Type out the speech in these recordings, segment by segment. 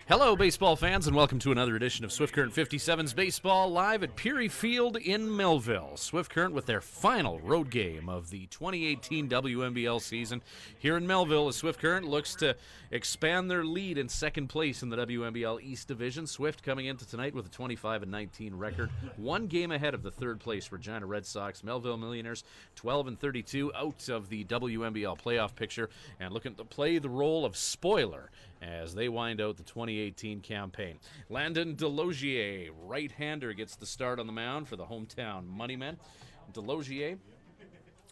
Hello, baseball fans, and welcome to another edition of Swift Current 57's Baseball live at Peary Field in Melville. Swift Current with their final road game of the 2018 WMBL season here in Melville as Swift Current looks to expand their lead in second place in the WMBL East Division. Swift coming into tonight with a 25-19 record, one game ahead of the third place Regina Red Sox. Melville Millionaires 12-32 out of the WMBL playoff picture and looking to play the role of spoiler as they wind out the 2018 campaign. Landon Delogier, right-hander, gets the start on the mound for the hometown Moneymen. Delogier,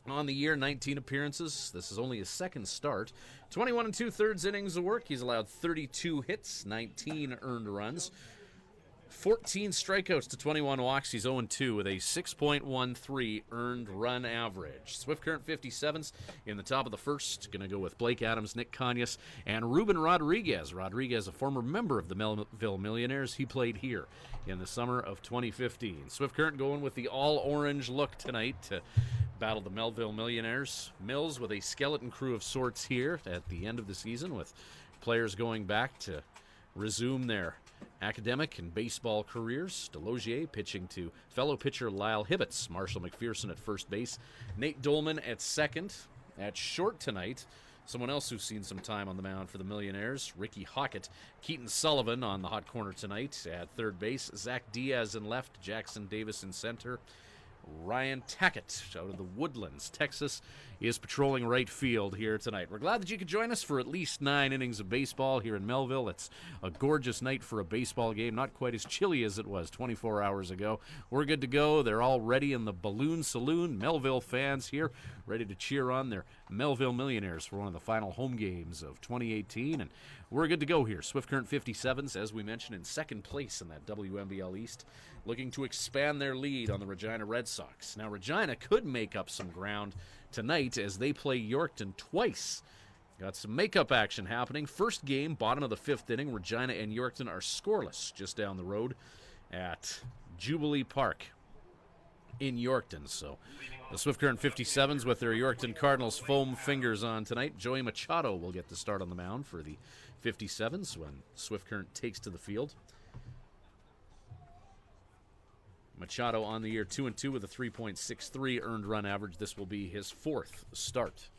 on the year, 19 appearances. This is only his second start. 21 2/3 innings of work. He's allowed 32 hits, 19 earned runs, 14 strikeouts to 21 walks. He's 0-2 with a 6.13 earned run average. Swift Current 57's in the top of the first. Going to go with Blake Adams, Nick Conyas, and Ruben Rodriguez. Rodriguez, a former member of the Melville Millionaires. He played here in the summer of 2015. Swift Current going with the all-orange look tonight to battle the Melville Millionaires. Mills with a skeleton crew of sorts here at the end of the season, with players going back to resume their academic and baseball careers. Delogier pitching to fellow pitcher Lyle Hibbets, Marshall McPherson at first base, Nate Dolman at second. At short tonight, someone else who's seen some time on the mound for the Millionaires, Ricky Hockett. Keaton Sullivan on the hot corner tonight at third base, Zach Diaz in left, Jackson Davis in center. Ryan Tackett out of the Woodlands, Texas, is patrolling right field here tonight. We're glad that you could join us for at least 9 innings of baseball here in Melville. It's a gorgeous night for a baseball game, not quite as chilly as it was 24 hours ago. We're good to go. They're all ready in the Balloon Saloon. Melville fans here ready to cheer on their Melville Millionaires for one of the final home games of 2018. And we're good to go here. Swift Current 57's, as we mentioned, in second place in that WMBL East, looking to expand their lead on the Regina Red Sox. Now, Regina could make up some ground tonight as they play Yorkton twice. Got some makeup action happening. First game, bottom of the fifth inning. Regina and Yorkton are scoreless just down the road at Jubilee Park in Yorkton. So the Swift Current 57's with their Yorkton Cardinals foam fingers on tonight. Joey Machado will get the start on the mound for the 57's when Swift Current takes to the field. Machado on the year 2-2 with a 3.63 earned run average. This will be his fourth start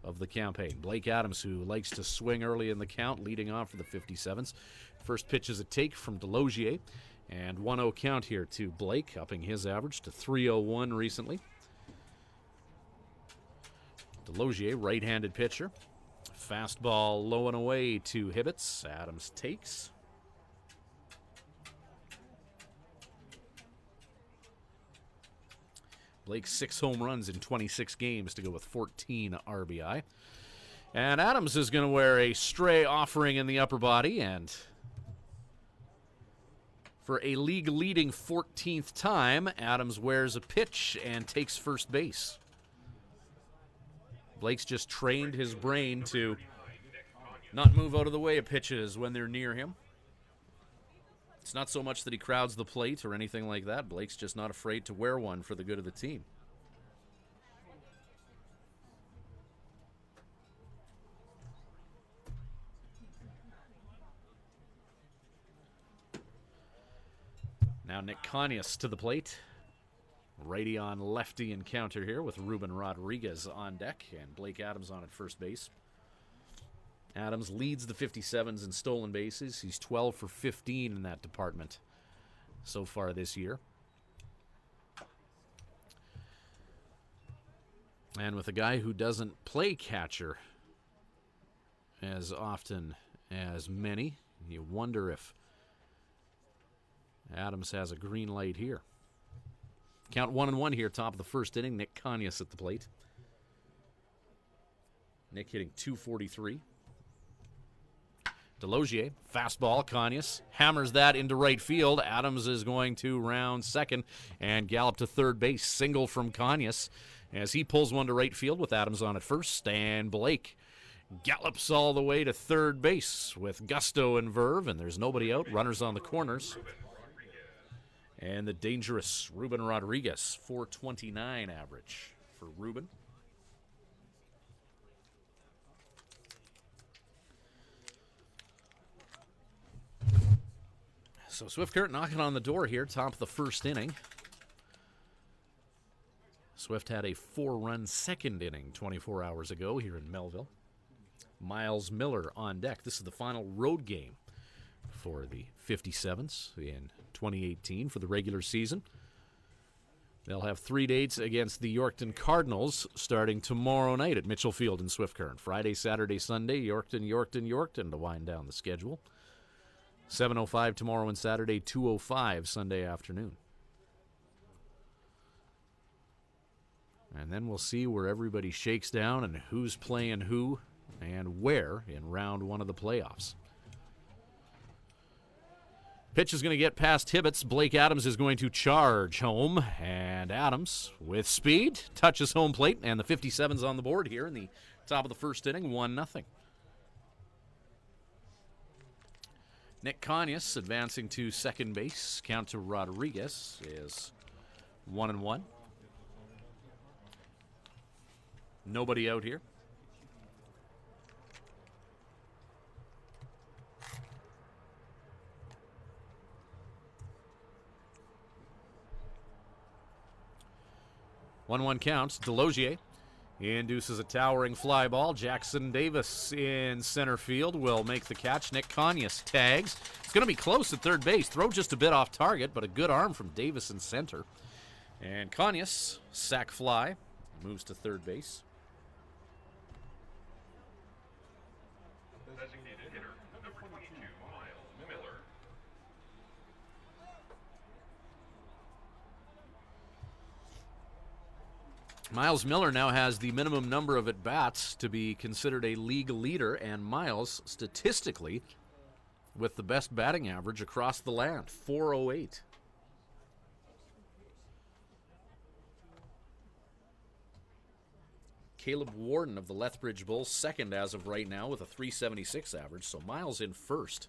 of the campaign. Blake Adams, who likes to swing early in the count, leading off for the 57's. First pitch is a take from Delogier, and 1-0 count here to Blake, upping his average to 301 recently. Delogier, right-handed pitcher. Fastball low and away to Hibbets. Adams takes. Blake 6 home runs in 26 games to go with 14 RBI. And Adams is going to wear a stray offering in the upper body, and for a league-leading 14th time, Adams wears a pitch and takes first base. Blake's just trained his brain to not move out of the way of pitches when they're near him. It's not so much that he crowds the plate or anything like that. Blake's just not afraid to wear one for the good of the team. Now Nick Conyas to the plate. Righty on lefty encounter here with Ruben Rodriguez on deck and Blake Adams on at first base. Adams leads the 57's in stolen bases. He's 12 for 15 in that department so far this year. And with a guy who doesn't play catcher as often as many, you wonder if Adams has a green light here. Count 1-1 here, top of the first inning. Nick Conyas at the plate. Nick hitting .243. Delogier, fastball, Conyas hammers that into right field. Adams is going to round second and gallop to third base. Single from Conyas as he pulls one to right field with Adams on at first. And Blake gallops all the way to third base with gusto and verve, and there's nobody out. Runners on the corners. And the dangerous Ruben Rodriguez, 429 average for Ruben. So Swift Current knocking on the door here, top of the first inning. Swift had a 4-run second inning 24 hours ago here in Melville. Miles Miller on deck. This is the final road game for the 57's in 2018 for the regular season. They'll have 3 dates against the Yorkton Cardinals starting tomorrow night at Mitchell Field in Swift Current. Friday, Saturday, Sunday, Yorkton to wind down the schedule. 7:05 tomorrow and Saturday, 2:05 Sunday afternoon. And then we'll see where everybody shakes down and who's playing who and where in round 1 of the playoffs. Pitch is going to get past Hibbets. Blake Adams is going to charge home. And Adams, with speed, touches home plate. And the 57's on the board here in the top of the first inning, 1-0. Nick Conyas advancing to second base. Count to Rodriguez is 1-1. Nobody out here. One counts. Delogier induces a towering fly ball. Jackson Davis in center field will make the catch. Nick Conyas tags. It's going to be close at third base. Throw just a bit off target, but a good arm from Davis in center. And Conyas, sac fly, moves to third base. Designated hitter, number 22, Miles Miller. Miles Miller now has the minimum number of at-bats to be considered a league leader, and Miles, statistically, with the best batting average across the land, .408. Caleb Warden of the Lethbridge Bulls, second as of right now with a .376 average, so Miles in first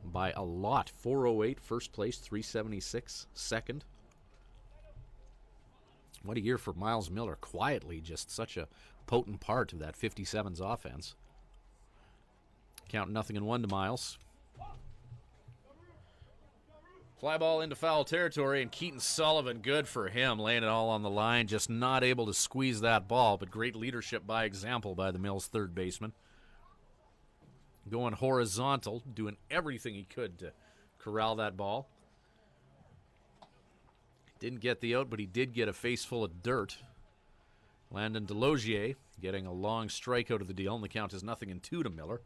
by a lot. .408 first place, .376 second. What a year for Miles Miller. Quietly, just such a potent part of that 57's offense. Count 0-1 to Miles. Fly ball into foul territory, and Keaton Sullivan, good for him, laying it all on the line, just not able to squeeze that ball, but great leadership by example by the Mills third baseman. Going horizontal, doing everything he could to corral that ball. Didn't get the out, but he did get a face full of dirt. Landon Delogier getting a long strike out of the deal, and the count is 0-2 to Miller.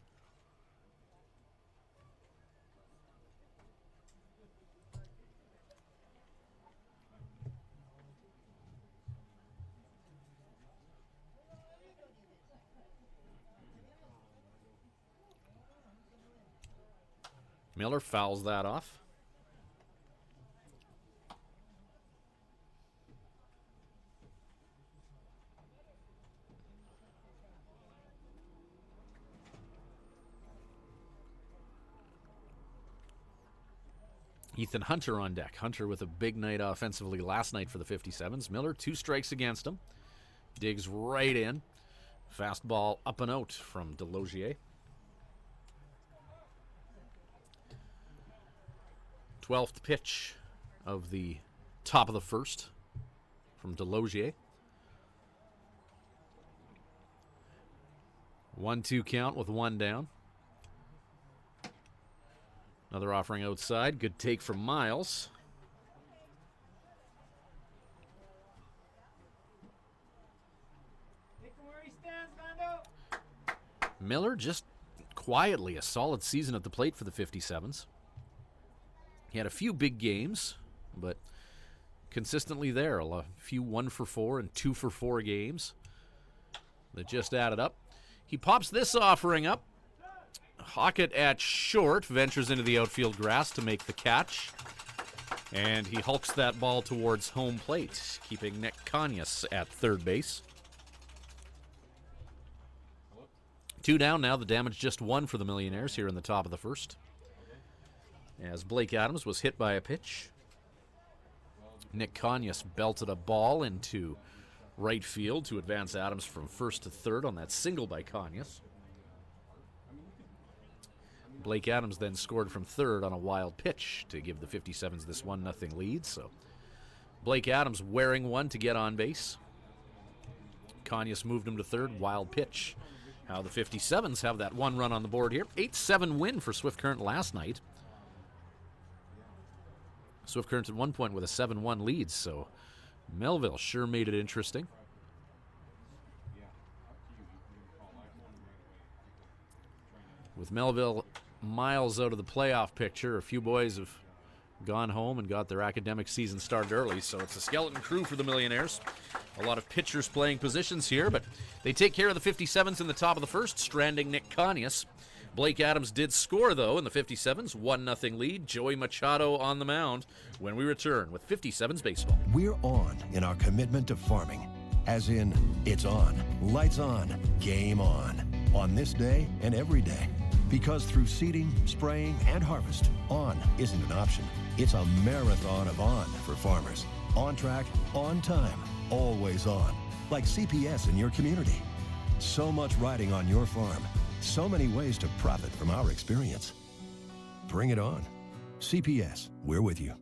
Miller fouls that off. Ethan Hunter on deck. Hunter with a big night offensively last night for the 57's. Miller, 2 strikes against him. Digs right in. Fastball up and out from Delogier. 12th pitch of the top of the first from Delogier. 1-2 count with 1 down. Another offering outside. Good take from Miles. Miller just quietly a solid season at the plate for the 57's. He had a few big games, but consistently there. A few 1-for-4 and 2-for-4 games that just added up. He pops this offering up. Hockett at short, ventures into the outfield grass to make the catch. And he hulks that ball towards home plate, keeping Nick Conyas at third base. 2 down now. The damage just 1 for the Millionaires here in the top of the first. As Blake Adams was hit by a pitch. Nick Conyas belted a ball into right field to advance Adams from first to third on that single by Conyas. Blake Adams then scored from third on a wild pitch to give the 57's this 1-0 lead. So Blake Adams wearing one to get on base. Conyas moved him to third, wild pitch. How the 57's have that one run on the board here. 8-7 win for Swift Current last night. Swift Current at one point with a 7-1 lead, so Melville sure made it interesting. With Melville miles out of the playoff picture, a few boys have gone home and got their academic season started early, so it's a skeleton crew for the Millionaires. A lot of pitchers playing positions here, but they take care of the 57's in the top of the first, stranding Nick Conyas. Blake Adams did score, though, in the 57's 1-0 lead. Joey Machado on the mound when we return with 57's Baseball. We're on in our commitment to farming, as in it's on, lights on, game on this day and every day. Because through seeding, spraying, and harvest, on isn't an option. It's a marathon of on for farmers. On track, on time, always on. Like CPS in your community. So much riding on your farm. So many ways to profit from our experience. Bring it on. CPS, we're with you.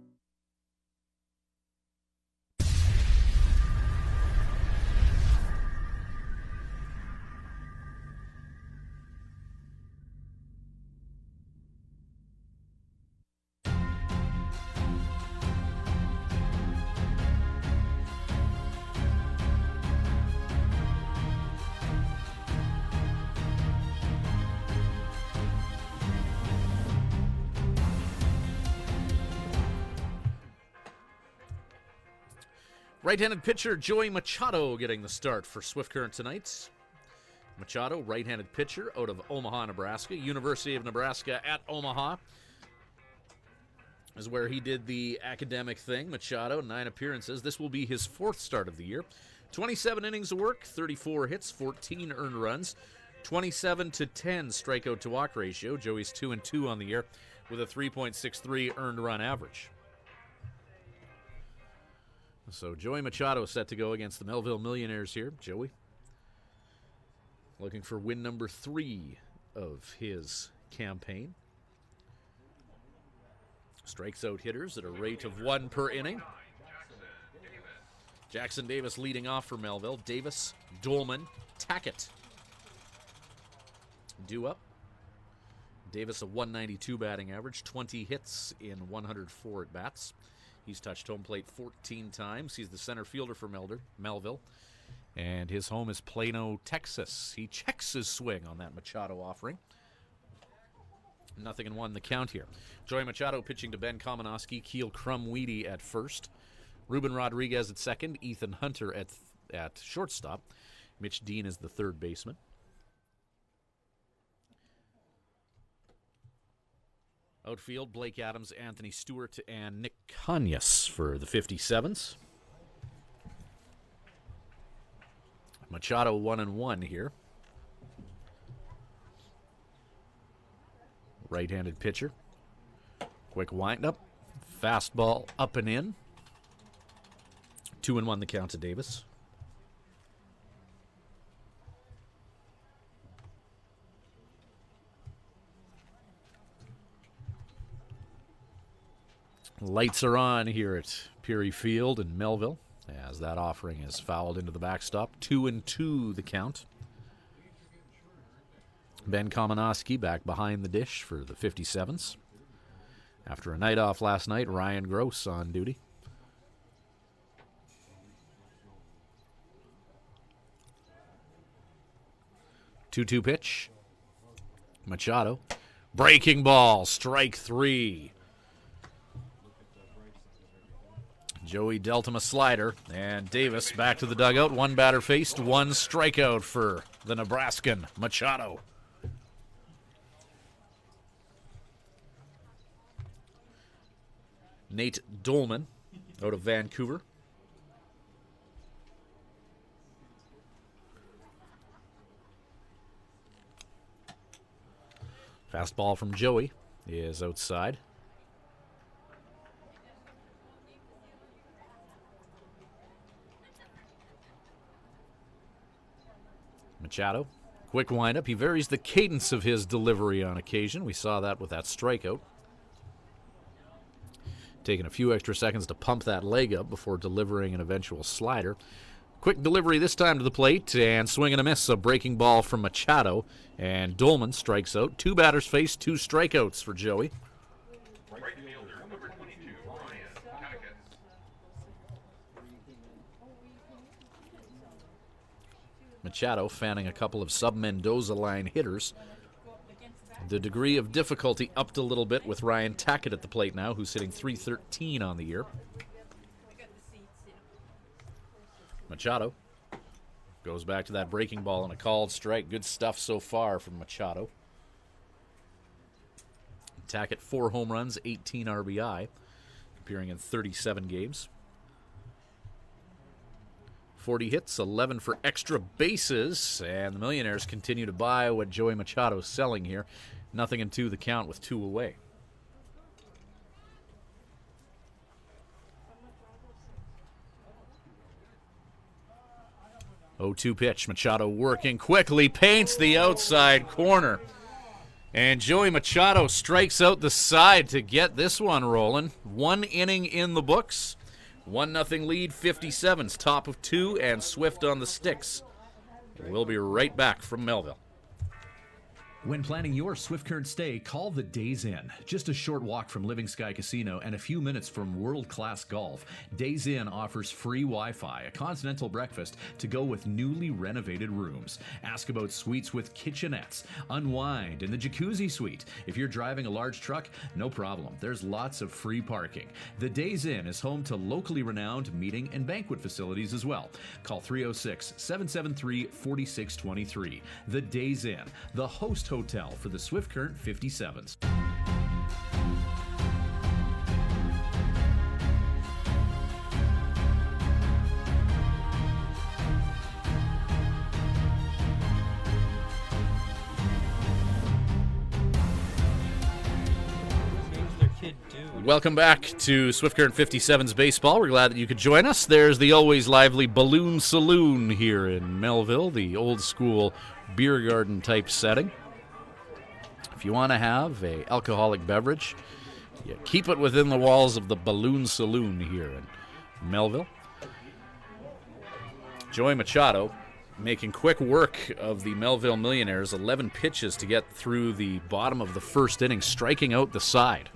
Right-handed pitcher Joey Machado getting the start for Swift Current tonight. Machado, right-handed pitcher out of Omaha, Nebraska. University of Nebraska at Omaha is where he did the academic thing. Machado, 9 appearances. This will be his 4th start of the year. 27 innings of work, 34 hits, 14 earned runs, 27-10 strikeout to walk ratio. Joey's 2-2 on the year with a 3.63 earned run average. So Joey Machado set to go against the Melville Millionaires here. Joey looking for win number 3 of his campaign. Strikes out hitters at a rate of 1 per inning. Jackson Davis leading off for Melville. Davis, Dolman, Tackett due up. Davis a 192 batting average, 20 hits in 104 at-bats. He's touched home plate 14 times. He's the center fielder for Melville. And his home is Plano, Texas. He checks his swing on that Machado offering. 0-1 the count here. Joey Machado pitching to Ben Kamenowski, Keel Crumweedy at first. Ruben Rodriguez at second. Ethan Hunter at shortstop. Mitch Dean is the third baseman. Outfield, Blake Adams, Anthony Stewart, and Nick Conyas for the 57's. Machado 1-1 here. Right-handed pitcher. Quick windup. Fastball up and in. 2-1 the count to Davis. Lights are on here at Peary Field in Melville as that offering is fouled into the backstop. 2-2 the count. Ben Kamenowski back behind the dish for the 57's. After a night off last night, Ryan Gross on duty. Two-two pitch. Machado. Breaking ball, strike 3. Joey dealt him a slider, and Davis back to the dugout. 1 batter faced, 1 strikeout for the Nebraskan, Machado. Nate Dolman out of Vancouver. Fastball from Joey is outside. Machado, Quick windup. He varies the cadence of his delivery on occasion. We saw that with that strikeout. Taking a few extra seconds to pump that leg up before delivering an eventual slider. Quick delivery this time to the plate, and swing and a miss. A breaking ball from Machado, and Dolman strikes out. 2 batters face, 2 strikeouts for Joey. Right fielder, number 22, Ryan Tackett. Machado fanning a couple of sub-Mendoza line hitters. The degree of difficulty upped a little bit with Ryan Tackett at the plate now, who's hitting .313 on the year. Machado goes back to that breaking ball and a called strike. Good stuff so far from Machado. Tackett 4 home runs, 18 RBI, appearing in 37 games. 40 hits, 11 for extra bases, and the Millionaires continue to buy what Joey Machado's selling here. 0-2 the count with 2 away. 0-2 pitch. Machado working quickly, paints the outside corner. And Joey Machado strikes out the side to get this one rolling. 1 inning in the books. 1-0 lead, 57's top of 2, and Swift on the sticks. We'll be right back from Melville. When planning your Swift Current stay, call the Days Inn. Just a short walk from Living Sky Casino and a few minutes from world-class golf, Days Inn offers free Wi-Fi, a continental breakfast to go with newly renovated rooms. Ask about suites with kitchenettes. Unwind in the jacuzzi suite. If you're driving a large truck, no problem. There's lots of free parking. The Days Inn is home to locally renowned meeting and banquet facilities as well. Call 306-773-4623. The Days Inn, the host hotel for the Swift Current 57's. Welcome back to Swift Current 57's Baseball. We're glad that you could join us. There's the always lively Balloon Saloon here in Melville, the old school beer garden type setting. If you want to have an alcoholic beverage, you keep it within the walls of the Balloon Saloon here in Melville. Joey Machado making quick work of the Melville Millionaires. 11 pitches to get through the bottom of the first inning, striking out the side.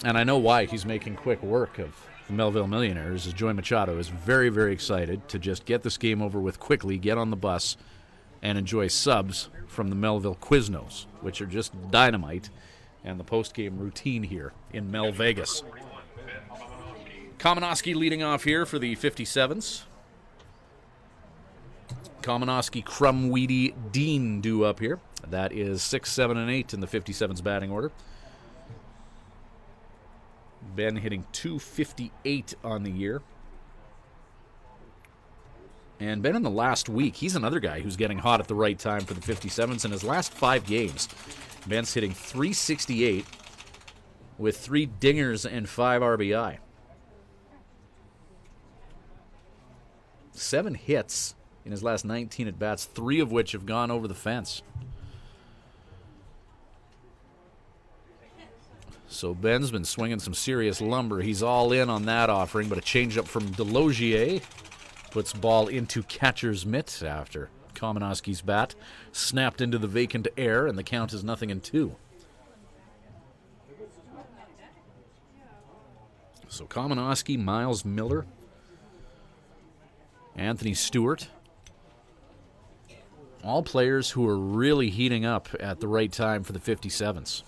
And I know why he's making quick work of the Melville Millionaires, as Joey Machado is very, very excited to just get this game over with quickly, get on the bus, and enjoy subs from the Melville Quiznos, which are just dynamite, and the post-game routine here in Mel Vegas. Kamenowski leading off here for the 57's. Kamenowski, Crumweedy, Dean due up here. That is 6, 7, and 8 in the 57's batting order. Ben hitting .258 on the year. And Ben in the last week, he's another guy who's getting hot at the right time for the 57's. In his last 5 games, Ben's hitting .368 with 3 dingers and 5 RBI. 7 hits in his last 19 at-bats, 3 of which have gone over the fence. So Ben's been swinging some serious lumber. He's all in on that offering, but a changeup from Delogier puts ball into catcher's mitt after Kamenowski's bat snapped into the vacant air, and the count is 0-2. So Kamenowski, Miles Miller, Anthony Stewart, all players who are really heating up at the right time for the 57's.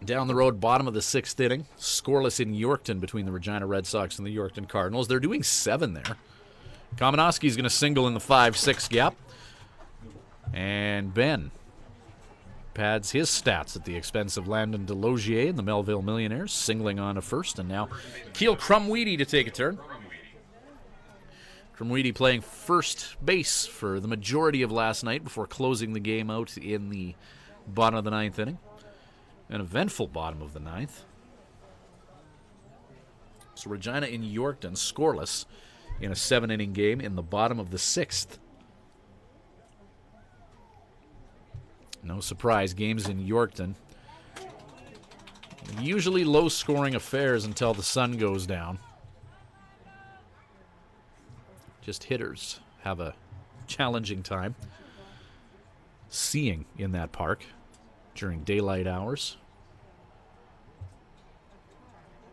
Down the road, bottom of the 6th inning, scoreless in Yorkton between the Regina Red Sox and the Yorkton Cardinals. They're doing 7 there. Kamenowski's going to single in the 5-6 gap. And Ben pads his stats at the expense of Landon Delogier and the Melville Millionaires, singling on a first, and now Keel Crumweedy to take a turn. Crumweedy playing first base for the majority of last night before closing the game out in the bottom of the 9th inning. An eventful bottom of the 9th. So Regina and Yorkton scoreless in a 7-inning game in the bottom of the 6th. No surprise, games in Yorkton. Usually low-scoring affairs until the sun goes down. Just hitters have a challenging time seeing in that park during daylight hours.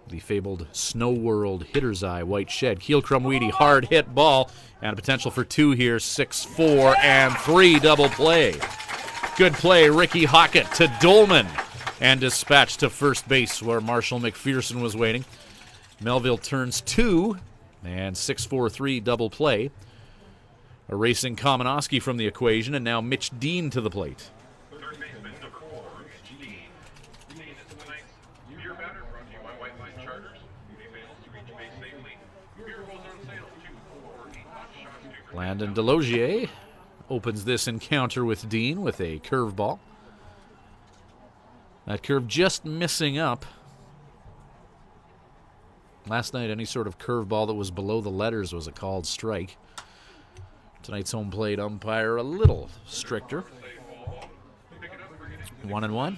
The fabled Snow World Hitter's Eye White Shed. Keel Crumweedy, hard hit ball, and a potential for 2 here. 6-4 and 3 double play. Good play, Ricky Hockett to Dolman, and dispatched to first base where Marshall McPherson was waiting. Melville turns 2, and 6-4-3 double play. Erasing Kamenowski from the equation, and now Mitch Dean to the plate. Third baseman, number 4, Dean. Dean is tonight's beer batter, brought to you by White Line Charters. Who fails to reach base safely. Beer goes on sale 2 for 8 shots. Landon Delogier opens this encounter with Dean with a curveball. That curve just missing up. Last night, any sort of curveball that was below the letters was a called strike. Tonight's home plate umpire a little stricter. 1-1.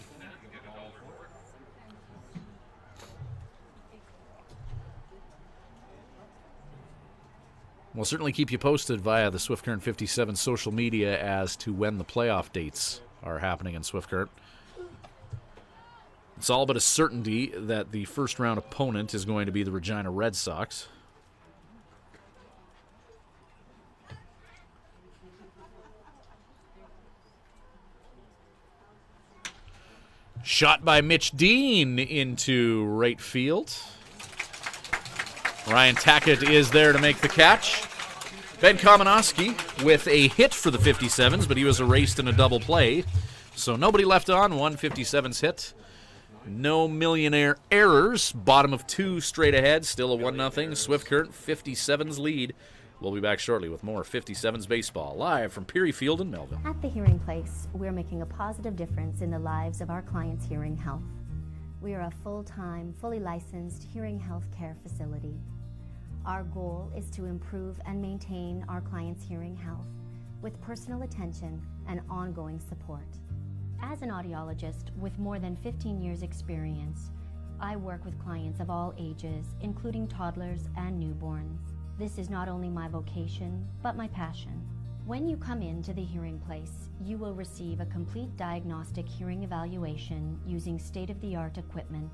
We'll certainly keep you posted via the Swift Current 57 social media as to when the playoff dates are happening in Swift Current. It's all but a certainty that the first round opponent is going to be the Regina Red Sox. Shot by Mitch Dean into right field. Ryan Tackett is there to make the catch. Ben Kamenowski with a hit for the 57's, but he was erased in a double play. So nobody left on, 1 57's hit. No millionaire errors. Bottom of 2 straight ahead. Still a 1-0 Swift Current 57's lead. We'll be back shortly with more 57's baseball live from Peary Field in Melville. At the Hearing Place, we're making a positive difference in the lives of our clients' hearing health. We are a full-time, fully licensed hearing health care facility. Our goal is to improve and maintain our clients' hearing health with personal attention and ongoing support. As an audiologist with more than 15 years' experience, I work with clients of all ages, including toddlers and newborns. This is not only my vocation, but my passion. When you come into the Hearing Place, you will receive a complete diagnostic hearing evaluation using state-of-the-art equipment.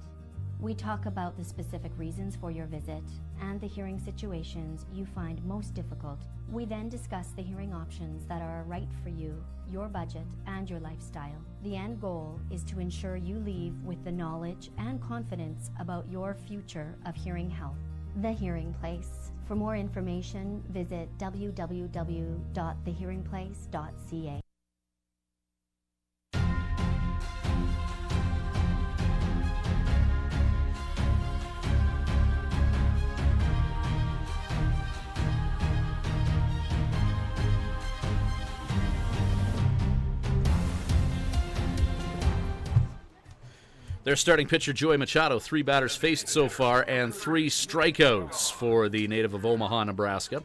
We talk about the specific reasons for your visit and the hearing situations you find most difficult. We then discuss the hearing options that are right for you, your budget, and your lifestyle. The end goal is to ensure you leave with the knowledge and confidence about your future of hearing health. The Hearing Place. For more information, visit www.thehearingplace.ca. Their starting pitcher, Joey Machado, 3 batters faced so far and 3 strikeouts for the native of Omaha, Nebraska.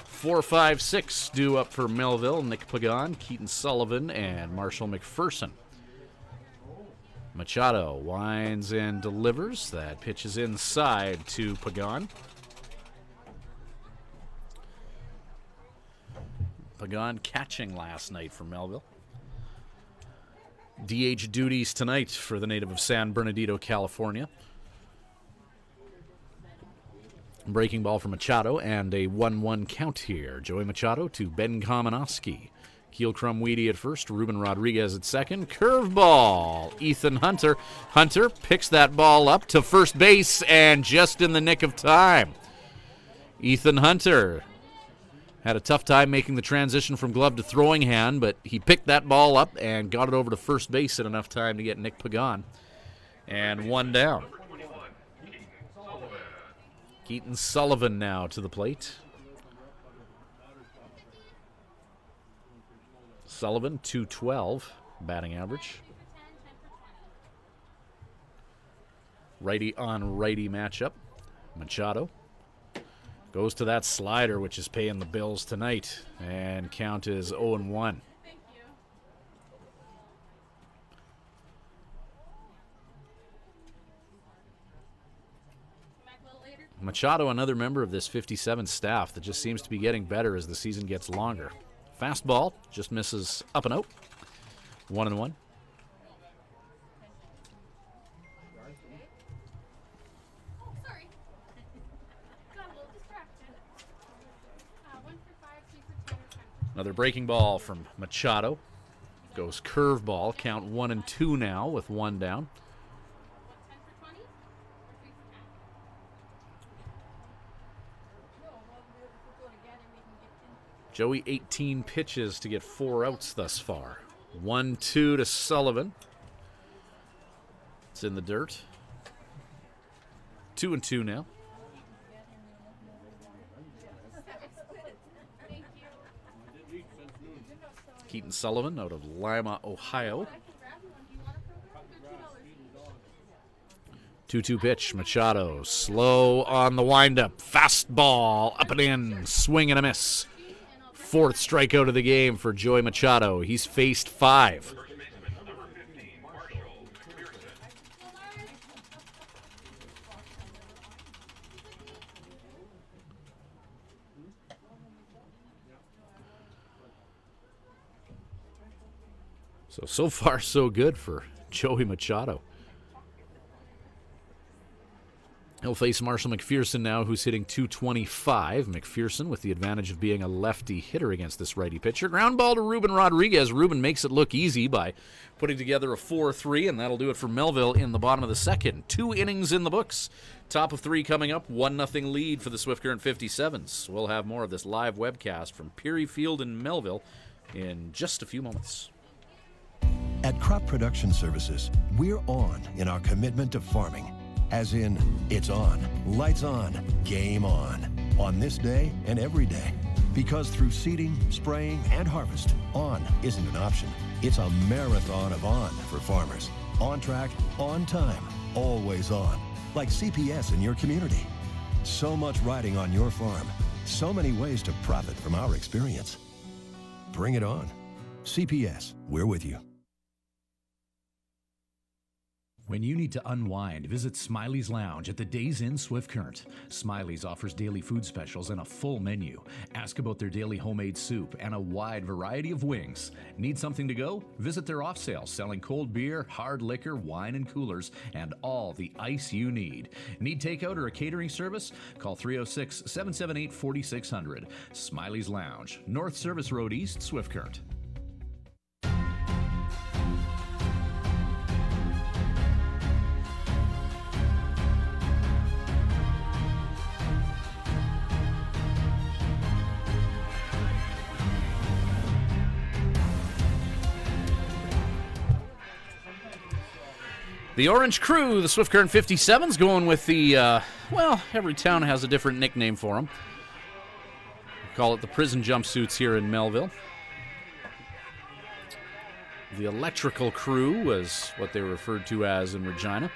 4, 5, 6 due up for Melville, Nick Pagan, Keaton Sullivan, and Marshall McPherson. Machado winds and delivers. That pitch is inside to Pagan. Pagan catching last night for Melville. DH duties tonight for the native of San Bernardino, California. Breaking ball for Machado and a 1-1 count here. Joey Machado to Ben Kamenowski. Keel Crumweedy at first, Ruben Rodriguez at second. Curveball, Ethan Hunter. Hunter picks that ball up to first base and just in the nick of time. Ethan Hunter had a tough time making the transition from glove to throwing hand, but he picked that ball up and got it over to first base in enough time to get Nick Pagan. And 1 down. Keaton Sullivan now to the plate. Sullivan, .212 batting average. Righty on righty matchup. Machado goes to that slider, which is paying the bills tonight, and count is 0-1. Machado, another member of this 57 staff that just seems to be getting better as the season gets longer. Fastball just misses up and out. 1-1. Another breaking ball from Machado. Goes curveball. Count 1-2 now with 1 down. Joey, 18 pitches to get 4 outs thus far. 1-2 to Sullivan. It's in the dirt. 2-2 now. Keaton Sullivan out of Lima, Ohio. 2-2 pitch. Machado slow on the windup. Fastball up and in. Swing and a miss. 4th strikeout of the game for Joey Machado. He's faced 5. So far, so good for Joey Machado. He'll face Marshall McPherson now, who's hitting .225. McPherson with the advantage of being a lefty hitter against this righty pitcher. Ground ball to Ruben Rodriguez. Ruben makes it look easy by putting together a 4-3, and that'll do it for Melville in the bottom of the second. 2 innings in the books. Top of 3 coming up. 1-0 lead for the Swift Current 57's. We'll have more of this live webcast from Peary Field in Melville in just a few moments. At Crop Production Services, we're on in our commitment to farming. As in, it's on, lights on, game on this day and every day. Because through seeding, spraying, and harvest, on isn't an option. It's a marathon of on for farmers. On track, on time, always on. Like CPS in your community. So much riding on your farm. So many ways to profit from our experience. Bring it on. CPS, we're with you. When you need to unwind, visit Smiley's Lounge at the Days Inn Swift Current. Smiley's offers daily food specials and a full menu. Ask about their daily homemade soup and a wide variety of wings. Need something to go? Visit their off sale, selling cold beer, hard liquor, wine and coolers, and all the ice you need. Need takeout or a catering service? Call 306-778-4600. Smiley's Lounge, North Service Road East, Swift Current. The Orange Crew, the Swift Current 57's, going with the, well, every town has a different nickname for them. We call it the prison jumpsuits here in Melville. The Electrical Crew was what they were referred to as in Regina.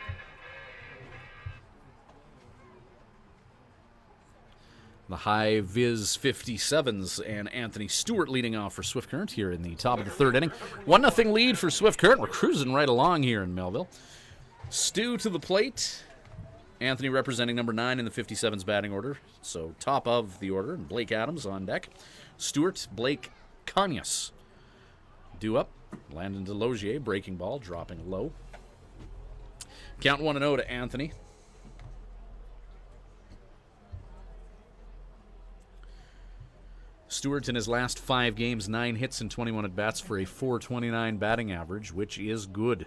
The High Viz 57's and Anthony Stewart leading off for Swift Current here in the top of the 3rd inning. 1-0 lead for Swift Current. We're cruising right along here in Melville. Stu to the plate. Anthony representing number 9 in the 57's batting order. So top of the order. And Blake Adams on deck. Stewart, Blake, Conyas. Due up. Landon Delogier, breaking ball, dropping low. Count 1-0 to Anthony. Stewart in his last 5 games, 9 hits and 21 at-bats for a .429 batting average, which is good.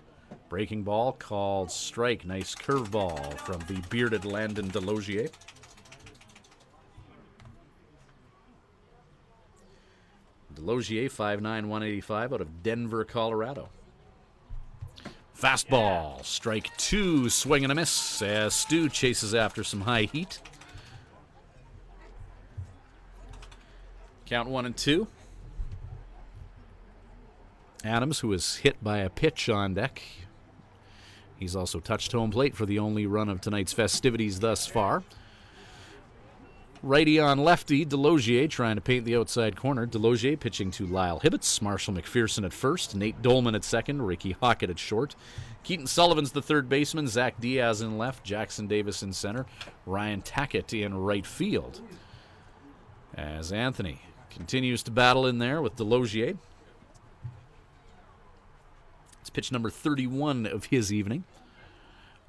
Breaking ball called strike. Nice curveball from the bearded Landon Delogier. Delogier, 5'9", 185, out of Denver, Colorado. Fastball, strike 2, swing and a miss as Stu chases after some high heat. Count 1-2. Adams, who was hit by a pitch on deck. He's also touched home plate for the only run of tonight's festivities thus far. Righty on lefty, Delogier trying to paint the outside corner. Delogier pitching to Lyle Hibbets, Marshall McPherson at first, Nate Dolman at second, Ricky Hockett at short. Keaton Sullivan's the third baseman, Zach Diaz in left, Jackson Davis in center, Ryan Tackett in right field. As Anthony continues to battle in there with Delogier. It's pitch number 31 of his evening.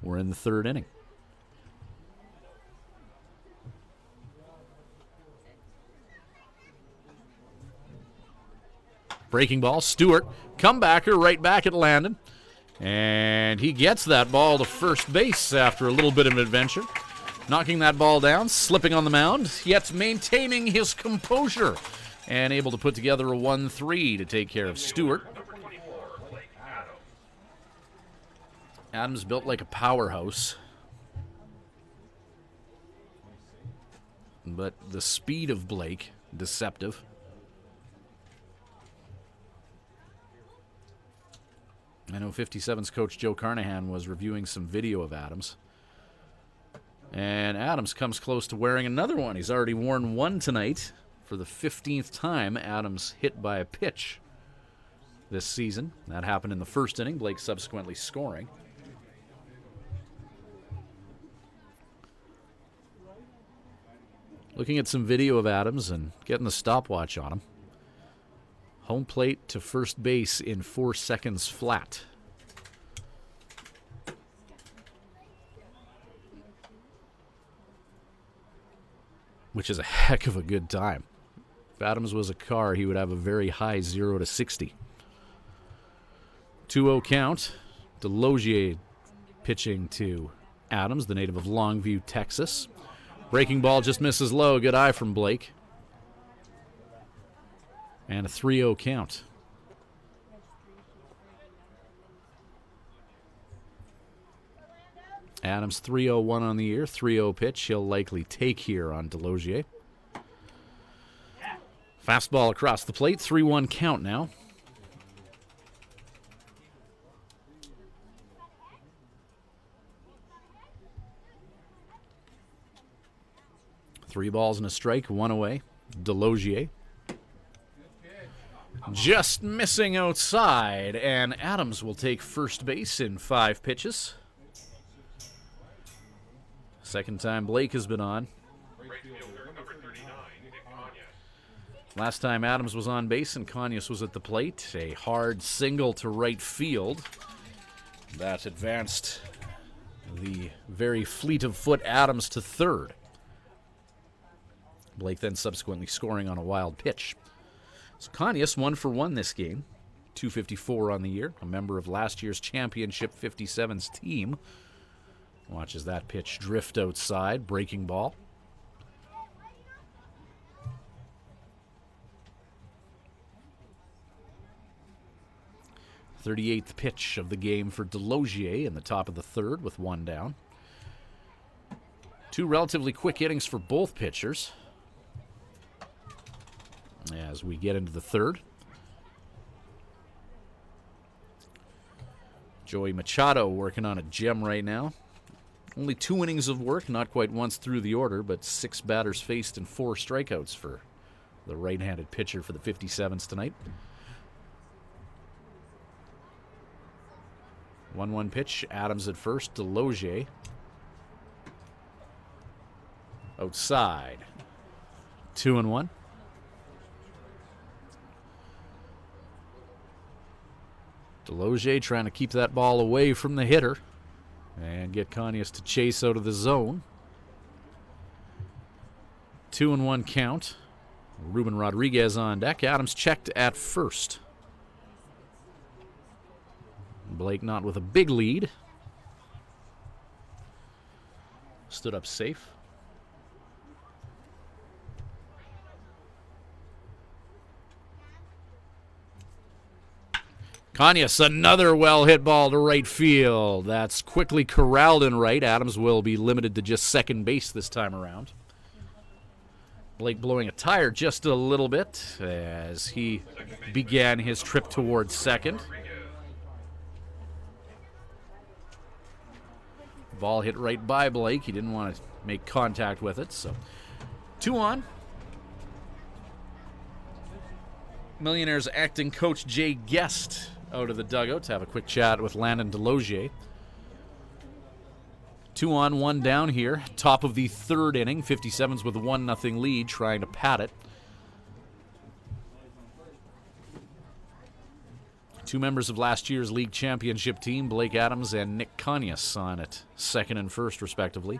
We're in the third inning. Breaking ball, Stewart, comebacker right back at Landon. And he gets that ball to first base after a little bit of an adventure. Knocking that ball down, slipping on the mound, yet maintaining his composure. And able to put together a 1-3 to take care of Stewart. Adams built like a powerhouse. But the speed of Blake, deceptive. I know 57's coach Joe Carnahan was reviewing some video of Adams. And Adams comes close to wearing another one. He's already worn one tonight. For the 15th time, Adams hit by a pitch this season. That happened in the first inning, Blake subsequently scoring. Looking at some video of Adams and getting the stopwatch on him. Home plate to first base in 4 seconds flat. Which is a heck of a good time. If Adams was a car, he would have a very high 0 to 60. 2-0 count. Delogier pitching to Adams, the native of Longview, Texas. Breaking ball just misses low. Good eye from Blake. And a 3-0 count. Adams 3-0-1 on the year. 3-0 pitch. He'll likely take here on Delogier. Fastball across the plate. 3-1 count now. Three balls and a strike. One away. Delogier. Just missing outside, and Adams will take first base in 5 pitches. Second time Blake has been on. Last time Adams was on base and Conyers was at the plate. A hard single to right field. That advanced the very fleet of foot Adams to third. Blake then subsequently scoring on a wild pitch. So Conyers 1 for 1 this game. 254 on the year. A member of last year's championship 57's team. Watches that pitch drift outside. Breaking ball. .38th pitch of the game for Delogier in the top of the third with 1 down. 2 relatively quick innings for both pitchers. As we get into the third. Joey Machado working on a gem right now. Only 2 innings of work, not quite once through the order, but 6 batters faced and 4 strikeouts for the right-handed pitcher for the 57's tonight. 1-1 pitch, Adams at first, Delogier. Outside. 2-1. Delogier trying to keep that ball away from the hitter and get Conyers to chase out of the zone. 2-1 count. Ruben Rodriguez on deck. Adams checked at first. Blake not with a big lead. Stood up safe. Conyers, another well-hit ball to right field. That's quickly corralled in right. Adams will be limited to just second base this time around. Blake blowing a tire just a little bit as he began his trip towards second. Ball hit right by Blake. He didn't want to make contact with it, so 2 on. Millionaires acting coach Jay Guest out of the dugout to have a quick chat with Landon Delogier. 2 on, 1 down here. Top of the 3rd inning. 57's with a 1-0 lead, trying to pad it. 2 members of last year's league championship team, Blake Adams and Nick Conyas, on at 2nd and 1st, respectively.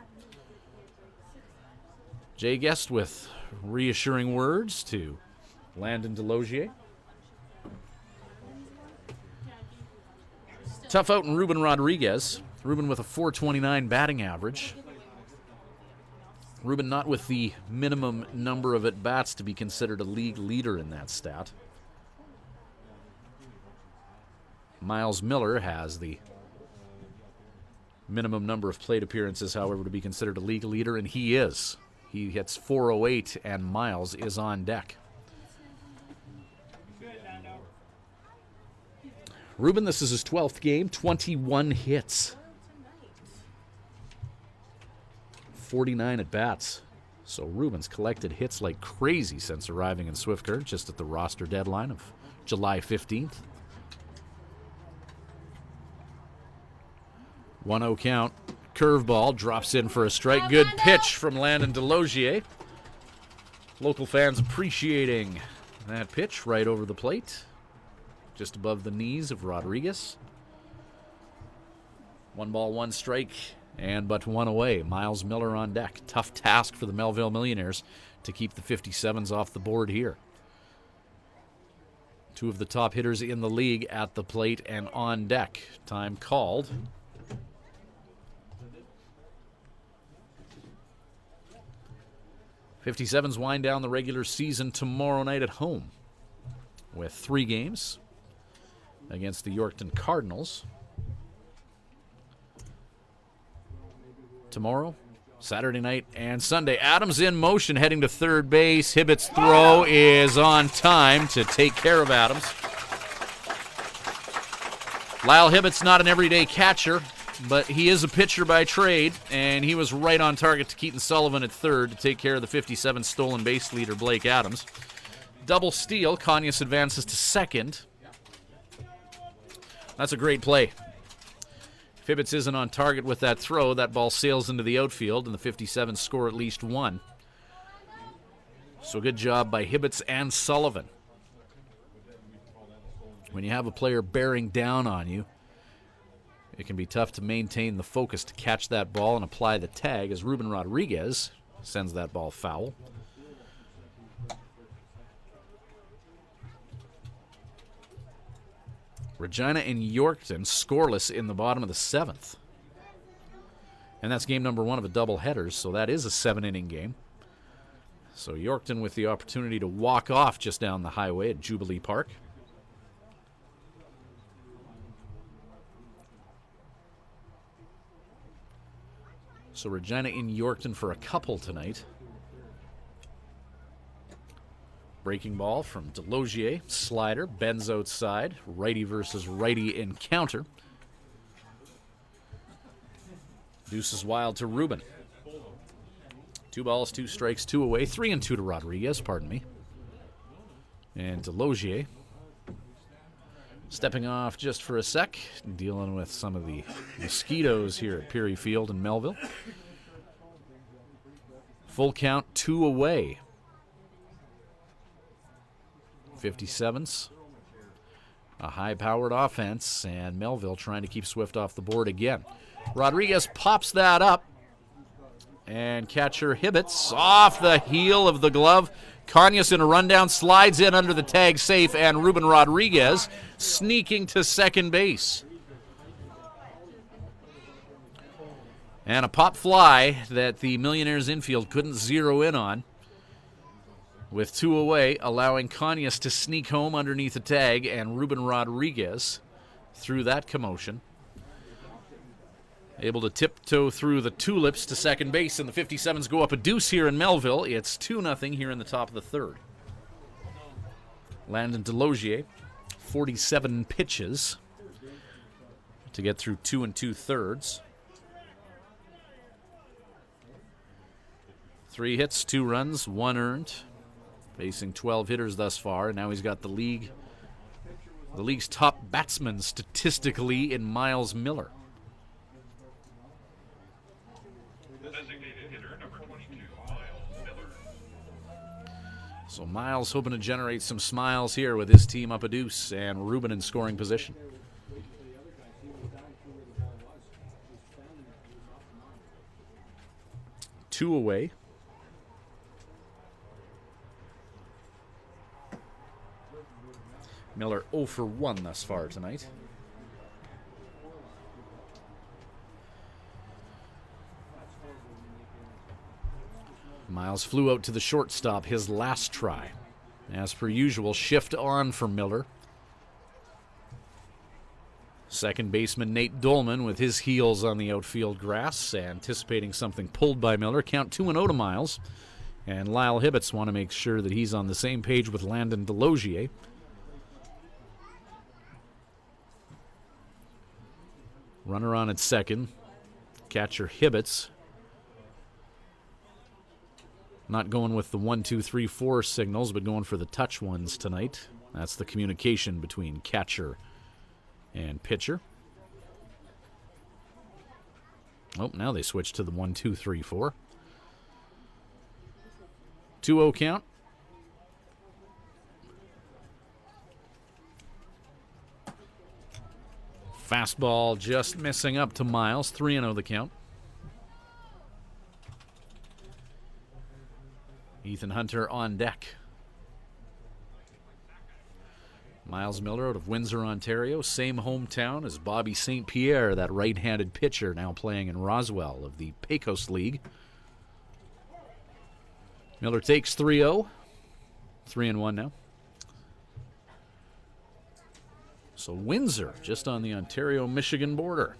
Jay Guest with reassuring words to Landon Delogier. Tough out in Ruben Rodriguez. Ruben with a .429 batting average. Ruben not with the minimum number of at-bats to be considered a league leader in that stat. Miles Miller has the minimum number of plate appearances, however, to be considered a league leader, and he is. He hits .408, and Miles is on deck. Ruben, this is his 12th game, 21 hits. 49 at-bats. So Ruben's collected hits like crazy since arriving in Swift Current, just at the roster deadline of July 15th. 1-0 count. Curveball drops in for a strike. Good pitch from Landon Delogier. Local fans appreciating that pitch right over the plate, just above the knees of Rodriguez. 1 ball, 1 strike, and but 1 away. Miles Miller on deck. Tough task for the Melville Millionaires to keep the 57's off the board here. 2 of the top hitters in the league at the plate and on deck. Time called. '57's wind down the regular season tomorrow night at home with 3 games against the Yorkton Cardinals. Tomorrow, Saturday night, and Sunday. Adams in motion, heading to third base. Hibbett's throw is on time to take care of Adams. Lyle Hibbett's not an everyday catcher, but he is a pitcher by trade, and he was right on target to Keaton Sullivan at third to take care of the 57 stolen base leader, Blake Adams. Double steal. Conyas advances to second. That's a great play. If Hibbets isn't on target with that throw, that ball sails into the outfield, and the 57 score at least 1. So good job by Hibbets and Sullivan. When you have a player bearing down on you, it can be tough to maintain the focus to catch that ball and apply the tag, as Ruben Rodriguez sends that ball foul. Regina and Yorkton scoreless in the bottom of the 7th. And that's game number 1 of a doubleheader, so that is a 7-inning game. So Yorkton with the opportunity to walk off just down the highway at Jubilee Park. So Regina in Yorkton for a couple tonight. Breaking ball from Delogier. Slider. Bends outside. Righty versus righty encounter. Deuces wild to Ruben. 2 balls, 2 strikes, 2 away. 3-2 to Rodriguez, pardon me. And Delogier stepping off just for a sec, dealing with some of the mosquitoes here at Peary Field in Melville. Full count, 2 away. 57's. A high-powered offense, and Melville trying to keep Swift off the board again. Rodriguez pops that up, and catcher Hibbets off the heel of the glove. Conyas in a rundown, slides in under the tag safe, and Ruben Rodriguez sneaking to second base. And a pop fly that the Millionaires infield couldn't zero in on. With 2 away, allowing Conyas to sneak home underneath the tag, and Ruben Rodriguez through that commotion, able to tiptoe through the tulips to second base, and the 57's go up a deuce here in Melville. It's 2-0 here in the top of the 3rd. Landon Delogier, 47 pitches to get through 2 2/3. 3 hits, 2 runs, 1 earned. Facing 12 hitters thus far, and now he's got the league's top batsman statistically in Miles Miller. Designated hitter number 22, Miles Miller. So Miles hoping to generate some smiles here with his team up a deuce and Ruben in scoring position. Two away. Miller 0 for 1 thus far tonight. Miles flew out to the shortstop his last try. As per usual, shift on for Miller. Second baseman Nate Dolman with his heels on the outfield grass, anticipating something pulled by Miller. Count 2-0 to Miles. And Lyle Hibbets want to make sure that he's on the same page with Landon Delogier. Runner on at second. Catcher Hibbets. Not going with the 1, 2, 3, 4 signals, but going for the touch ones tonight. That's the communication between catcher and pitcher. Oh, now they switch to the 1, 2, 3, 4. 2-0 count. Fastball just missing up to Miles. 3-0 the count. Ethan Hunter on deck. Miles Miller out of Windsor, Ontario. Same hometown as Bobby St. Pierre, that right-handed pitcher now playing in Roswell of the Pecos League. Miller takes 3-0. 3-1 now. So Windsor, just on the Ontario-Michigan border,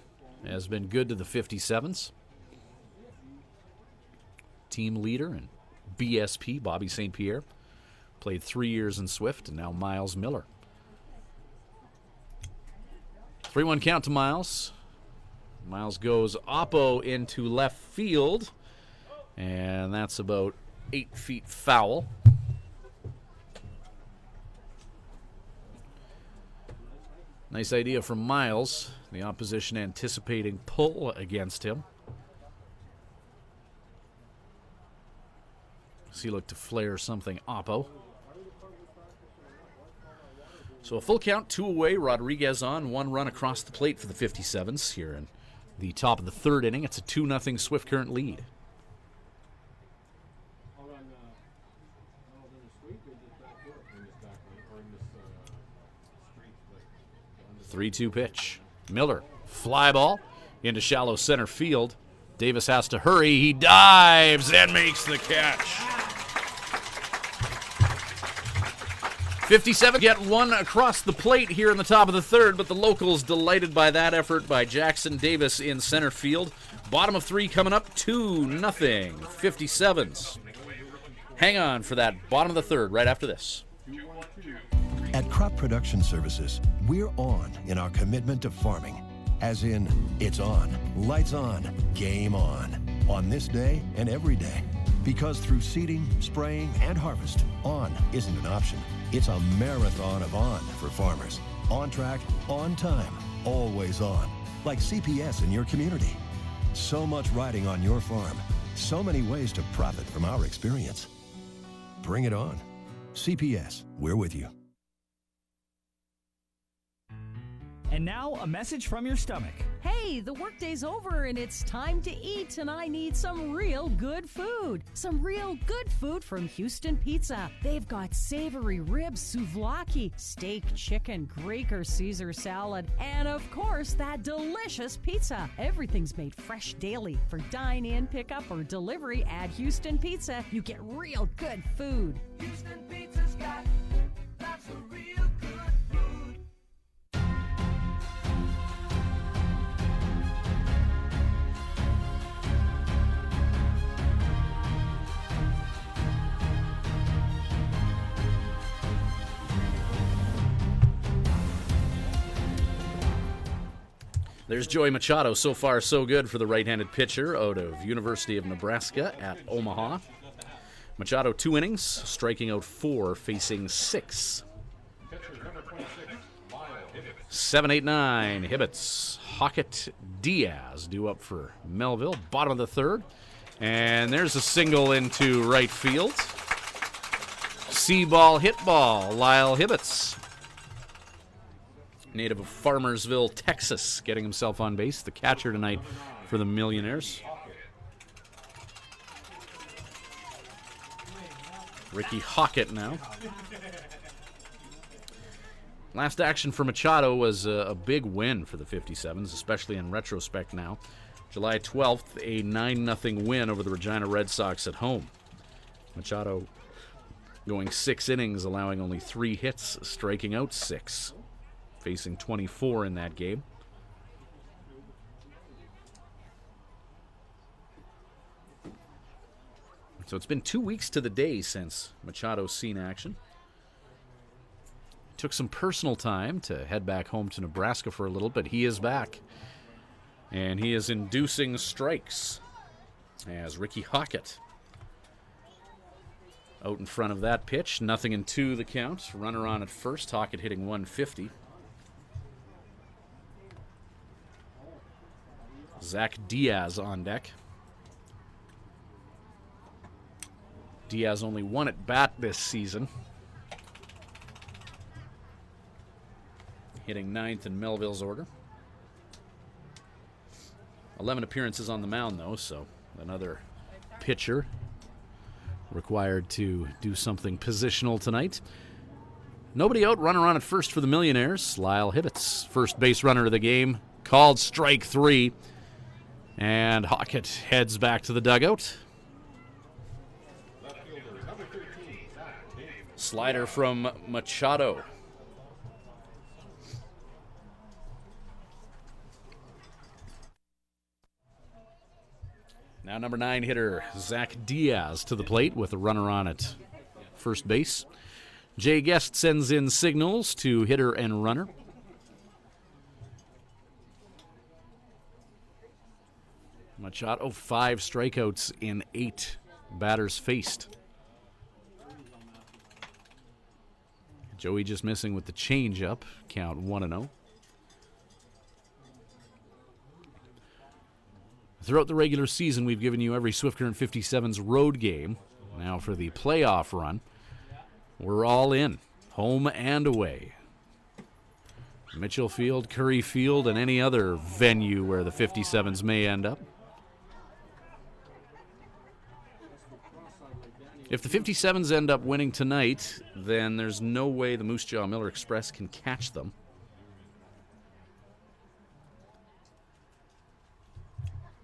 has been good to the 57's. Team leader and BSP, Bobby St. Pierre, played 3 years in Swift, and now Miles Miller. 3-1 count to Miles. Miles goes oppo into left field, and that's about 8 feet foul. Nice idea from Miles. The opposition anticipating pull against him. As he looked to flare something oppo. So a full count, 2 away. Rodriguez on, 1 run across the plate for the 57's here in the top of the 3rd inning. It's a 2-0 Swift Current lead. 3-2 pitch. Miller, fly ball into shallow center field. Davis has to hurry. He dives and makes the catch. 57 get 1 across the plate here in the top of the 3rd, but the locals delighted by that effort by Jackson Davis in center field. Bottom of 3 coming up, 2-0. 57's. Hang on for that bottom of the 3rd right after this. At Crop Production Services, we're on in our commitment to farming. As in, it's on, lights on, game on this day and every day. Because through seeding, spraying, and harvest, on isn't an option. It's a marathon of on for farmers. On track, on time, always on. Like CPS in your community. So much riding on your farm. So many ways to profit from our experience. Bring it on. CPS, we're with you. And now, a message from your stomach. Hey, the workday's over and it's time to eat, and I need some real good food. Some real good food from Houston Pizza. They've got savory ribs, souvlaki, steak, chicken, Greek or Caesar salad, and of course, that delicious pizza. Everything's made fresh daily. For dine-in, pickup, or delivery at Houston Pizza, you get real good food. Houston Pizza's got lots of real good food. There's Joey Machado. So far, so good for the right-handed pitcher out of University of Nebraska at Omaha. Machado 2 innings, striking out 4, facing 6. 7, 8, 9, Hibbets, Hockett, Diaz due up for Melville, bottom of the third. And there's a single into right field. See ball, hit ball, Lyle Hibbets. Native of Farmersville, Texas, getting himself on base. The catcher tonight for the Millionaires. Ricky Hockett now. Last action for Machado was a big win for the 57's, especially in retrospect now. July 12th, a 9-0 win over the Regina Red Sox at home. Machado going 6 innings, allowing only 3 hits, striking out 6, facing 24 in that game. So it's been 2 weeks to the day since Machado's seen action. Took some personal time to head back home to Nebraska for a little, but he is back. And he is inducing strikes as Ricky Hockett out in front of that pitch. 0-2 the count. Runner on at first. Hockett hitting 150. Zach Diaz on deck. Diaz only 1 at bat this season. Hitting 9th in Melville's order. 11 appearances on the mound, though, so another pitcher required to do something positional tonight. Nobody out, runner on at first for the Millionaires. Lyle Hibbets, first base runner of the game, called strike 3. And Hockett heads back to the dugout. Slider from Machado. Now number 9 hitter Zach Diaz to the plate with a runner on at first base. Jay Guest sends in signals to hitter and runner. Machado 5 strikeouts in 8 batters faced. Joey just missing with the changeup. Count 1-0. Throughout the regular season, we've given you every Swift Current 57's road game. Now for the playoff run, we're all in, home and away. Mitchell Field, Curry Field, and any other venue where the 57's may end up. If the 57's end up winning tonight, then there's no way the Moose Jaw Miller Express can catch them.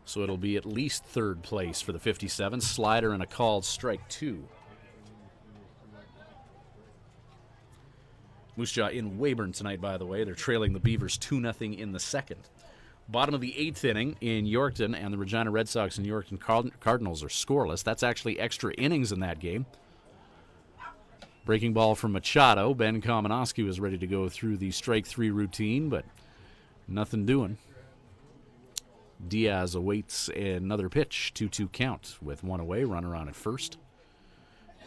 So it'll be at least 3rd place for the 57. Slider and a called strike 2. Moose Jaw in Weyburn tonight, by the way. They're trailing the Beavers 2-0 in the 2nd. Bottom of the 8th inning in Yorkton, and the Regina Red Sox and Yorkton Cardinals are scoreless. That's actually extra innings in that game. Breaking ball from Machado. Ben Kamenowski was ready to go through the strike 3 routine, but nothing doing. Diaz awaits another pitch, 2-2 count with 1 away, runner on at first.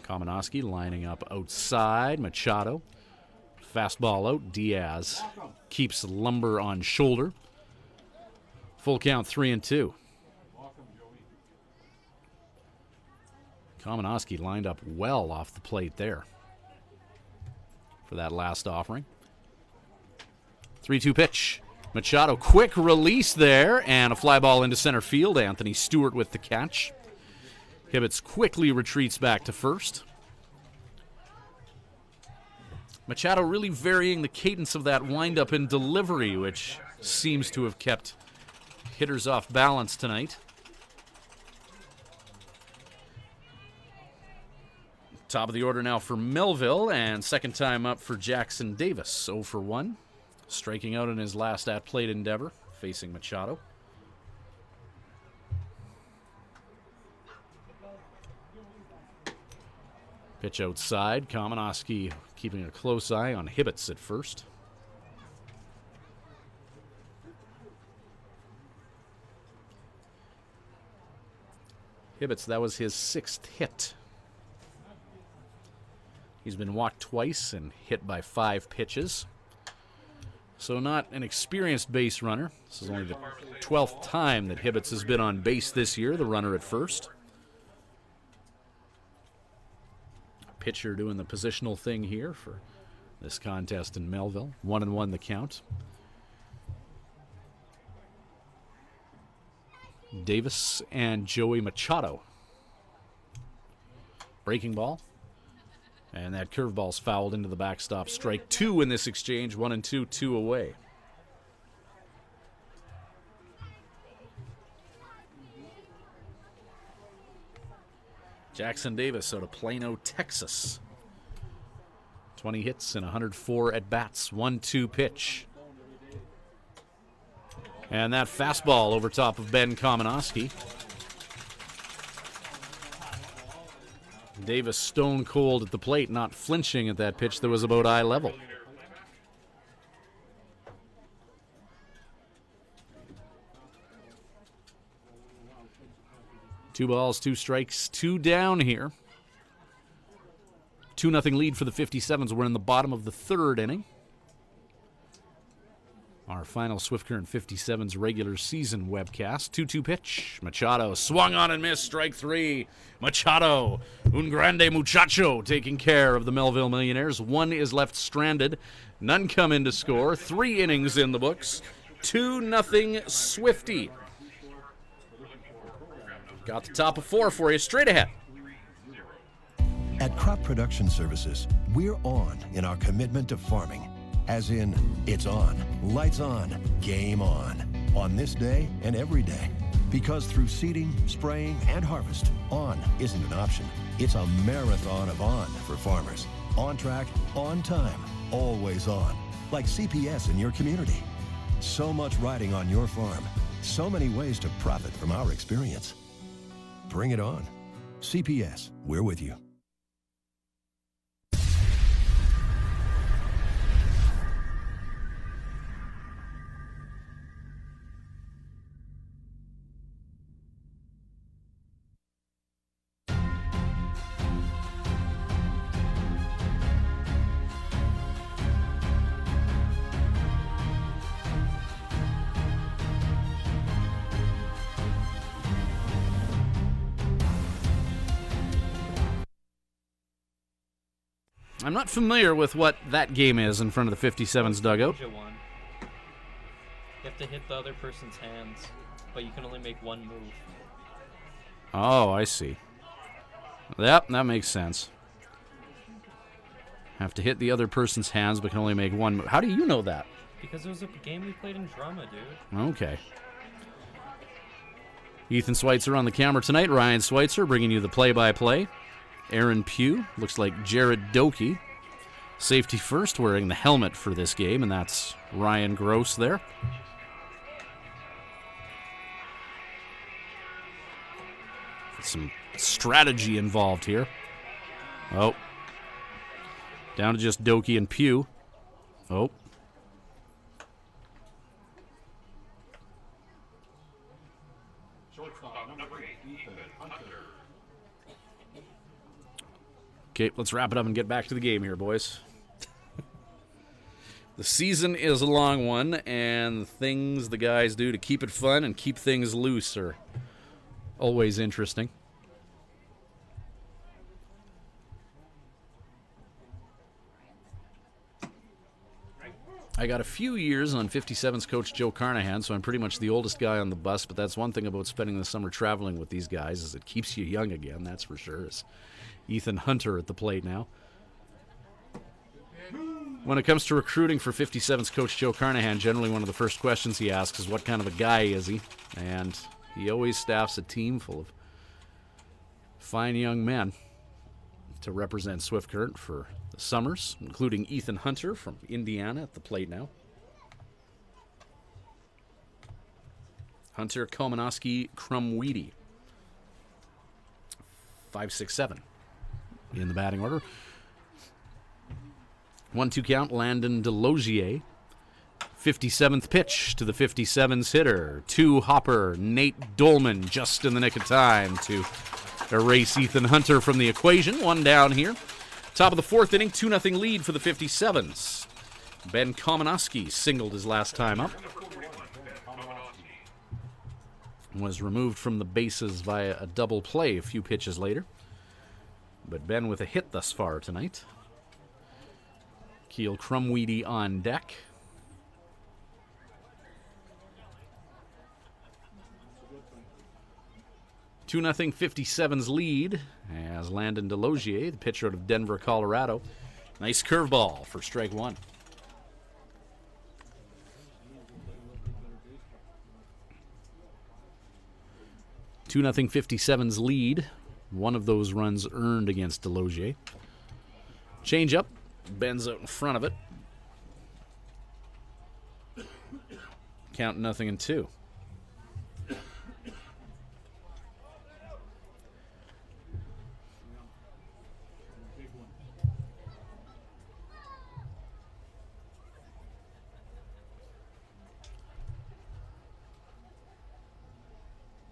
Kamenowski lining up outside. Machado, fastball out. Diaz keeps lumber on shoulder. Full count, 3-2. Kamenowski lined up well off the plate there for that last offering. 3-2 pitch. Machado, quick release there, and a fly ball into center field. Anthony Stewart with the catch. Hibbets quickly retreats back to first. Machado really varying the cadence of that windup and delivery, which seems to have kept hitters off balance tonight. Top of the order now for Melville, and second time up for Jackson Davis. 0 for 1. Striking out in his last at-plate endeavor, facing Machado. Pitch outside. Kamenowski keeping a close eye on Hibbets at first. Hibbets, that was his 6th hit He's been walked twice and hit by 5 pitches. So not an experienced base runner. This is only the 12th time that Hibbets has been on base this year, the runner at first. Pitcher doing the positional thing here for this contest in Melville. 1-1 the count. Davis and Joey Machado. Breaking ball. And that curveball's fouled into the backstop. Strike 2 in this exchange. 1-2, 2 away. Jackson Davis out of Plano, Texas. 20 hits and 104 at-bats. 1-2 pitch. And that fastball over top of Ben Kamenowski. Davis stone cold at the plate, not flinching at that pitch that was about eye level. Two balls, 2 strikes, 2 down here. 2-0 lead for the 57's. We're in the bottom of the 3rd inning. Our final Swift Current 57's regular season webcast. 2-2 pitch. Machado swung on and missed. Strike 3. Machado, un grande muchacho, taking care of the Melville Millionaires. 1 is left stranded. None come in to score. 3 innings in the books. 2-0 Swifty. Got the top of 4 for you. Straight ahead. At Crop Production Services, we're on in our commitment to farming. As in, it's on, lights on, game on this day and every day. Because through seeding, spraying, and harvest, on isn't an option. It's a marathon of on for farmers. On track, on time, always on. Like CPS in your community. So much riding on your farm. So many ways to profit from our experience. Bring it on. CPS, we're with you. I'm not familiar with what that game is in front of the 57's dugout. You have to hit the other person's hands, but you can only make 1 move. Oh, I see. Yep, that makes sense. Have to hit the other person's hands, but can only make 1 move. How do you know that? Because it was a game we played in drama, dude. Okay. Ethan Schweitzer on the camera tonight. Ryan Schweitzer bringing you the play-by-play. Aaron Pugh, looks like Jared Doakey. Safety first, wearing the helmet for this game, and that's Ryan Gross there. Some strategy involved here. Oh. Down to just Doakey and Pugh. Oh. Okay, let's wrap it up and get back to the game here, boys. The season is a long one, and the things the guys do to keep it fun and keep things loose are always interesting. I got a few years on 57's coach Joe Carnahan, so I'm pretty much the oldest guy on the bus, but that's one thing about spending the summer traveling with these guys is it keeps you young again, that's for sure. It's Ethan Hunter at the plate now. When it comes to recruiting for 57's coach Joe Carnahan, generally one of the first questions he asks is what kind of a guy is he? And he always staffs a team full of fine young men to represent Swift Current for the summers, including Ethan Hunter from Indiana at the plate now. Hunter, Komanowski, Crumweedy. 5-6-7 in the batting order. 1-2 count, Landon Delogier. 57th pitch to the 57's hitter. 2-hopper, Nate Dolman, just in the nick of time to erase Ethan Hunter from the equation. 1 down here. Top of the fourth inning, 2-0 lead for the 57's. Ben Komanowski singled his last time up. Was removed from the bases via a double play a few pitches later. But Ben with a hit thus far tonight. Keel Crumweedy on deck. Two 0 57's lead as Landon Delogier, the pitcher out of Denver, Colorado. Nice curveball for strike one. Two 0 57's lead. One of those runs earned against Delogier. Change up. Ben's out in front of it. Count 0-2.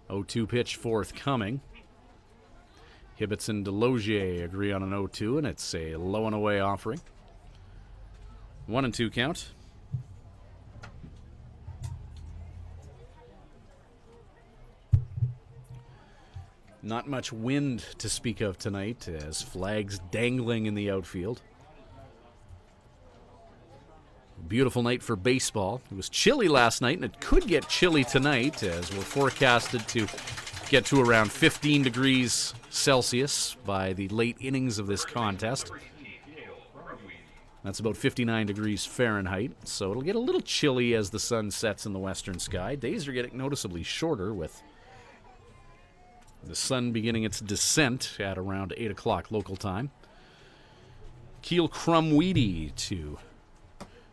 Oh-2 pitch forthcoming. Hibbets and Delogier agree on an 0-2, and it's a low and away offering. 1-2 count. Not much wind to speak of tonight, as flags dangling in the outfield. Beautiful night for baseball. It was chilly last night, and it could get chilly tonight, as we're forecasted to get to around 15 degrees Celsius by the late innings of this contest. That's about 59 degrees Fahrenheit, so it'll get a little chilly as the sun sets in the western sky. Days are getting noticeably shorter, with the sun beginning its descent at around 8 o'clock local time. Keel Crumweedy to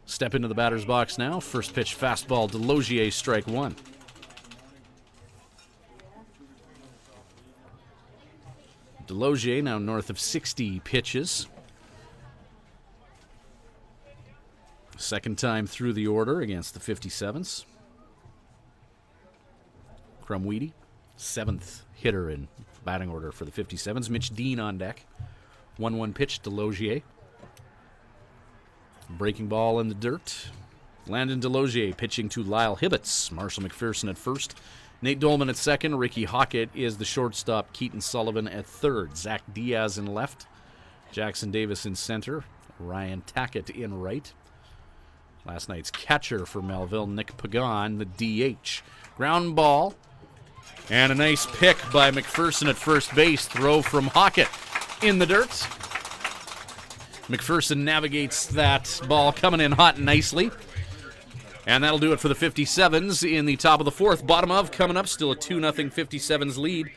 step into the batter's box now. First pitch fastball, Delogier, strike one. Delogier now north of 60 pitches. Second time through the order against the 57's. Crumweedy, seventh hitter in batting order for the 57's. Mitch Dean on deck. 1-1 pitch, Delogier. Breaking ball in the dirt. Landon Delogier pitching to Lyle Hibbets. Marshall McPherson at first. Nate Dolman at second. Ricky Hockett is the shortstop. Keaton Sullivan at third. Zach Diaz in left. Jackson Davis in center. Ryan Tackett in right. Last night's catcher for Melville, Nick Pagan, the DH. Ground ball. And a nice pick by McPherson at first base. Throw from Hockett in the dirt. McPherson navigates that ball coming in hot and nicely. And that'll do it for the 57's in the top of the fourth. Bottom of coming up, still a 2-0 57's lead.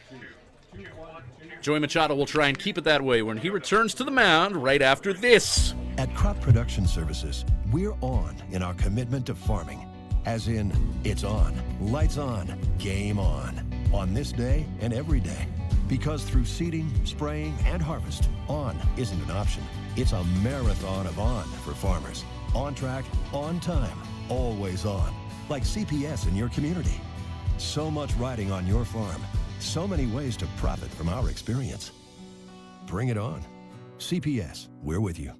Joey Machado will try and keep it that way when he returns to the mound right after this. At Crop Production Services, we're on in our commitment to farming. As in, it's on, lights on, game on this day and every day. Because through seeding, spraying, and harvest, on isn't an option. It's a marathon of on for farmers. On track, on time, always on. Like CPS in your community. So much riding on your farm. So many ways to profit from our experience. Bring it on. CPS, we're with you.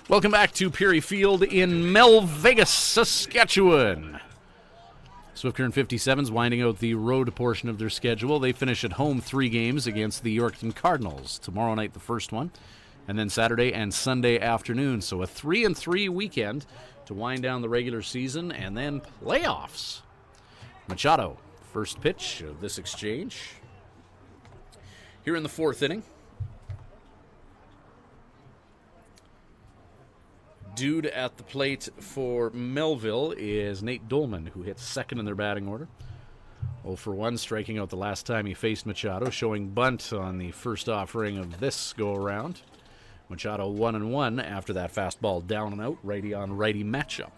Welcome back to Peary Field in Vegas, Saskatchewan. Swift Current 57's winding out the road portion of their schedule. They finish at home 3 games against the Yorkton Cardinals. Tomorrow night, the first one, and then Saturday and Sunday afternoon. So a 3-3 weekend to wind down the regular season and then playoffs. Machado, first pitch of this exchange. Here in the fourth inning. Dude at the plate for Melville is Nate Dolman, who hits second in their batting order. 0 for 1, striking out the last time he faced Machado, showing bunt on the first offering of this go-around. Machado 1-1 after that fastball down and out, righty on righty matchup.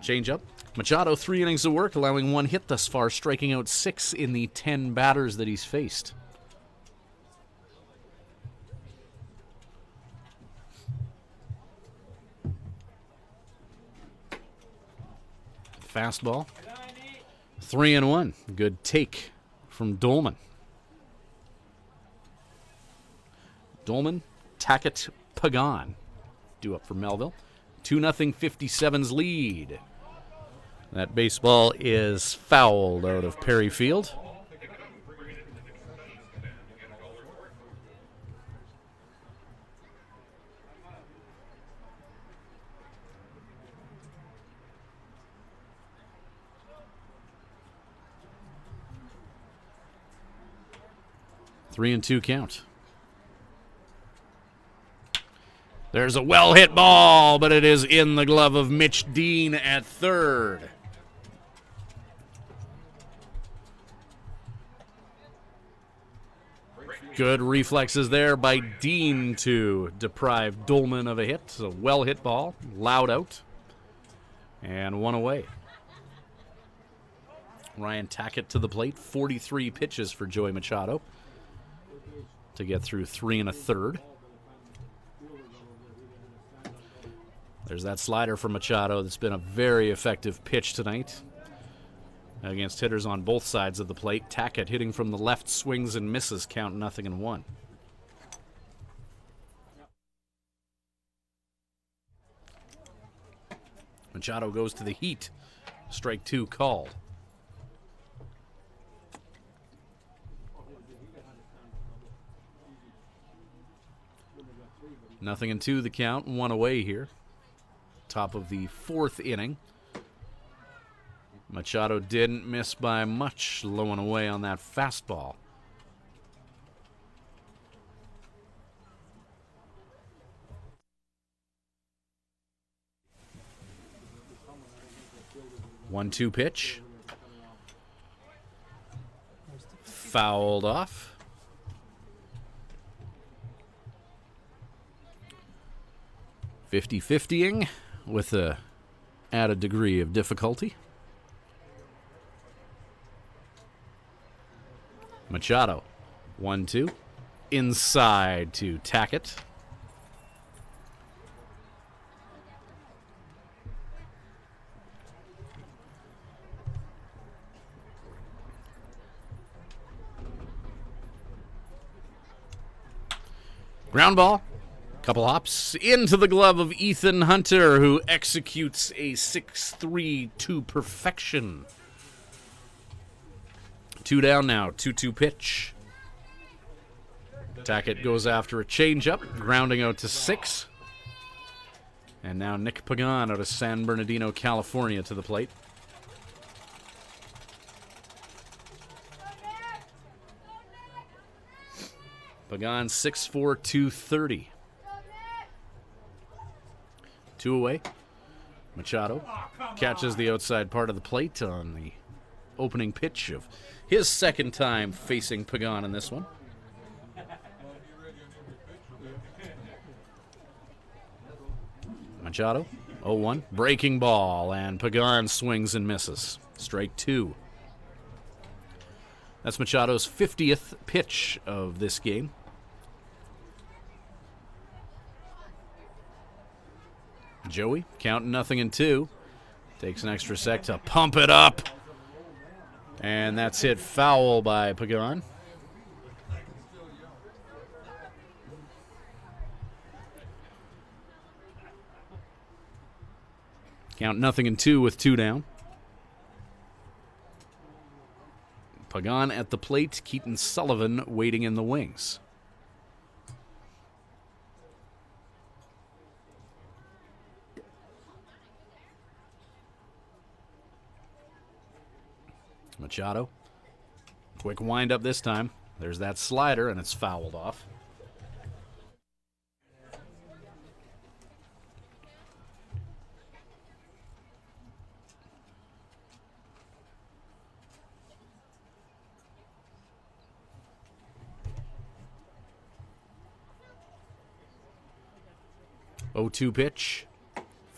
Change-up. Machado 3 innings of work, allowing 1 hit thus far, striking out 6 in the 10 batters that he's faced. Fastball. 3-1. Good take from Dolman. Dolman, Tackett, Pagan. Due up for Melville. 2-0 57's lead. That baseball is fouled out of Perry Field. Three and 2 count. There's a well-hit ball, but it is in the glove of Mitch Dean at third. Good reflexes there by Dean to deprive Dolman of a hit. A well-hit ball, loud out, and 1 away. Ryan Tackett to the plate, 43 pitches for Joey Machado to get through 3 1/3. There's that slider from Machado that's been a very effective pitch tonight against hitters on both sides of the plate. Tackett hitting from the left, swings and misses, count 0-1. Machado goes to the heat. Strike 2 called. Nothing in 2 the count, 1 away here. Top of the 4th inning. Machado didn't miss by much, low and away on that fastball. One-two pitch. Fouled off. Fifty-fiftying with a added degree of difficulty. Machado, 1-2. Inside to Tackett. Ground ball. Couple hops into the glove of Ethan Hunter, who executes a 6-3 to perfection. 2 down now, 2-2 pitch. Tackett goes after a changeup, grounding out to 6. And now Nick Pagan out of San Bernardino, California to the plate. Pagan 6'4", 230. 2 away. Machado catches the outside part of the plate on the opening pitch of his second time facing Pagan in this one. Machado, 0-1. Breaking ball, and Pagan swings and misses. Strike 2. That's Machado's 50th pitch of this game. Joey, counting 0-2. Takes an extra sec to pump it up. And that's hit foul by Pagan. Count 0-2 with 2 down. Pagan at the plate, Keaton Sullivan waiting in the wings. Machado. Quick wind up this time. There's that slider, and it's fouled off. 0-2 pitch.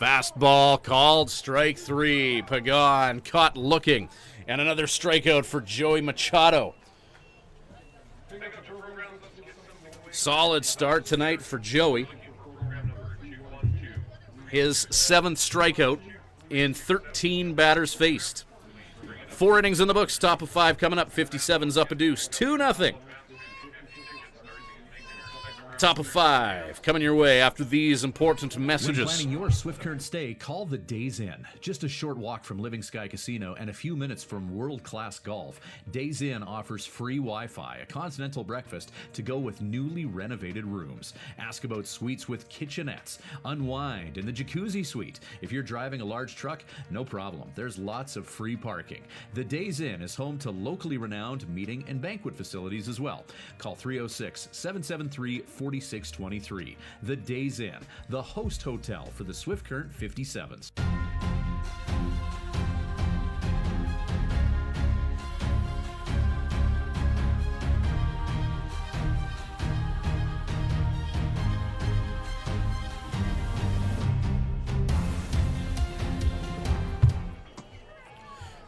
Fastball called, strike 3. Pagan caught looking. And another strikeout for Joey Machado. Solid start tonight for Joey. His 7th strikeout in 13 batters faced. 4 innings in the books, top of 5 coming up. 57's up a deuce. 2-0. Top of 5 coming your way after these important messages. When planning your Swift Current stay, call the Days Inn. Just a short walk from Living Sky Casino and a few minutes from world-class golf. Days Inn offers free Wi-Fi, a continental breakfast to go with newly renovated rooms. Ask about suites with kitchenettes. Unwind in the jacuzzi suite. If you're driving a large truck, no problem. There's lots of free parking. The Days Inn is home to locally renowned meeting and banquet facilities as well. Call 306-773-4623. The Days Inn, the host hotel for the Swift Current 57's.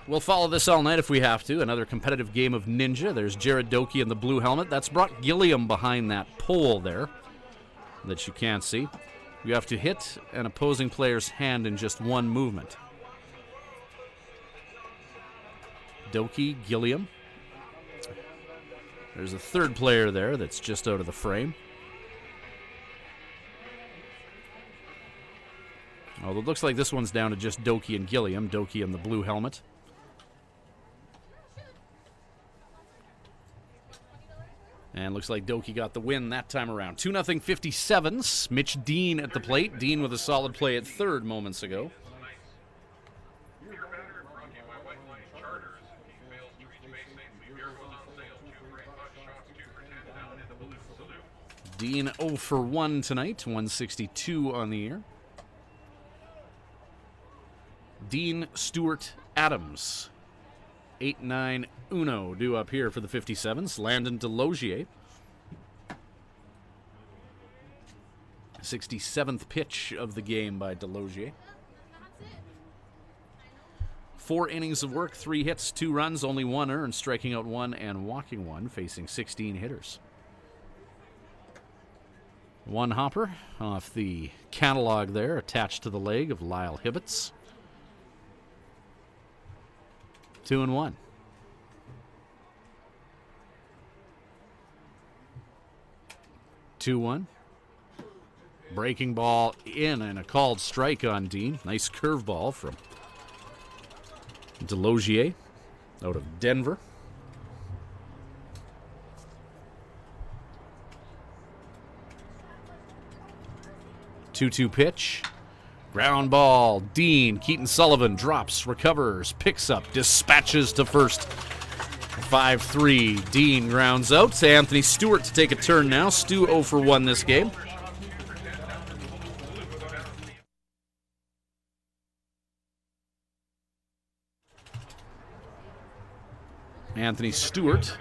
We'll follow this all night if we have to. Another competitive game of Ninja. There's Jared Doki in the blue helmet. That's Brock Gilliam behind that pole there that you can't see. You have to hit an opposing player's hand in just one movement. Doki, Gilliam. There's a third player there that's just out of the frame. Although it looks like this one's down to just Doki and Gilliam. Doki in the blue helmet. And looks like Doki got the win that time around. 2-0 57's. Mitch Dean at the plate. Dean with a solid play at third moments ago. Dean 0 for 1 tonight. 162 on the year. Dean Stewart Adams. 8-9 Uno due up here for the 57's. Landon Delogier. 67th pitch of the game by Delogier. 4 innings of work, 3 hits, 2 runs, only 1 earned, striking out 1 and walking 1, facing 16 hitters. 1 hopper off the catalog there, attached to the leg of Lyle Hibbets. 2-1. Breaking ball in and a called strike on Dean. Nice curveball from Delogier out of Denver. Two-two pitch. Ground ball, Dean, Keaton Sullivan drops, recovers, picks up, dispatches to first. 5-3, Dean grounds out. Anthony Stewart to take a turn now. Stu 0 for 1 this game. Anthony Stewart.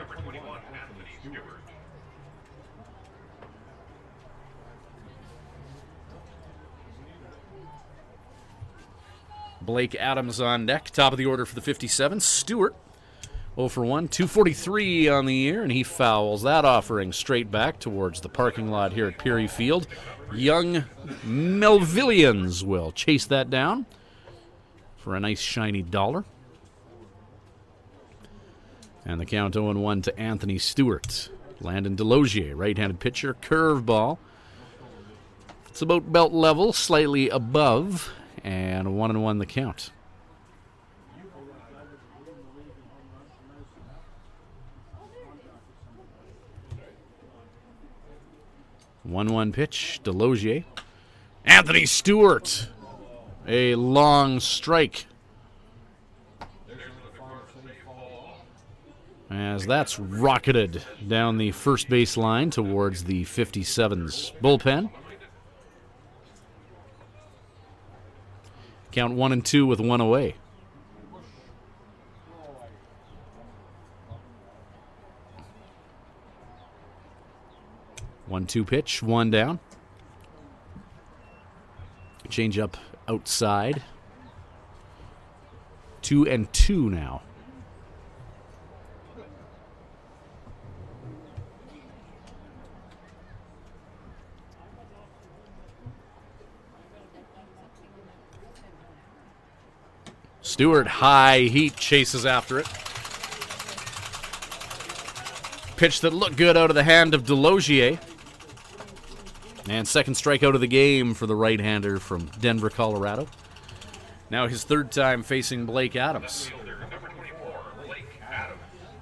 Blake Adams on deck, top of the order for the 57. Stewart, 0 for 1, 243 on the year, and he fouls that offering straight back towards the parking lot here at Peary Field. Young Melvillians will chase that down for a nice shiny $1. And the count 0-1 to Anthony Stewart. Landon Delogier, right-handed pitcher, curveball. It's about belt level, slightly above. And 1-1 the count. One pitch, Delogier. Anthony Stewart. A long strike. As that's rocketed down the first base line towards the 57's bullpen. Count 1-2 with 1 away. One-two pitch, 1 down. Change up outside. 2-2 now. Stewart, high heat, chases after it. Pitch that looked good out of the hand of Delogier. And second strikeout of the game for the right-hander from Denver, Colorado. Now his third time facing Blake Adams.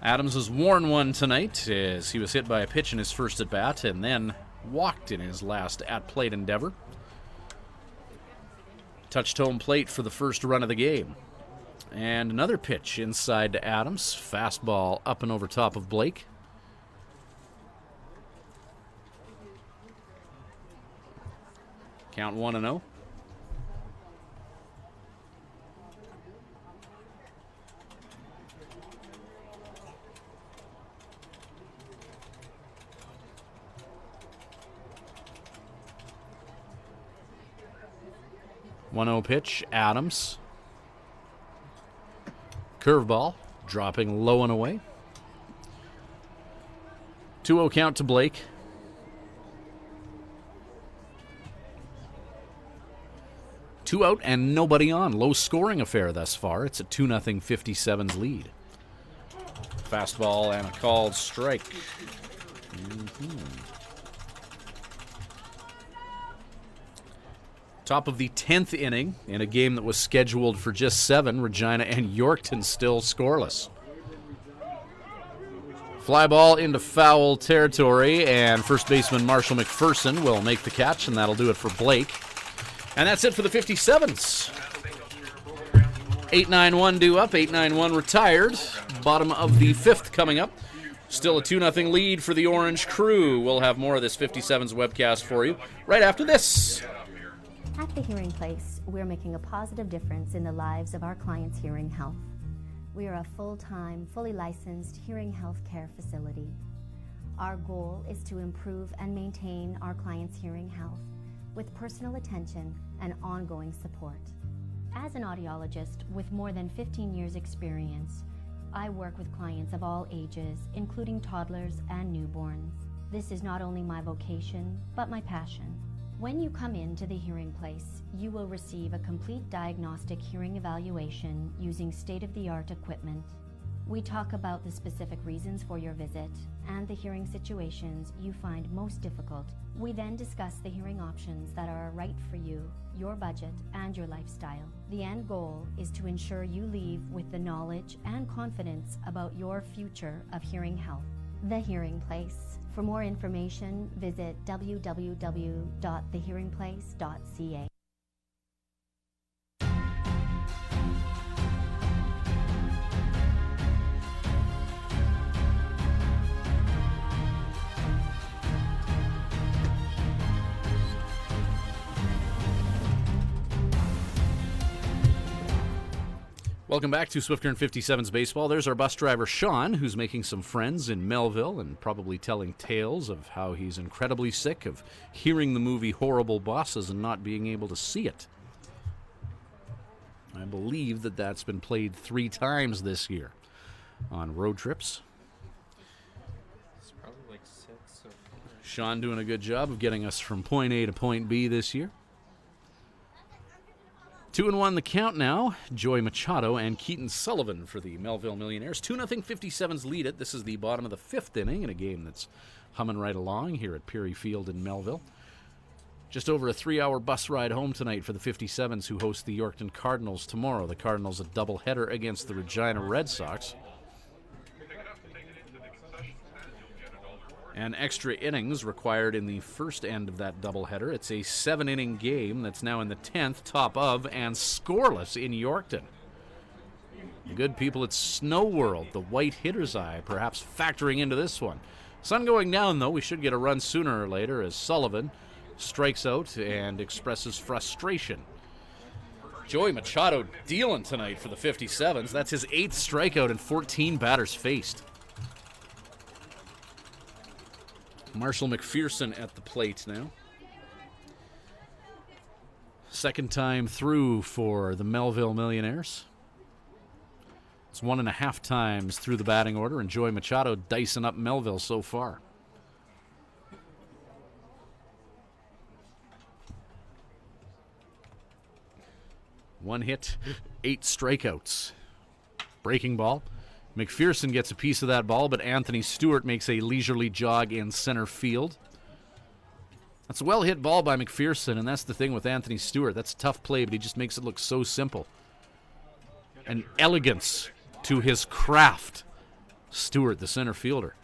Adams has worn one tonight as he was hit by a pitch in his first at-bat and then walked in his last at-plate endeavor. Touched home plate for the first run of the game. And another pitch inside to Adams. Fastball up and over top of Blake. Count 1-0. Pitch, Adams. Curveball, dropping low and away. 2-0 count to Blake. Two out and nobody on. Low scoring affair thus far. It's a 2-0 57's lead. Fastball and a called strike. Top of the 10th inning in a game that was scheduled for just 7. Regina and Yorkton still scoreless. Fly ball into foul territory, and first baseman Marshall McPherson will make the catch, and that'll do it for Blake. And that's it for the 57's. 8-9-1 due up, 8-9-1 retired. Bottom of the 5th coming up. Still a 2-0 lead for the Orange Crew. We'll have more of this 57's webcast for you right after this. At the Hearing Place, we're making a positive difference in the lives of our clients' hearing health. We are a full-time, fully licensed hearing health care facility. Our goal is to improve and maintain our clients' hearing health with personal attention and ongoing support. As an audiologist with more than 15 years' experience, I work with clients of all ages, including toddlers and newborns. This is not only my vocation, but my passion. When you come into the Hearing Place, you will receive a complete diagnostic hearing evaluation using state-of-the-art equipment. We talk about the specific reasons for your visit and the hearing situations you find most difficult. We then discuss the hearing options that are right for you, your budget, and your lifestyle. The end goal is to ensure you leave with the knowledge and confidence about your future of hearing health. The Hearing Place. For more information, visit www.thehearingplace.ca. Welcome back to Swift Current 57's Baseball. There's our bus driver, Sean, who's making some friends in Melville and probably telling tales of how he's incredibly sick of hearing the movie Horrible Bosses and not being able to see it. I believe that that's been played 3 times this year on road trips. It's probably like 6 so far. Sean doing a good job of getting us from point A to point B this year. 2-1 the count now. Joy Machado and Keaton Sullivan for the Melville Millionaires. 2-0 57's lead it. This is the bottom of the 5th inning in a game that's humming right along here at Peary Field in Melville. Just over a 3-hour bus ride home tonight for the 57's, who host the Yorkton Cardinals tomorrow. The Cardinals a doubleheader against the Regina Red Sox. And extra innings required in the first end of that doubleheader. It's a 7-inning game that's now in the 10th, top of, and scoreless in Yorkton. The good people at Snow World, the white hitter's eye, perhaps factoring into this one. Sun going down, though. We should get a run sooner or later as Sullivan strikes out and expresses frustration. Joey Machado dealing tonight for the 57's. That's his 8th strikeout and 14 batters faced. Marshall McPherson at the plate now. Second time through for the Melville Millionaires. It's 1.5 times through the batting order, and Joey Machado dicing up Melville so far. One hit, 8 strikeouts. Breaking ball. McPherson gets a piece of that ball, but Anthony Stewart makes a leisurely jog in center field. That's a well-hit ball by McPherson, and that's the thing with Anthony Stewart. That's a tough play, but he just makes it look so simple. An elegance to his craft. Stewart, the center fielder.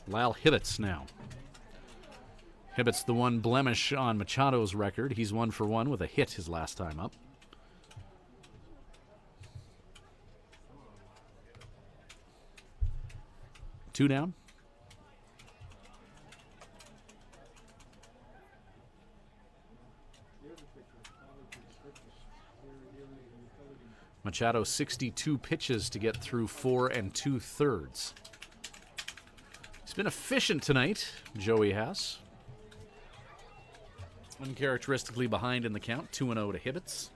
Lyle Hibbets now. Hibbets the one blemish on Machado's record. He's 1 for 1 with a hit his last time up. Two down. Machado 62 pitches to get through 4 2/3. He's been efficient tonight, Joey has. Uncharacteristically behind in the count, 2-0 to Hibbets.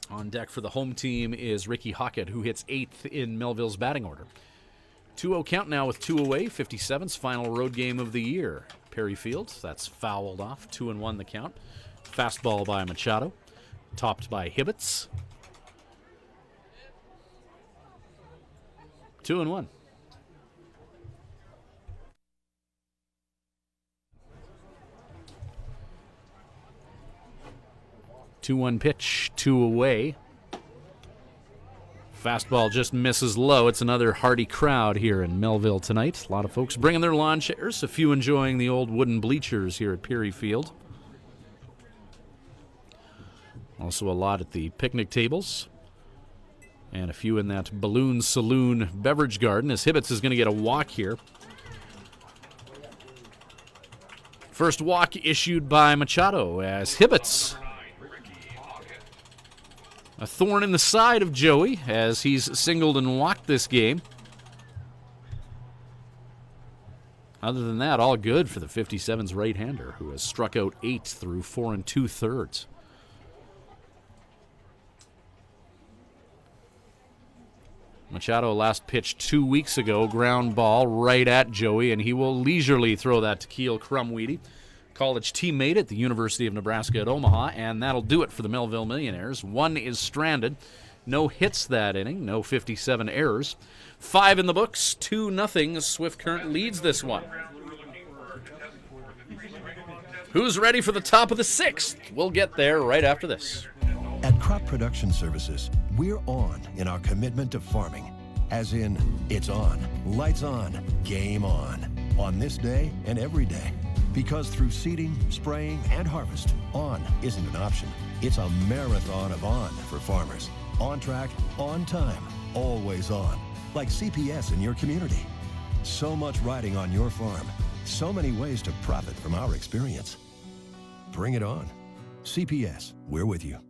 On deck for the home team is Ricky Hockett, who hits 8th in Melville's batting order. 2-0 count now with 2 away, 57's final road game of the year. Perry Field, that's fouled off, 2-1 the count. Fastball by Machado, topped by Hibbets. 2-1. Two-one pitch, 2 away. Fastball just misses low. It's another hearty crowd here in Melville tonight. A lot of folks bringing their lawn chairs, a few enjoying the old wooden bleachers here at Peary Field. Also a lot at the picnic tables. And a few in that Balloon Saloon beverage garden, as Hibbets is going to get a walk here. First walk issued by Machado as Hibbets. A thorn in the side of Joey as he's singled and walked this game. Other than that, all good for the 57's right-hander, who has struck out 8 through 4 2/3. Machado last pitched 2 weeks ago, ground ball right at Joey, and he will leisurely throw that to Keel Crumweedy, college teammate at the University of Nebraska at Omaha, and that'll do it for the Melville Millionaires. 1 is stranded. No hits that inning, no 57 errors. 5 in the books, 2-0. Swift Current leads this one. Who's ready for the top of the 6th? We'll get there right after this. At Crop Production Services, we're on in our commitment to farming. As in, it's on, lights on, game on this day and every day. Because through seeding, spraying, and harvest, on isn't an option. It's a marathon of on for farmers. On track, on time, always on. Like CPS in your community. So much riding on your farm. So many ways to profit from our experience. Bring it on. CPS, we're with you.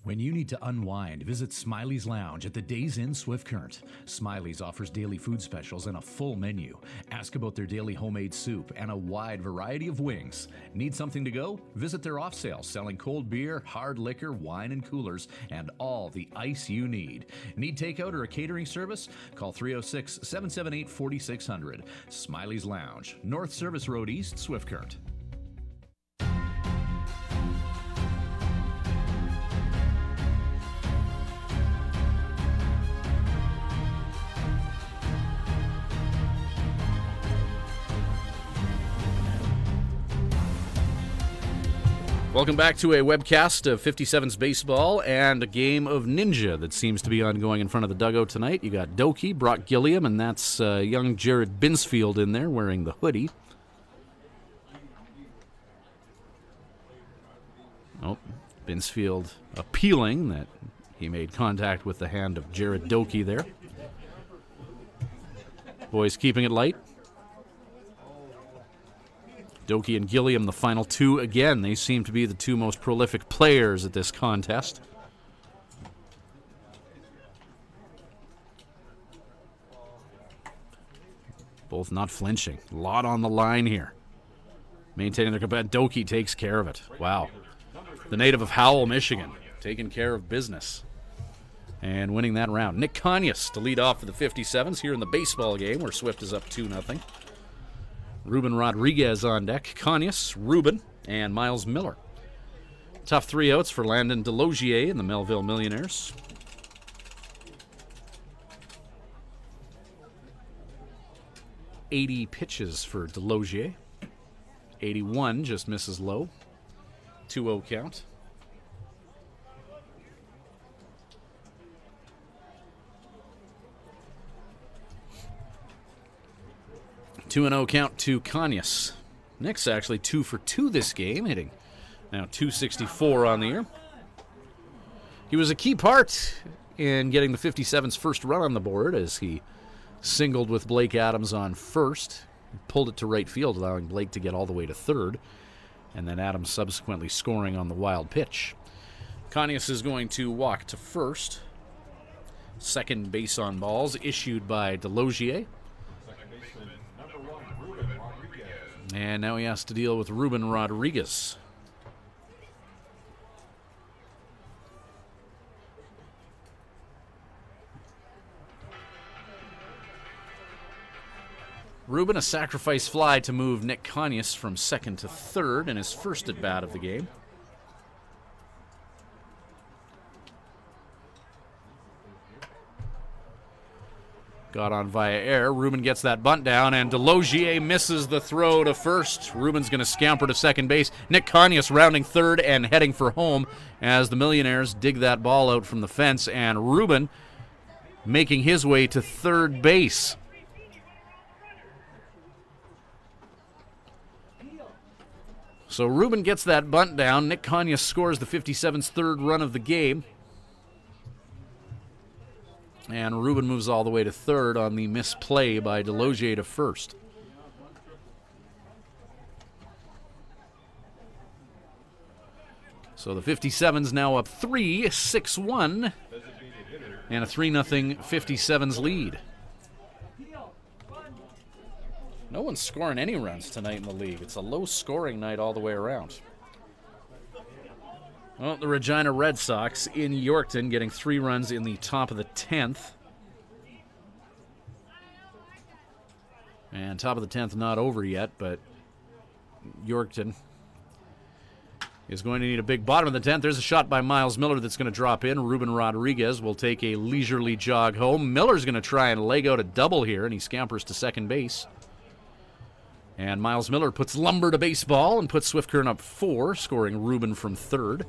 When you need to unwind, visit Smiley's Lounge at the Days Inn Swift Current. Smiley's offers daily food specials and a full menu. Ask about their daily homemade soup and a wide variety of wings. Need something to go? Visit their off sale, selling cold beer, hard liquor, wine and coolers, and all the ice you need. Need takeout or a catering service? Call 306-778-4600. Smiley's Lounge, North Service Road East, Swift Current. Welcome back to a webcast of 57's baseball and a game of Ninja that seems to be ongoing in front of the dugout tonight. You got Doki, Brock Gilliam, and that's young Jared Binsfield in there wearing the hoodie. Oh, Binsfield appealing that he made contact with the hand of Jared Doki there. Boys keeping it light. Doki and Gilliam, the final 2 again. They seem to be the 2 most prolific players at this contest. Both not flinching. A lot on the line here. Maintaining their command. Doki takes care of it. Wow. The native of Howell, Michigan, taking care of business and winning that round. Nick Conyas to lead off for the 57's here in the baseball game where Swift is up 2-0. Ruben Rodriguez on deck. Conyas, Ruben, and Miles Miller. Tough 3 outs for Landon Delogier and the Melville Millionaires. .80 pitches for Delogier. 81 just misses low. 2-0 count. Two and 0 count to Conyas. Nick's actually 2 for 2 this game, hitting now .264 on the year. He was a key part in getting the 57's first run on the board as he singled with Blake Adams on first. He pulled it to right field, allowing Blake to get all the way to third, and then Adams subsequently scoring on the wild pitch. Conyas is going to walk to first. Second base on balls issued by Delogier. And now he has to deal with Ruben Rodriguez. Ruben, a sacrifice fly to move Nick Conyas from second to third in his first at-bat of the game. Got on via air. Ruben gets that bunt down, and Delogier misses the throw to first. Ruben's going to scamper to second base. Nick Conyas rounding third and heading for home as the Millionaires dig that ball out from the fence, and Ruben making his way to third base. So Ruben gets that bunt down. Nick Conyas scores the 57's third run of the game. And Ruben moves all the way to third on the misplay by Delogier to first. So the 57's now up 3-6-1 and a 3-0 57's lead. No one's scoring any runs tonight in the league. It's a low-scoring night all the way around. Well, the Regina Red Sox in Yorkton getting 3 runs in the top of the 10th. And top of the 10th not over yet, but Yorkton is going to need a big bottom of the 10th. There's a shot by Miles Miller that's going to drop in. Ruben Rodriguez will take a leisurely jog home. Miller's going to try and leg out a double here, and he scampers to second base. And Miles Miller puts lumber to baseball and puts Swift Current up 4, scoring Ruben from third.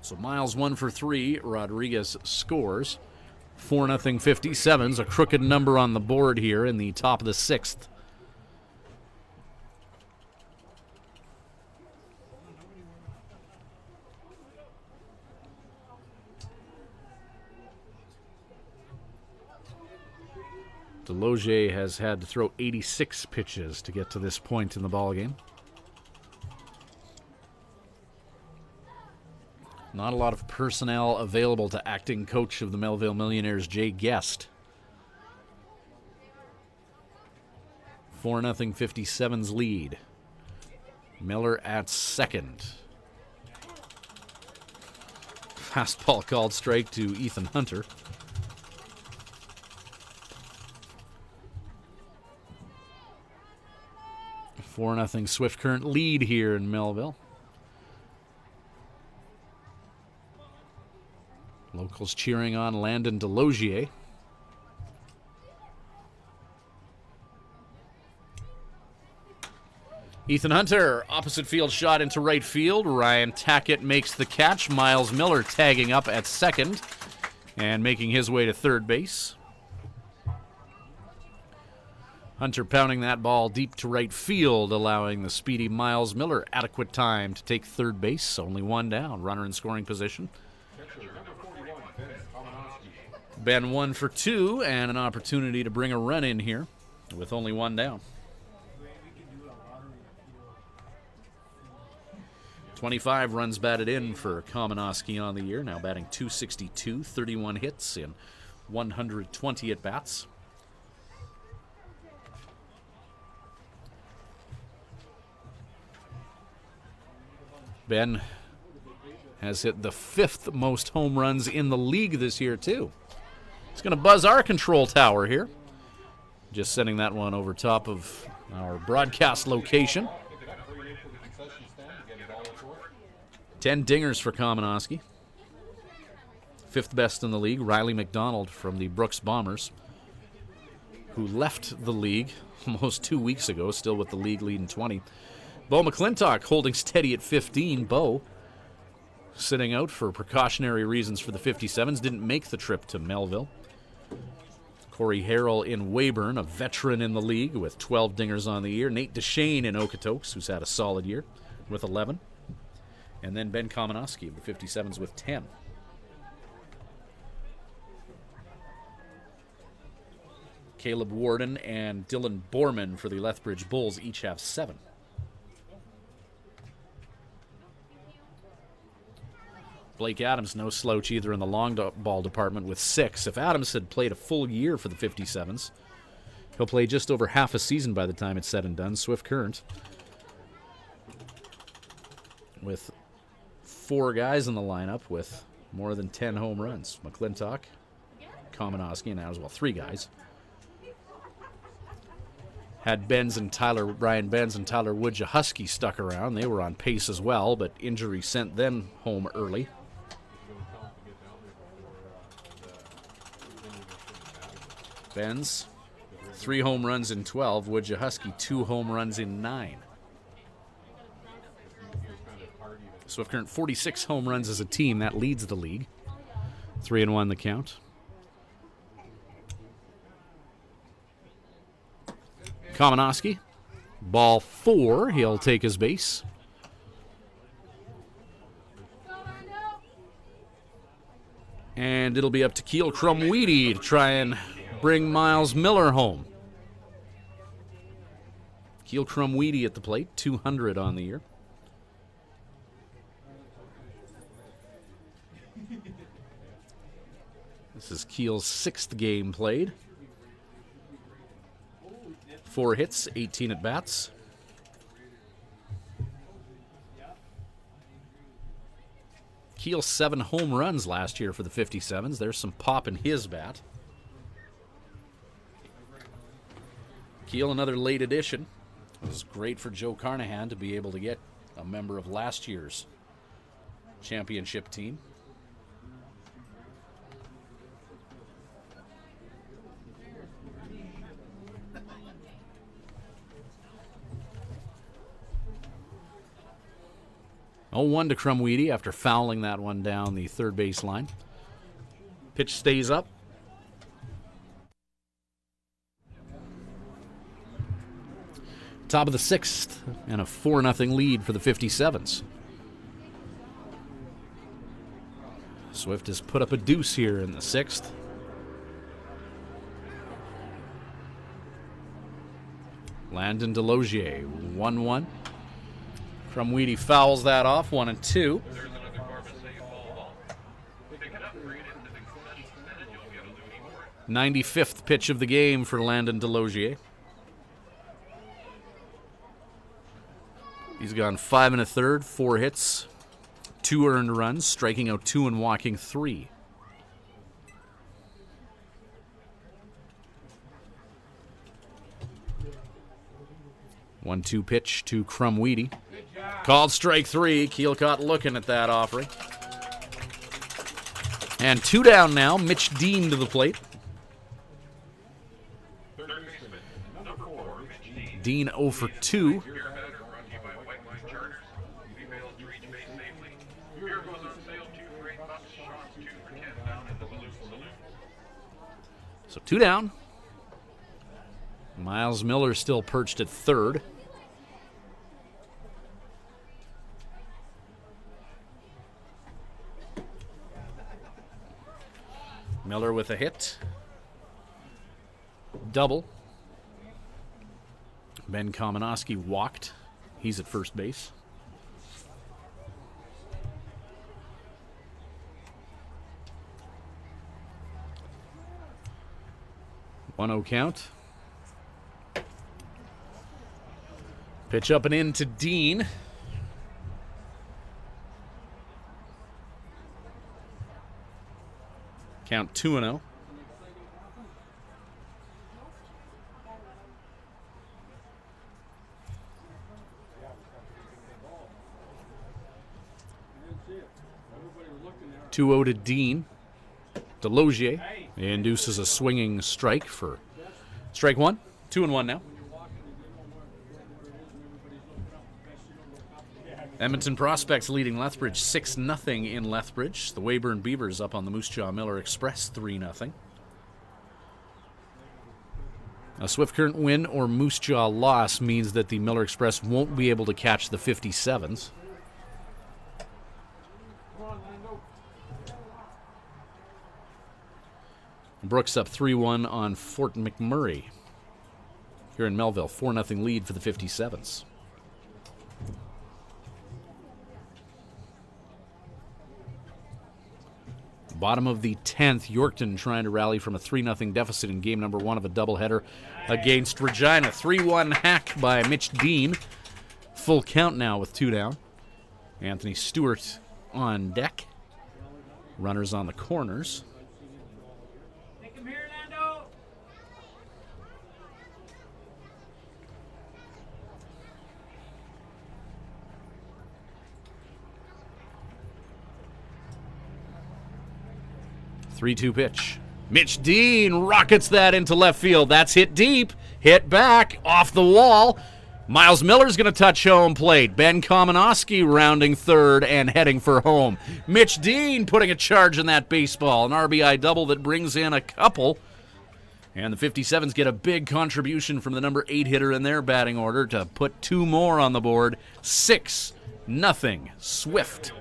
So Miles 1 for 3. Rodriguez scores. 4-0 57's, a crooked number on the board here in the top of the 6th. Delogier has had to throw 86 pitches to get to this point in the ballgame. Not a lot of personnel available to acting coach of the Melville Millionaires, Jay Guest. 4-0 57's lead. Miller at second. Fastball called strike to Ethan Hunter. Four 4-0 Swift Current lead here in Melville. Locals cheering on Landon Delogier. Ethan Hunter, opposite field shot into right field. Ryan Tackett makes the catch. Miles Miller tagging up at second and making his way to third base. Hunter pounding that ball deep to right field, allowing the speedy Miles Miller adequate time to take third base. Only one down, runner in scoring position. Ben 1 for 2 and an opportunity to bring a run in here with only one down. 25 runs batted in for Kamenowski on the year, now batting .262, 31 hits in 120 at-bats. Ben has hit the 5th most home runs in the league this year, too. He's going to buzz our control tower here. Just sending that one over top of our broadcast location. 10 dingers for Kamenowski. 5th best in the league, Riley McDonald from the Brooks Bombers, who left the league almost 2 weeks ago, still with the league leading 20. Bo McClintock holding steady at 15. Bo sitting out for precautionary reasons for the 57's, didn't make the trip to Melville. Corey Harrell in Weyburn, a veteran in the league with 12 dingers on the year. Nate Duchesne in Okotoks, who's had a solid year with 11. And then Ben Kamenowski of the 57's with 10. Caleb Warden and Dylan Borman for the Lethbridge Bulls each have 7. Blake Adams, no slouch either in the long ball department with 6. If Adams had played a full year for the 57's, he'll play just over half a season by the time it's said and done. Swift Current with 4 guys in the lineup with more than 10 home runs. McClintock, Kamenowski, and Adams, well, 3 guys. Had Brian Benz and Tyler Wojciechowski stuck around. They were on pace as well, but injury sent them home early. Benz, 3 home runs in 12. Wojciechowski, 2 home runs in 9. Swift Current 46 home runs as a team. That leads the league. 3-1 the count. Kamenowski, ball 4. He'll take his base. And it'll be up to Keel Crumweedy to try and bring Miles Miller home. Keel Crumweedy at the plate, 200 on the year. This is Keel's 6th game played. 4 hits, 18 at-bats. Keel 7 home runs last year for the 57's. There's some pop in his bat. Keel, another late addition. It was great for Joe Carnahan to be able to get a member of last year's championship team. Oh, 1 to Crumweedy after fouling that one down the third base line. Pitch stays up. Top of the 6th and a 4-0 lead for the 57's. Swift has put up a deuce here in the 6th. Landon Delogier, 1-1. Crumweedy fouls that off, 1-2. 95th pitch of the game for Landon Delogier. He's gone 5 1/3, 4 hits, 2 earned runs, striking out 2 and walking 3. One-two pitch to Crumweedy. Called strike 3. Keel caught looking at that offering. And 2 down now. Mitch Dean to the plate. Dean 0 for 2. So 2 down. Miles Miller still perched at 3rd. Miller with a hit. Double. Ben Kamenowski walked. He's at first base. 1-0 count. Pitch up and in to Dean. Count 2-0. To Dean. Delogier induces a swinging strike for strike one. 2-1 now. Edmonton Prospects leading Lethbridge 6-0 in Lethbridge. The Weyburn Beavers up on the Moose Jaw Miller Express 3-0. A Swift Current win or Moose Jaw loss means that the Miller Express won't be able to catch the 57's. Brooks up 3-1 on Fort McMurray. Here in Melville, 4-0 lead for the 57's. Bottom of the 10th, Yorkton trying to rally from a 3-0 deficit in game number 1 of a doubleheader against Regina. 3-1 hack by Mitch Dean. Full count now with 2 down. Anthony Stewart on deck. Runners on the corners. 3-2 pitch. Mitch Dean rockets that into left field. That's hit deep, hit back, off the wall. Miles Miller's going to touch home plate. Ben Komanowski rounding third and heading for home. Mitch Dean putting a charge in that baseball. An RBI double that brings in a couple. And the 57's get a big contribution from the number 8 hitter in their batting order to put 2 more on the board. 6-0 Swift.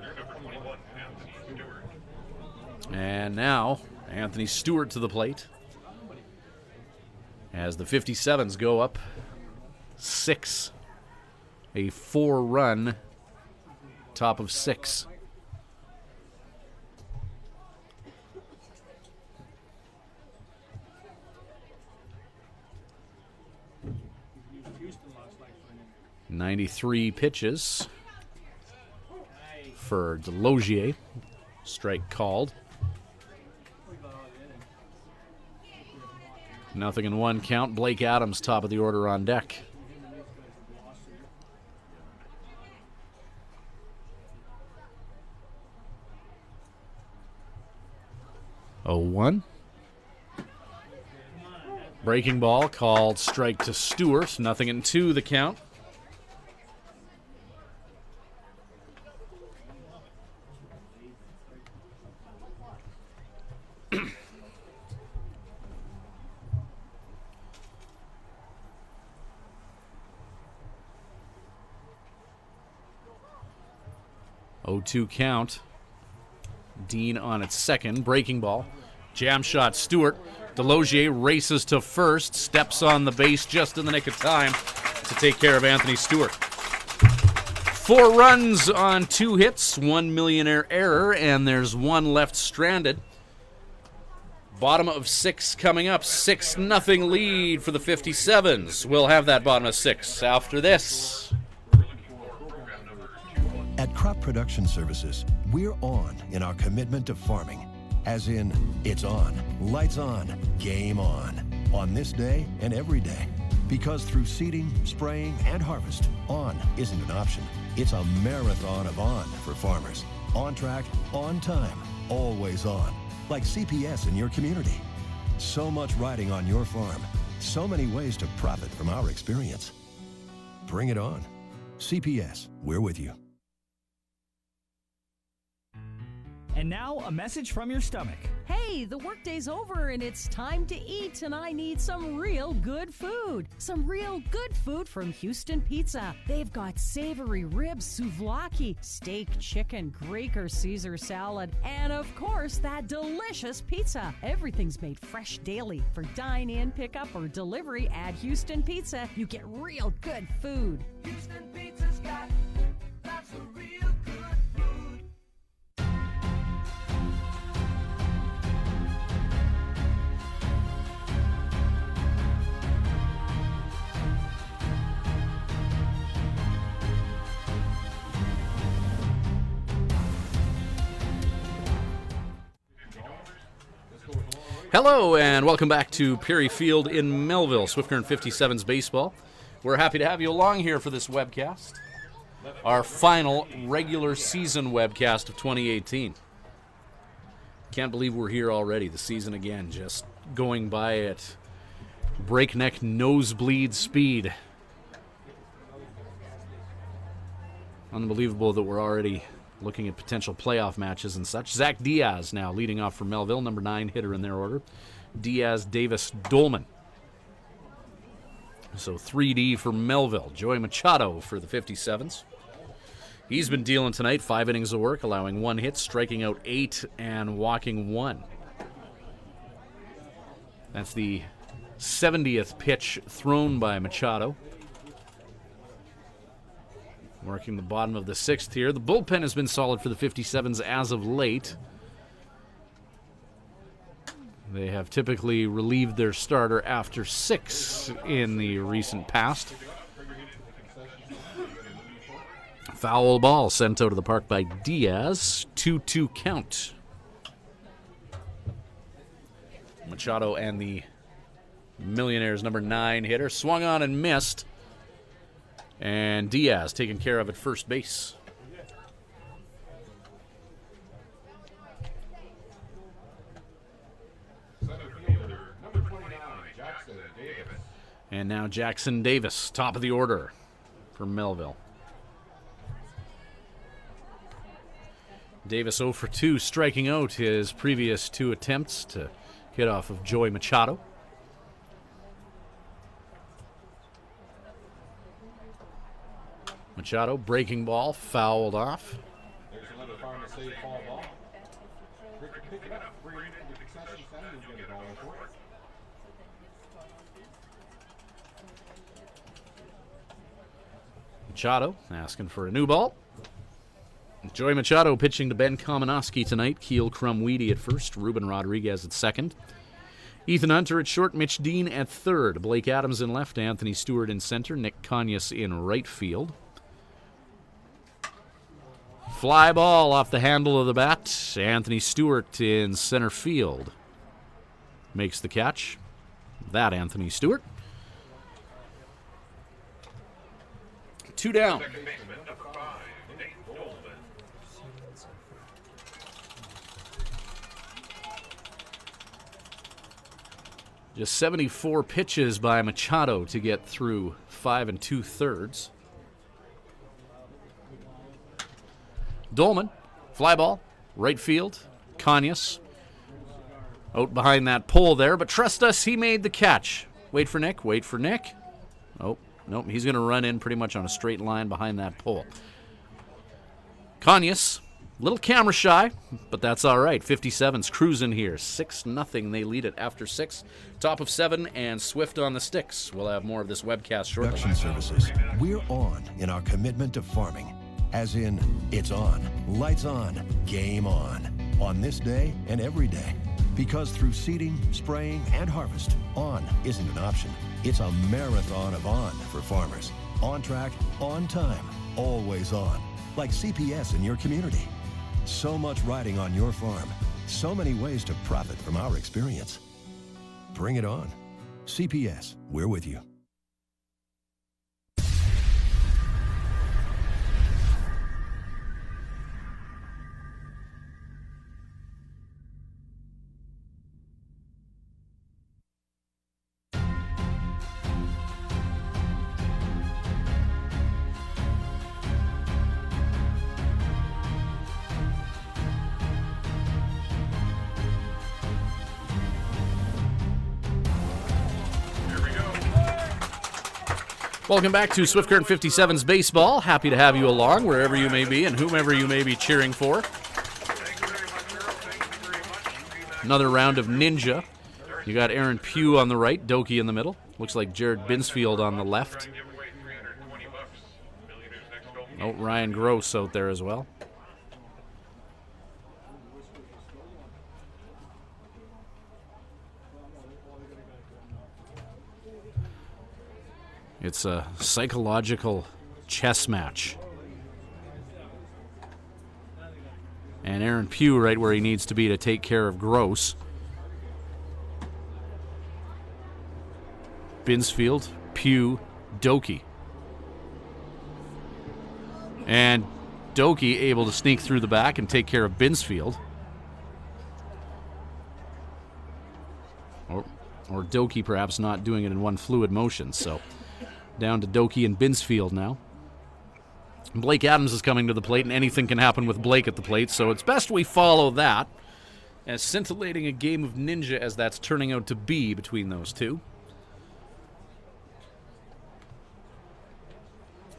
And now, Anthony Stewart to the plate as the 57's go up 6. A 4-run top of 6. .93 pitches for Delogier. Strike called. 0-1 count. Blake Adams, top of the order on deck. .01. Breaking ball called strike to Stewart. 0-2 the count. .02 count. Dean on its second. Breaking ball. Jam shot Stewart. Delogier races to first. Steps on the base just in the nick of time to take care of Anthony Stewart. 4 runs on 2 hits. 1 Millionaire error. And there's 1 left stranded. Bottom of 6 coming up. 6-0 lead for the 57's. We'll have that bottom of 6 after this. At Crop Production Services, we're on in our commitment to farming. As in, it's on, lights on, game on this day and every day. Because through seeding, spraying, and harvest, on isn't an option. It's a marathon of on for farmers. On track, on time, always on. Like CPS in your community. So much riding on your farm. So many ways to profit from our experience. Bring it on. CPS, we're with you. And now, a message from your stomach. Hey, the workday's over and it's time to eat, and I need some real good food. Some real good food from Houston Pizza. They've got savory ribs, souvlaki, steak, chicken, Greek or Caesar salad, and of course, that delicious pizza. Everything's made fresh daily. For dine-in, pickup, or delivery at Houston Pizza, you get real good food. Houston Pizza's got lots of real good food. Hello and welcome back to Perry Field in Melville, Swift Current 57's baseball. We're happy to have you along here for this webcast, our final regular season webcast of 2018. Can't believe we're here already. The season again, just going by at breakneck nosebleed speed. Unbelievable that we're already looking at potential playoff matches and such. Zach Diaz now leading off for Melville, number 9 hitter in their order. Diaz, Davis, Dolman. So 3D for Melville. Joey Machado for the 57's. He's been dealing tonight, 5 innings of work, allowing 1 hit, striking out 8 and walking 1. That's the 70th pitch thrown by Machado. Working the bottom of the 6th here. The bullpen has been solid for the 57's as of late. They have typically relieved their starter after 6 in the recent past. Foul ball sent out of the park by Diaz. 2-2 count. Machado and the Millionaires number 9 hitter swung on and missed. And Diaz taken care of at first base. And now Jackson Davis, top of the order for Melville. Davis 0 for 2, striking out his previous 2 attempts to hit off of Joey Machado. Machado, breaking ball, fouled off. There's another farm to save foul ball. Pick it up, bring it into the concession stand, you'll get a ball in for it. Machado asking for a new ball. Joey Machado pitching to Ben Kamenowski tonight. Keel Crumweedy at first, Ruben Rodriguez at second. Ethan Hunter at short, Mitch Dean at third. Blake Adams in left, Anthony Stewart in center, Nick Conyas in right field. Fly ball off the handle of the bat. Anthony Stewart in center field makes the catch. That Anthony Stewart. 2 down. Just 74 pitches by Machado to get through 5 2/3. Dolman, fly ball, right field. Conyas out behind that pole there, but trust us, he made the catch. Wait for Nick, wait for Nick. Oh, nope, he's going to run in pretty much on a straight line behind that pole. Conyas, little camera shy, but that's all right. 57's cruising here. 6-0. They lead it after 6. Top of 7 and Swift on the sticks. We'll have more of this webcast shortly. Production services. We're on in our commitment to farming. As in, it's on, lights on, game on this day and every day. Because through seeding, spraying, and harvest, on isn't an option. It's a marathon of on for farmers. On track, on time, always on. Like CPS in your community. So much riding on your farm. So many ways to profit from our experience. Bring it on. CPS, we're with you. Welcome back to Swift Current 57's baseball. Happy to have you along wherever you may be and whomever you may be cheering for. Another round of Ninja. You got Aaron Pugh on the right, Doki in the middle. Looks like Jared Binsfield on the left. Oh, Ryan Gross out there as well. It's a psychological chess match. And Aaron Pugh right where he needs to be to take care of Gross. Binsfield, Pugh, Doki. And Doki able to sneak through the back and take care of Binsfield. Or Doki perhaps not doing it in one fluid motion. So down to Doki and Binsfield now. Blake Adams is coming to the plate, and anything can happen with Blake at the plate, so it's best we follow that. As scintillating a game of ninja as that's turning out to be between those two.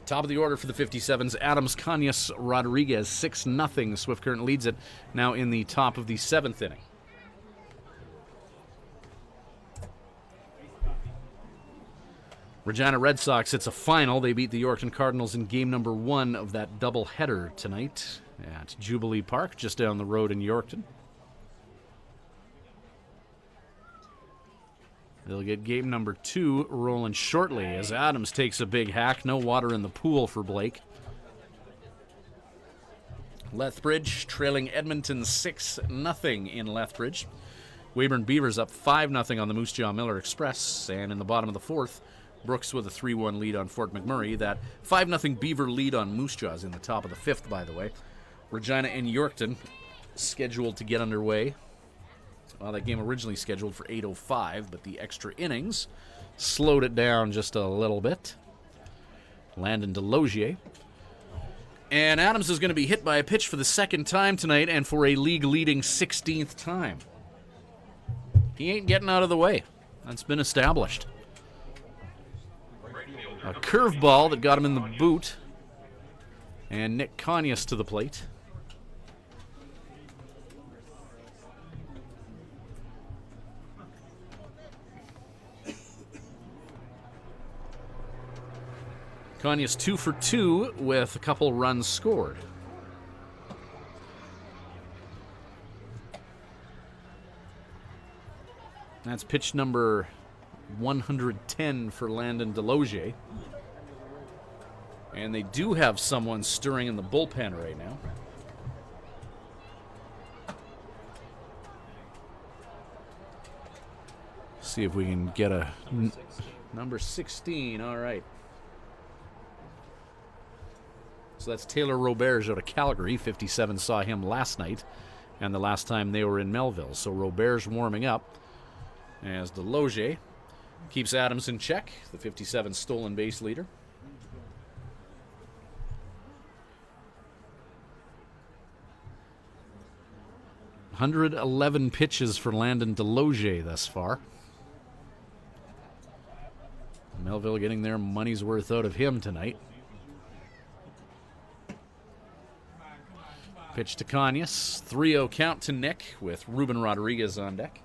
Top of the order for the 57's, Adams, Cañas, Rodriguez, 6-0. Swift Current leads it now in the top of the 7th inning. Regina Red Sox, it's a final. They beat the Yorkton Cardinals in game number 1 of that doubleheader tonight at Jubilee Park, just down the road in Yorkton. They'll get game number 2 rolling shortly as Adams takes a big hack. No water in the pool for Blake. Lethbridge trailing Edmonton 6-0 in Lethbridge. Weyburn Beavers up 5-0 on the Moose Jaw Miller Express. And in the bottom of the 4th, Brooks with a 3-1 lead on Fort McMurray. That 5-0 Beaver lead on Moose Jaw is in the top of the 5th, by the way. Regina and Yorkton scheduled to get underway. Well, that game originally scheduled for 8:05, but the extra innings slowed it down just a little bit. Landon Delogier. And Adams is going to be hit by a pitch for the 2nd time tonight and for a league-leading 16th time. He ain't getting out of the way. That's been established. A curveball that got him in the boot. And Nick Cañas to the plate. Cañas 2 for 2 with a couple runs scored. That's pitch number 110 for Landon Delogier. And they do have someone stirring in the bullpen right now. See if we can get a number 16. All right. So that's Taylor Roberge out of Calgary. 57 saw him last night and the last time they were in Melville. So Roberge warming up as Delogier keeps Adams in check, the 57 stolen base leader. .111 pitches for Landon Delogier thus far. Melville getting their money's worth out of him tonight. Pitch to Cañas. 3-0 count to Nick with Ruben Rodriguez on deck.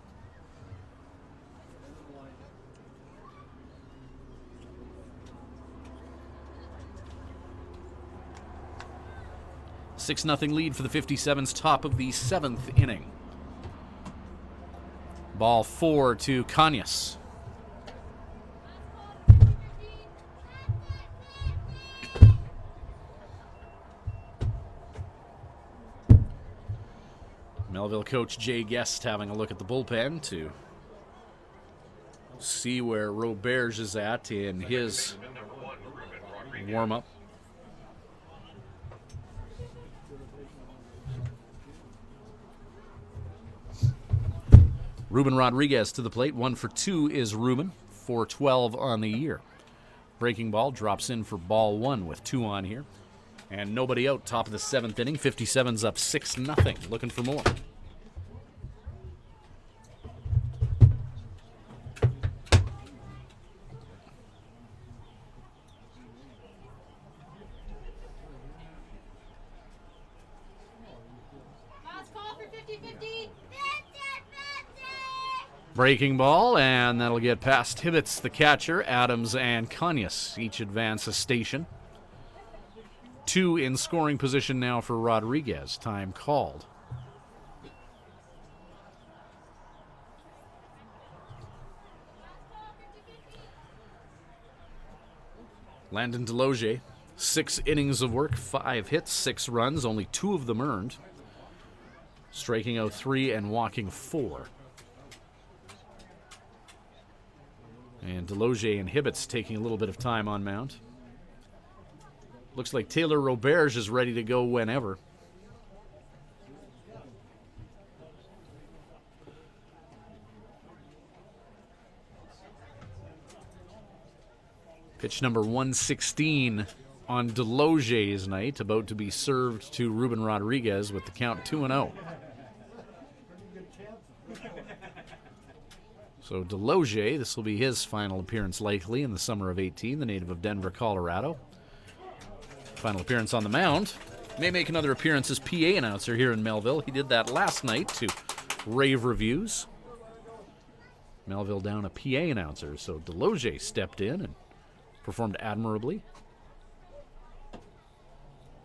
.6-0 lead for the 57's, top of the 7th inning. Ball 4 to Cañas. Melville coach Jay Guest having a look at the bullpen to see where Roberge is at in his warm-up. Ruben Rodriguez to the plate. 1 for 2 is Ruben. 4-12 on the year. Breaking ball drops in for ball 1 with 2 on here. And nobody out, top of the 7th inning. 57's up 6-0, looking for more. Breaking ball, and that'll get past Hibbets, the catcher. Adams and Cañas each advance a station. 2 in scoring position now for Rodriguez. Time called. Landon Delogier, 6 innings of work, 5 hits, 6 runs, only 2 of them earned. Striking out 3 and walking 4. And Deloge and Hibbets taking a little bit of time on mound. Looks like Taylor Roberge is ready to go whenever. Pitch number 116 on Deloge's night, about to be served to Ruben Rodriguez with the count 2-0. So Deloge, this will be his final appearance likely in the summer of 18, the native of Denver, Colorado. Final appearance on the mound. May make another appearance as PA announcer here in Melville. He did that last night to rave reviews. Melville down a PA announcer, so Deloge stepped in and performed admirably.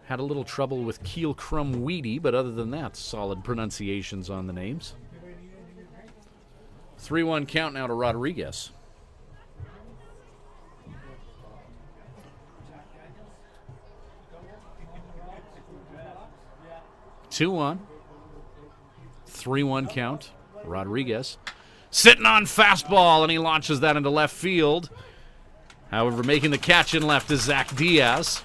Had a little trouble with Keel Crumb Weedy, but other than that, solid pronunciations on the names. 3-1 count now to Rodriguez. Two on. 3-1 count. Rodriguez sitting on fastball, and he launches that into left field. However, making the catch in left is Zach Diaz.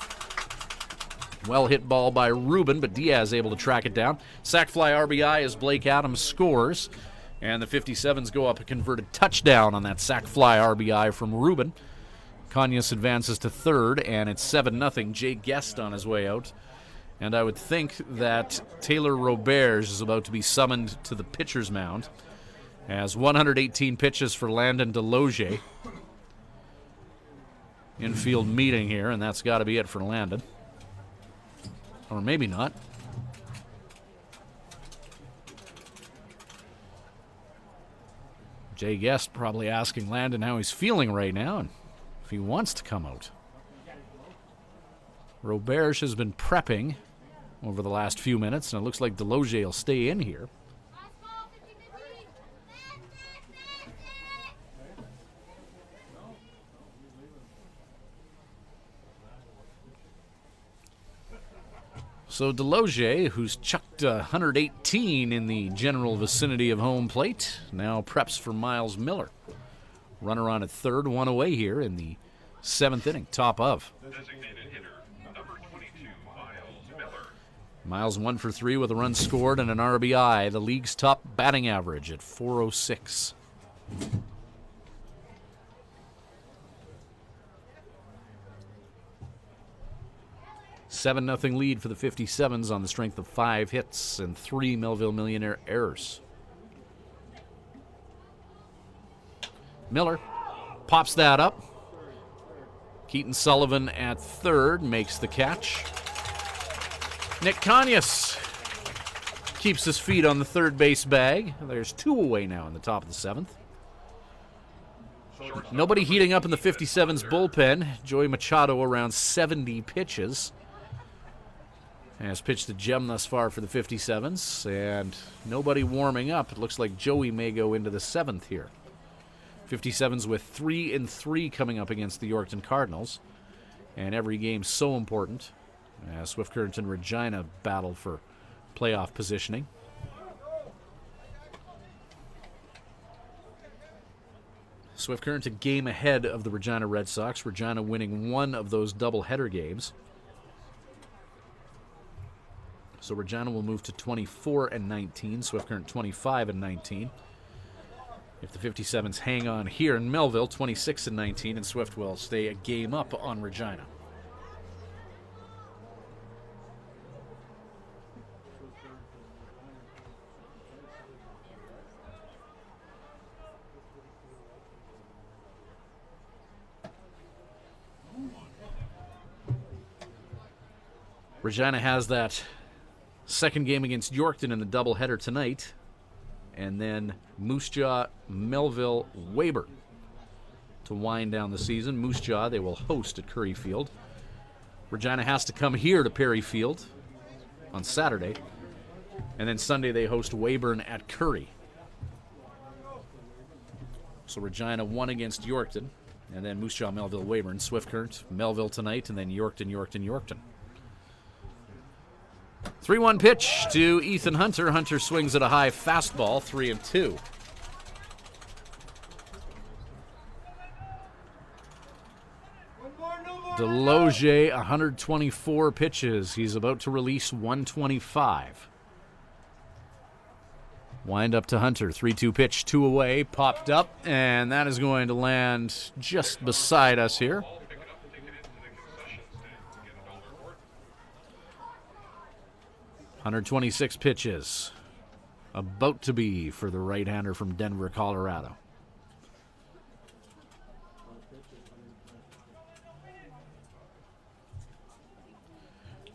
Well hit ball by Ruben, but Diaz able to track it down. Sac fly RBI as Blake Adams scores. And the 57's go up a converted touchdown on that sac fly RBI from Ruben. Conyas advances to third, and it's 7-0. Jay Guest on his way out. And I would think that Taylor Roberge is about to be summoned to the pitcher's mound as 118 pitches for Landon Deloge. Infield meeting here, and that's got to be it for Landon. Or maybe not. Jay Guest probably asking Landon how he's feeling right now and if he wants to come out. Roberge has been prepping over the last few minutes, and it looks like Deloge will stay in here. So Deloge, who's chucked 118 in the general vicinity of home plate, now preps for Miles Miller. Runner on at third, one away here in the 7th inning, top of. Designated hitter, number 22, Miles Miller. Miles 1 for 3 with a run scored and an RBI, the league's top batting average at .406. Seven 0 lead for the 57's on the strength of 5 hits and 3 Melville Millionaire errors. Miller pops that up. Keaton Sullivan at third makes the catch. Nick Conyas keeps his feet on the third base bag. There's 2 away now in the top of the 7th. Nobody heating up in the 57's bullpen. Joey Machado around 70 pitches. Has pitched a gem thus far for the 57's, and nobody warming up. It looks like Joey may go into the 7th here. 57's with 3-3 coming up against the Yorkton Cardinals, and every game so important as Swift Current and Regina battle for playoff positioning. Swift Current a game ahead of the Regina Red Sox. Regina winning one of those doubleheader games. So Regina will move to 24-19, Swift Current 25-19. If the 57's hang on here in Melville, 26-19, and Swift will stay a game up on Regina. Regina has that second game against Yorkton in the doubleheader tonight, and then Moose Jaw, Melville, Weyburn to wind down the season. Moose Jaw they will host at Curry Field. Regina has to come here to Perry Field on Saturday, and then Sunday they host Weyburn at Curry. So Regina won against Yorkton, and then Moose Jaw, Melville, Weyburn, Swift Current, Melville tonight, and then Yorkton, Yorkton. 3-1 pitch to Ethan Hunter. Hunter swings at a high fastball, 3-2. Deloge, 124 pitches. He's about to release 125. Wind up to Hunter. 3-2 pitch, 2 away, popped up, and that is going to land just beside us here. 126 pitches. About to be for the right-hander from Denver, Colorado.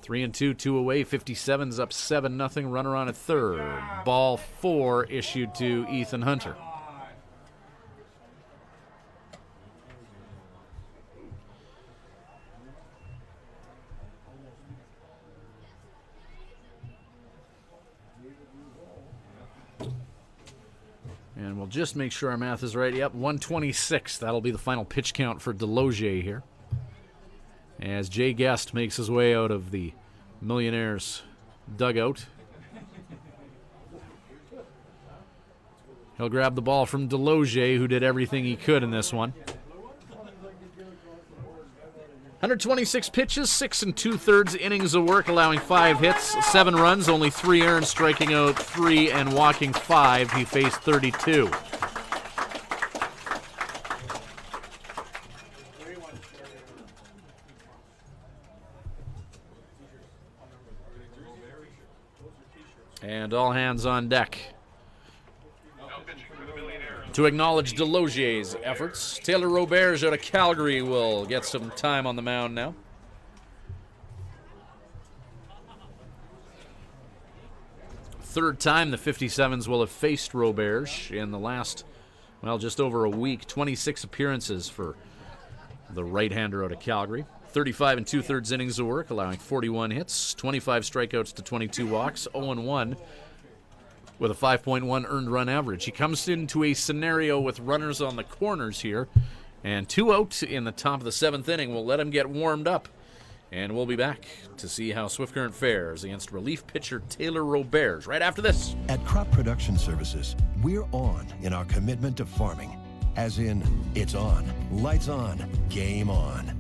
Three and two away. 57's up 7-0. Runner on at third. Ball 4 issued to Ethan Hunter. And we'll just make sure our math is right. Yep, 126. That'll be the final pitch count for Deloge here, as Jay Guest makes his way out of the Millionaires dugout. He'll grab the ball from Deloge, who did everything he could in this one. 126 pitches, 6 2/3 innings of work, allowing 5 hits, 7 runs, only 3 earned, striking out 3 and walking 5. He faced 32. And all hands on deck to acknowledge Deloge's efforts. Taylor Roberge out of Calgary will get some time on the mound now. Third time the 57's will have faced Roberge in the last, well, just over a week. 26 appearances for the right-hander out of Calgary. 35 2/3 innings of work, allowing 41 hits, 25 strikeouts to 22 walks, 0-1 with a 5.1 earned run average. He comes into a scenario with runners on the corners here, and 2 out in the top of the 7th inning. We'll let him get warmed up, and we'll be back to see how Swift Current fares against relief pitcher Taylor Roberge right after this. At Crop Production Services, we're on in our commitment to farming. As in, it's on, lights on, game on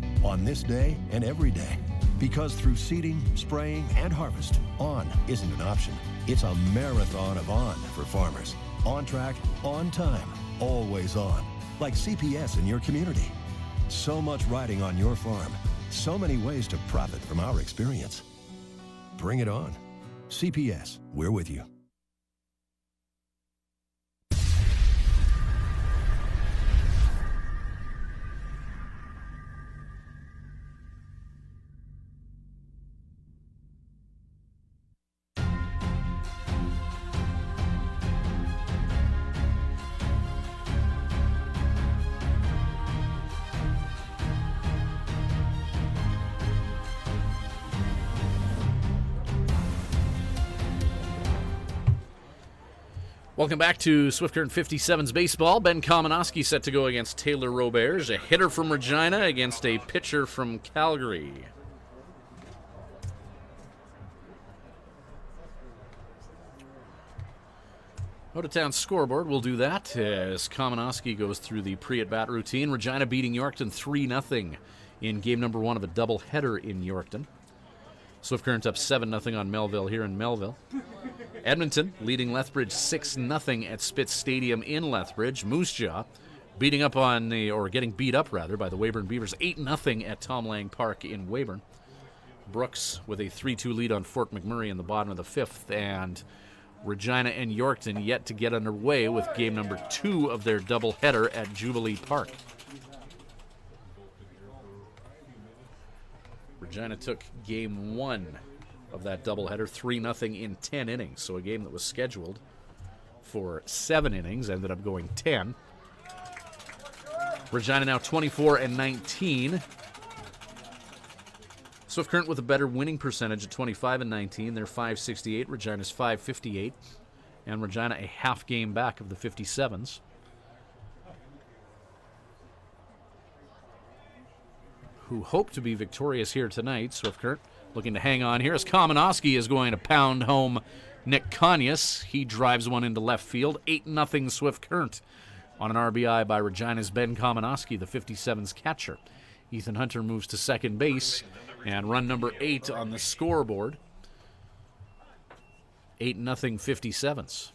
this day and every day. Because through seeding, spraying, and harvest, on isn't an option. It's a marathon of on for farmers. On track, on time, always on. Like CPS in your community. So much riding on your farm. So many ways to profit from our experience. Bring it on. CPS, we're with you. Welcome back to Swift Current 57's baseball. Ben Kamenowski set to go against Taylor Roberge, a hitter from Regina against a pitcher from Calgary. Out-of-town scoreboard, we'll do that as Kamenowski goes through the pre-at-bat routine. Regina beating Yorkton 3-0 in game number 1 of a doubleheader in Yorkton. Swift Current up 7-0 on Melville here in Melville. Edmonton leading Lethbridge 6-0 at Spitz Stadium in Lethbridge. Moose Jaw beating up on getting beat up rather by the Weyburn Beavers 8-0 at Tom Lang Park in Weyburn. Brooks with a 3-2 lead on Fort McMurray in the bottom of the 5th, and Regina and Yorkton yet to get underway with game number 2 of their doubleheader at Jubilee Park. Regina took game 1 of that doubleheader, 3-0 in 10 innings. So a game that was scheduled for 7 innings ended up going 10. Regina now 24-19. Swift Current with a better winning percentage at 25-19. They're .568. Regina's .558. And Regina a half game back of the 57's. Who hope to be victorious here tonight. Swift Current looking to hang on here as Kamenowski is going to pound home Nick Conyas. He drives one into left field. 8-0 Swift Current on an RBI by Regina's Ben Kamenowski, the 57's catcher. Ethan Hunter moves to second base, and run number 8 on the scoreboard. 8-0 57's.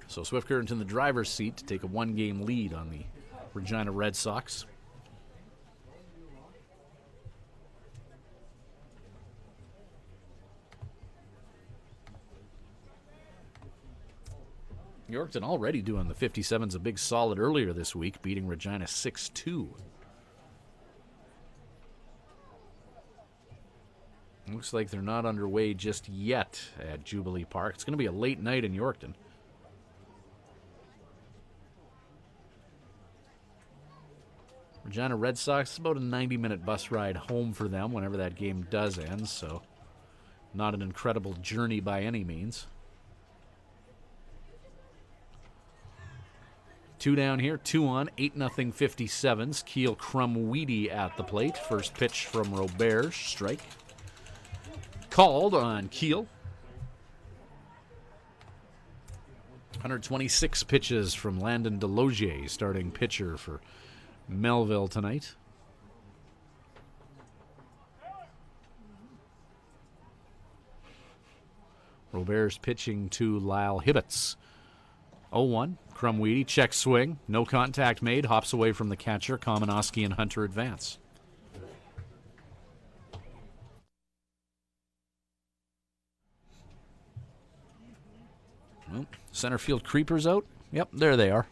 So Swift Current in the driver's seat to take a 1-game lead on the Regina Red Sox. Yorkton already doing the 57's a big solid earlier this week, beating Regina 6-2. Looks like they're not underway just yet at Jubilee Park. It's going to be a late night in Yorkton. Regina Red Sox, it's about a 90-minute bus ride home for them whenever that game does end, so not an incredible journey by any means. 2 down here, 2 on, 8-0 57's. Keel Crumweedy at the plate. First pitch from Robert, strike. Called on Keel. 126 pitches from Landon Delogier, starting pitcher for Melville tonight. Robert's pitching to Lyle Hibbets. 0-1. Crumweedy, check swing. No contact made. Hops away from the catcher. Kamenowski and Hunter advance. Well, center field creepers out. Yep, there they are.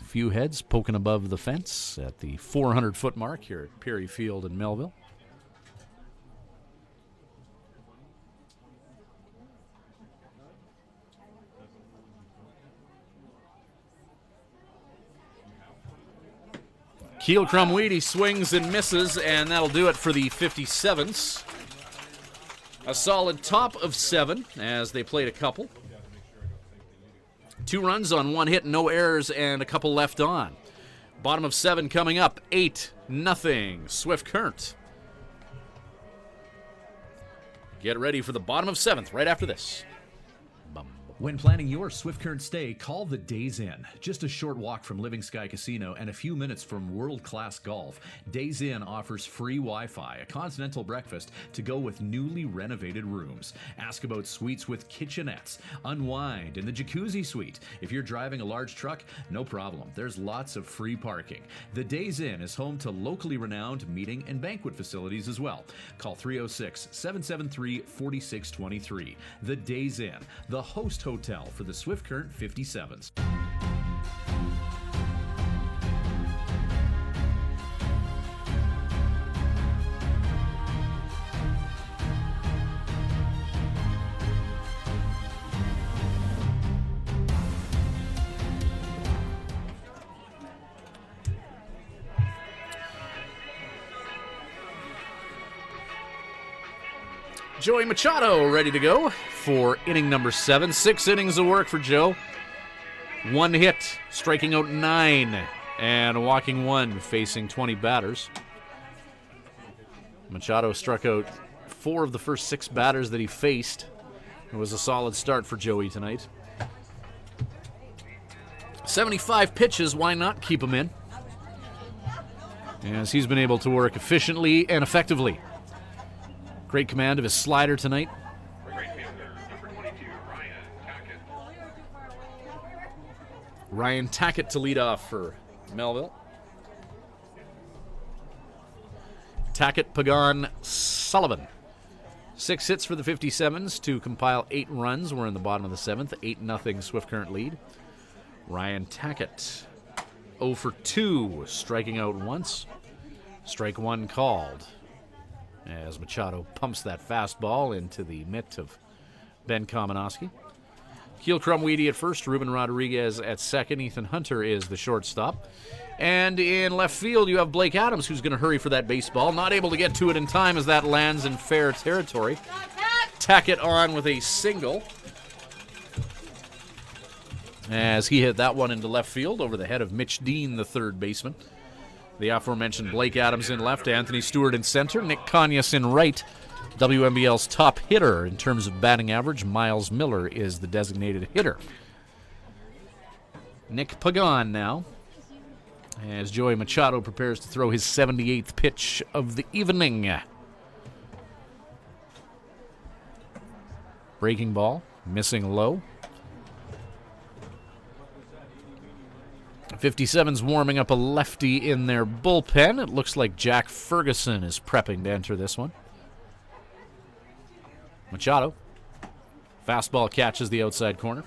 Few heads poking above the fence at the 400-foot mark here at Peary Field in Melville. Keel Crumweedy swings and misses, and that'll do it for the 57's. A solid top of 7 as they played a couple. 2 runs on 1 hit, no errors, and a couple left on. Bottom of 7 coming up, 8-0 Swift Current. Get ready for the bottom of 7th right after this. When planning your Swift Current stay, call the Days Inn. Just a short walk from Living Sky Casino and a few minutes from world-class golf, Days Inn offers free Wi-Fi, a continental breakfast to go with newly renovated rooms. Ask about suites with kitchenettes. Unwind in the jacuzzi suite. If you're driving a large truck, no problem. There's lots of free parking. The Days Inn is home to locally renowned meeting and banquet facilities as well. Call 306-773-4623. The Days Inn, the host hotel for the Swift Current 57's. Joey Machado ready to go for inning number 7. 6 innings of work for Joe. 1 hit, striking out 9, and walking 1, facing 20 batters. Machado struck out 4 of the first 6 batters that he faced. It was a solid start for Joey tonight. 75 pitches, why not keep him in? As he's been able to work efficiently and effectively. Great command of his slider tonight. Ryan Tackett to lead off for Melville. Tackett, Pagan, Sullivan. 6 hits for the 57's to compile 8 runs. We're in the bottom of the 7th. 8-0 Swift Current lead. Ryan Tackett, 0 for 2, striking out once. Strike 1 called, as Machado pumps that fastball into the mitt of Ben Kamenowski. Keel Crumweedy at first, Ruben Rodriguez at second. Ethan Hunter is the shortstop. And in left field, you have Blake Adams, who's going to hurry for that baseball. Not able to get to it in time as that lands in fair territory. Tackett on with a single, as he hit that one into left field over the head of Mitch Dean, the third baseman. The aforementioned Blake Adams in left, Anthony Stewart in center, Nick Kanyas in right. WMBL's top hitter in terms of batting average, Miles Miller, is the designated hitter. Nick Pagan now as Joey Machado prepares to throw his 78th pitch of the evening. Breaking ball, missing low. 57's warming up a lefty in their bullpen. It looks like Jack Ferguson is prepping to enter this one. Machado. Fastball catches the outside corner.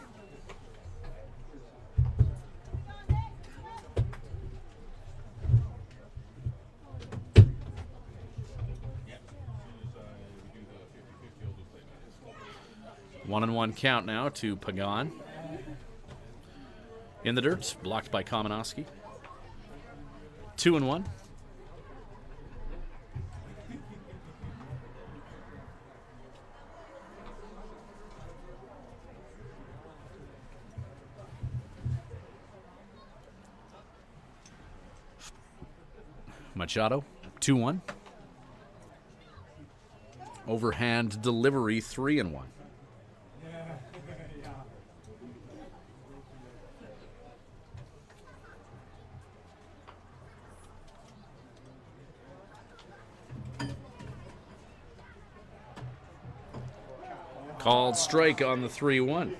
One and one count now to Pagan. In the dirt, blocked by Kamenowski. 2-1. Machado, 2-1. Overhand delivery, 3-1. Called strike on the 3-1.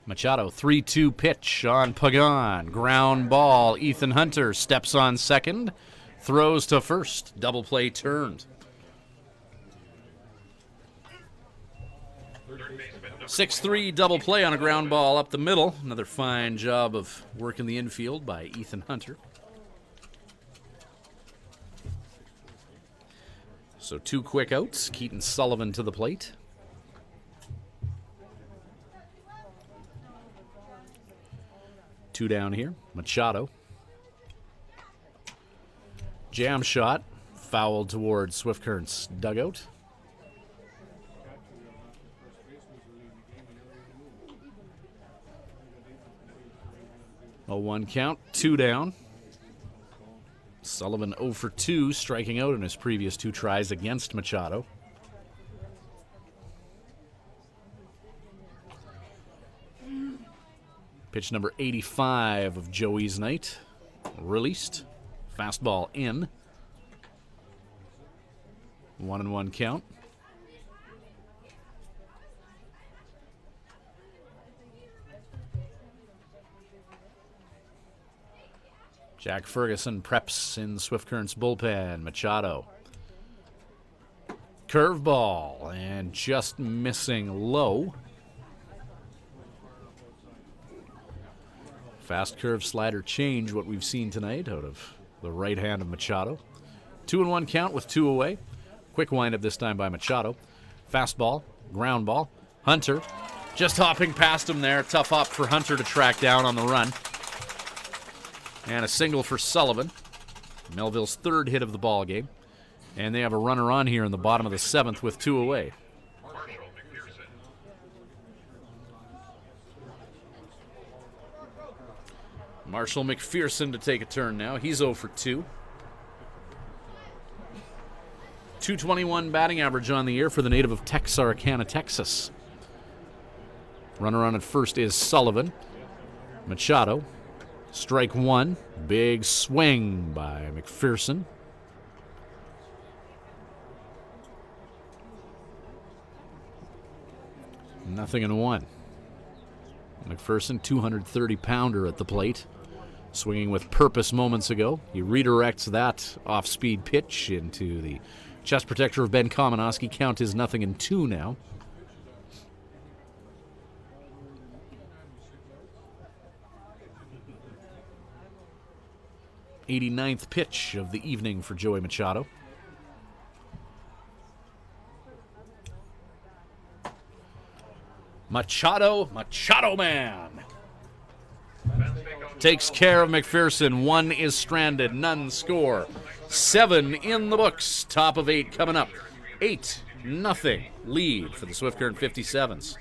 Machado, 3-2 pitch on Pagan. Ground ball. Ethan Hunter steps on second. Throws to first. Double play turned. 6-3 double play on a ground ball up the middle. Another fine job of work in the infield by Ethan Hunter. So 2 quick outs. Keaton Sullivan to the plate. Two down here. Machado. Jam shot. Fouled towards Swift Current's dugout. 0-1 count, 2 down. Sullivan 0 for 2, striking out in his previous 2 tries against Machado. Pitch number 85 of Joey's night. Released. Fastball in. 1-1 count. Jack Ferguson preps in Swift Current's bullpen. Machado. Curveball and just missing low. Fast curve slider change, what we've seen tonight out of the right hand of Machado. 2-1 count with 2 away. Quick windup this time by Machado. Fastball, ground ball. Hunter just hopping past him there. Tough hop for Hunter to track down on the run. And a single for Sullivan. Melville's 3rd hit of the ball game. And they have a runner on here in the bottom of the 7th with 2 away. Marshall McPherson to take a turn now. He's 0 for 2. 221 batting average on the year for the native of Texarkana, Texas. Runner on at first is Sullivan. Machado. Strike 1. Big swing by McPherson. Nothing in 1. McPherson, 230-pounder at the plate. Swinging with purpose moments ago. He redirects that off-speed pitch into the chest protector of Ben Kamenowski. Count is 0-2 now. '89th pitch of the evening for Joey Machado. Machado man. Takes care of McPherson. 1 is stranded, none score. 7 in the books. Top of 8 coming up. 8-0 lead for the Swift Current 57's.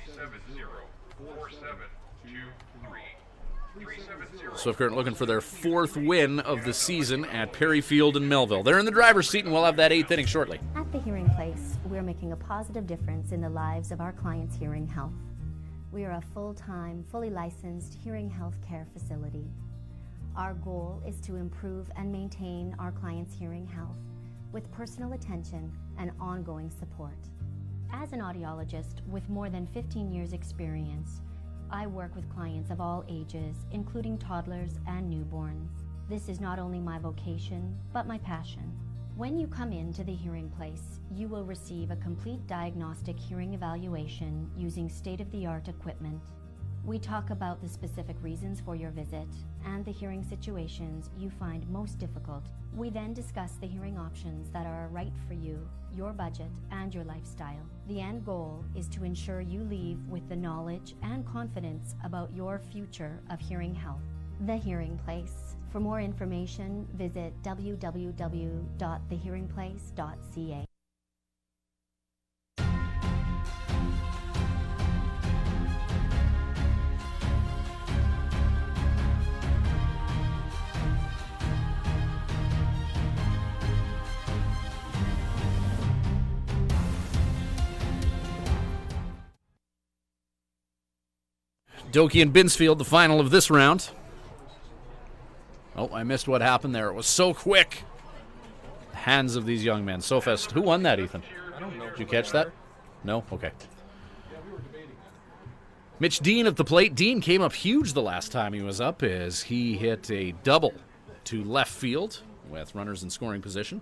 Swift Current looking for their 4th win of the season at Perry Field in Melville. They're in the driver's seat, and we'll have that 8th inning shortly. At the Hearing Place, we're making a positive difference in the lives of our clients' hearing health. We are a full-time, fully licensed hearing health care facility. Our goal is to improve and maintain our clients' hearing health with personal attention and ongoing support. As an audiologist with more than 15 years' experience, I work with clients of all ages, including toddlers and newborns. This is not only my vocation, but my passion. When you come into the Hearing Place, you will receive a complete diagnostic hearing evaluation using state-of-the-art equipment. We talk about the specific reasons for your visit and the hearing situations you find most difficult. We then discuss the hearing options that are right for you, your budget, and your lifestyle. The end goal is to ensure you leave with the knowledge and confidence about your future of hearing health. The Hearing Place. For more information, visit www.thehearingplace.ca. Dokie and Binsfield, the final of this round. Oh, I missed what happened there. It was so quick. The hands of these young men. So fast. Who won that, Ethan? I don't know. Did you catch that? No? Okay. Mitch Dean at the plate. Dean came up huge the last time he was up as he hit a double to left field with runners in scoring position,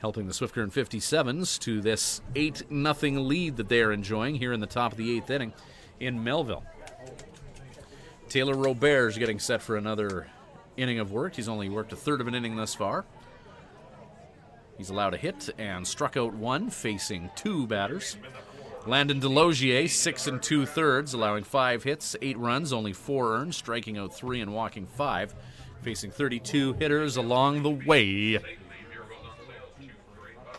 helping the Swift Current 57's to this 8-0 lead that they are enjoying here in the top of the 8th inning in Melville. Taylor Robert's getting set for another inning of work. He's only worked a third of an inning thus far. He's allowed a hit and struck out 1, facing 2 batters. Landon Delogier, 6 2/3, allowing 5 hits, 8 runs, only 4 earned, striking out 3 and walking 5, facing 32 hitters along the way.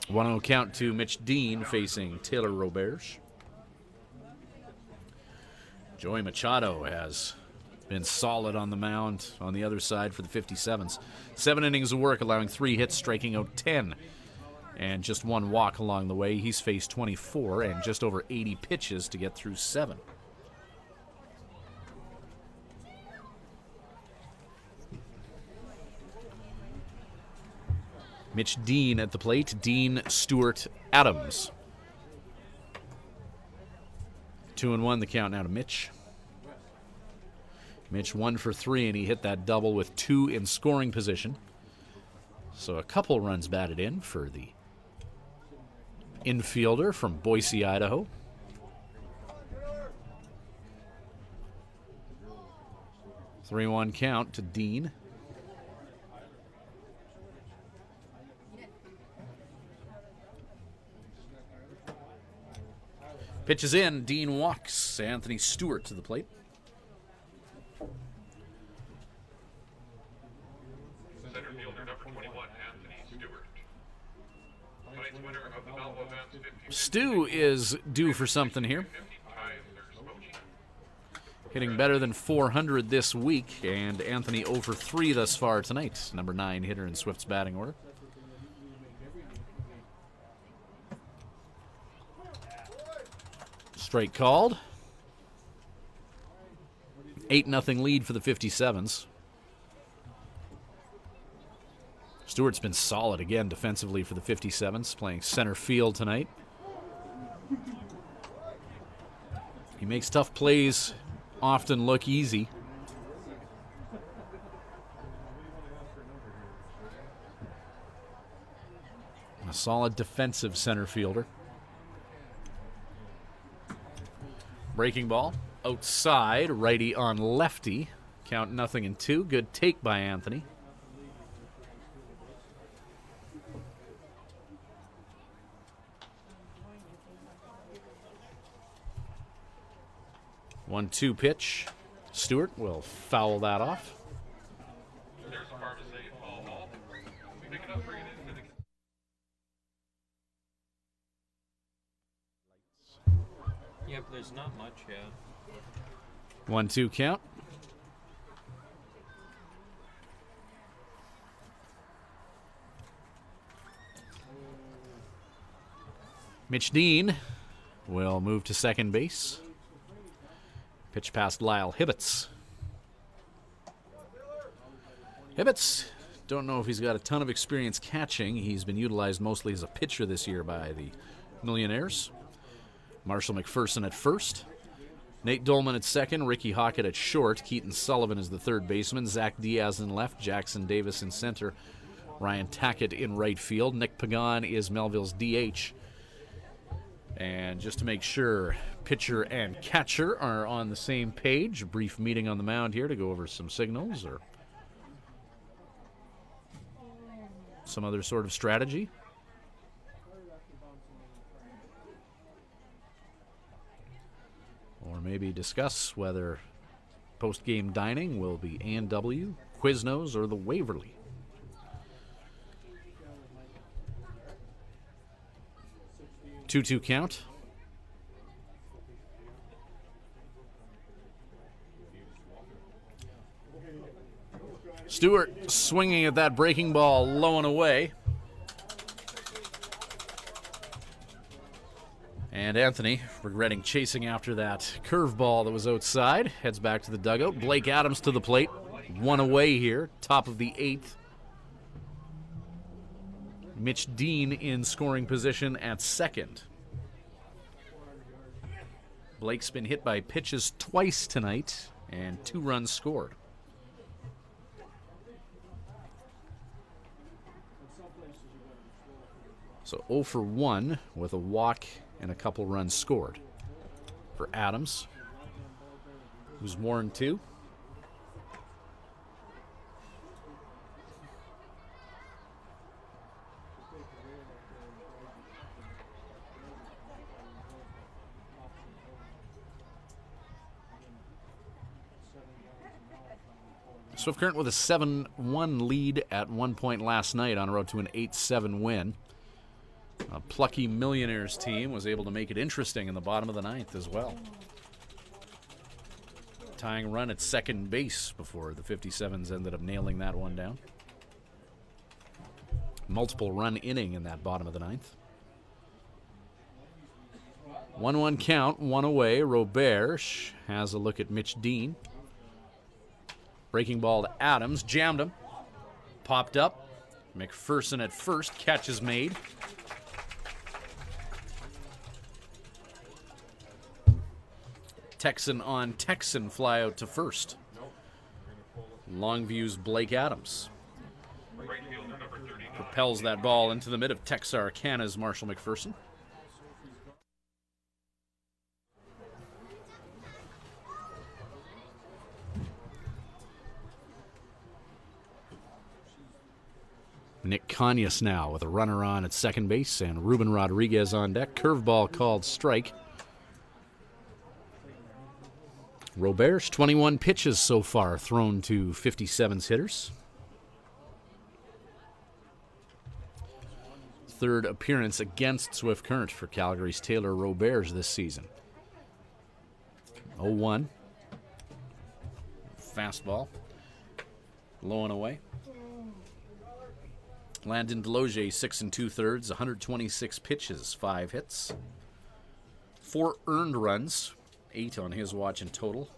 1-0 count to Mitch Dean facing Taylor Roberts. Joey Machado has been solid on the mound on the other side for the 57's. 7 innings of work, allowing 3 hits, striking out 10, and just 1 walk along the way. He's faced 24 and just over 80 pitches to get through 7. Mitch Dean at the plate. Dean, Stewart, Adams. 2-1 the count now to Mitch. Mitch 1 for 3, and he hit that double with 2 in scoring position. So a couple runs batted in for the infielder from Boise, Idaho. Three 3-1 count to Dean. Pitches in, Dean walks. Anthony Stewart to the plate. Center fielder number 21, Anthony Stewart. Tonight's winner of the Melville events, 50. Stu is due for something here. Hitting better than 400 this week, and Anthony over 3 thus far tonight. Number 9 hitter in Swift's batting order. Strike called. 8-0 lead for the 57's. Stewart's been solid again defensively for the 57's, playing center field tonight. He makes tough plays often look easy. A solid defensive center fielder. Breaking ball outside, righty on lefty. Count 0-2. Good take by Anthony. One-two pitch. Stewart will foul that off. There's a farm to say, ball. Pick it up, bring it into the... Yeah, but there's not much yet. 1-2 count. Mitch Dean will move to second base. Pitch past Lyle Hibbets. Hibbets, don't know if he's got a ton of experience catching. He's been utilized mostly as a pitcher this year by the Millionaires. Marshall McPherson at first. Nate Dolman at second. Ricky Hockett at short. Keaton Sullivan is the third baseman. Zach Diaz in left. Jackson Davis in center. Ryan Tackett in right field. Nick Pagan is Melville's DH. And just to make sure pitcher and catcher are on the same page, a brief meeting on the mound here to go over some signals or some other sort of strategy. Or maybe discuss whether post-game dining will be A&W, Quiznos, or the Waverly. Two-two count. Stewart swinging at that breaking ball low and away. And Anthony, regretting chasing after that curveball that was outside, heads back to the dugout. Blake Adams to the plate. One away here, top of the eighth. Mitch Dean in scoring position at second. Blake's been hit by pitches twice tonight and 2 runs scored. So 0 for 1 with a walk and a couple runs scored for Adams, who's worn 2. Swift Current with a 7-1 lead at one point last night on road to an 8-7 win. A plucky Millionaires team was able to make it interesting in the bottom of the ninth as well. Tying run at second base before the 57's ended up nailing that one down. Multiple run inning in that bottom of the ninth. 1-1 count, one away. Robert has a look at Mitch Dean. Breaking ball to Adams, jammed him. Popped up. McPherson at first, catch is made. Texan on Texan fly out to first. Longview's Blake Adams propels that ball into the mid of Texarkana's Marshall McPherson. Nick Conyas now with a runner on at second base and Ruben Rodriguez on deck. Curveball called strike. Robert's 21 pitches so far thrown to 57's hitters. Third appearance against Swift Current for Calgary's Taylor Roberts this season. 0-1. Fastball. Low and away. Landon Deloge, 6 2/3, 126 pitches, 5 hits. 4 earned runs, 8 on his watch in total.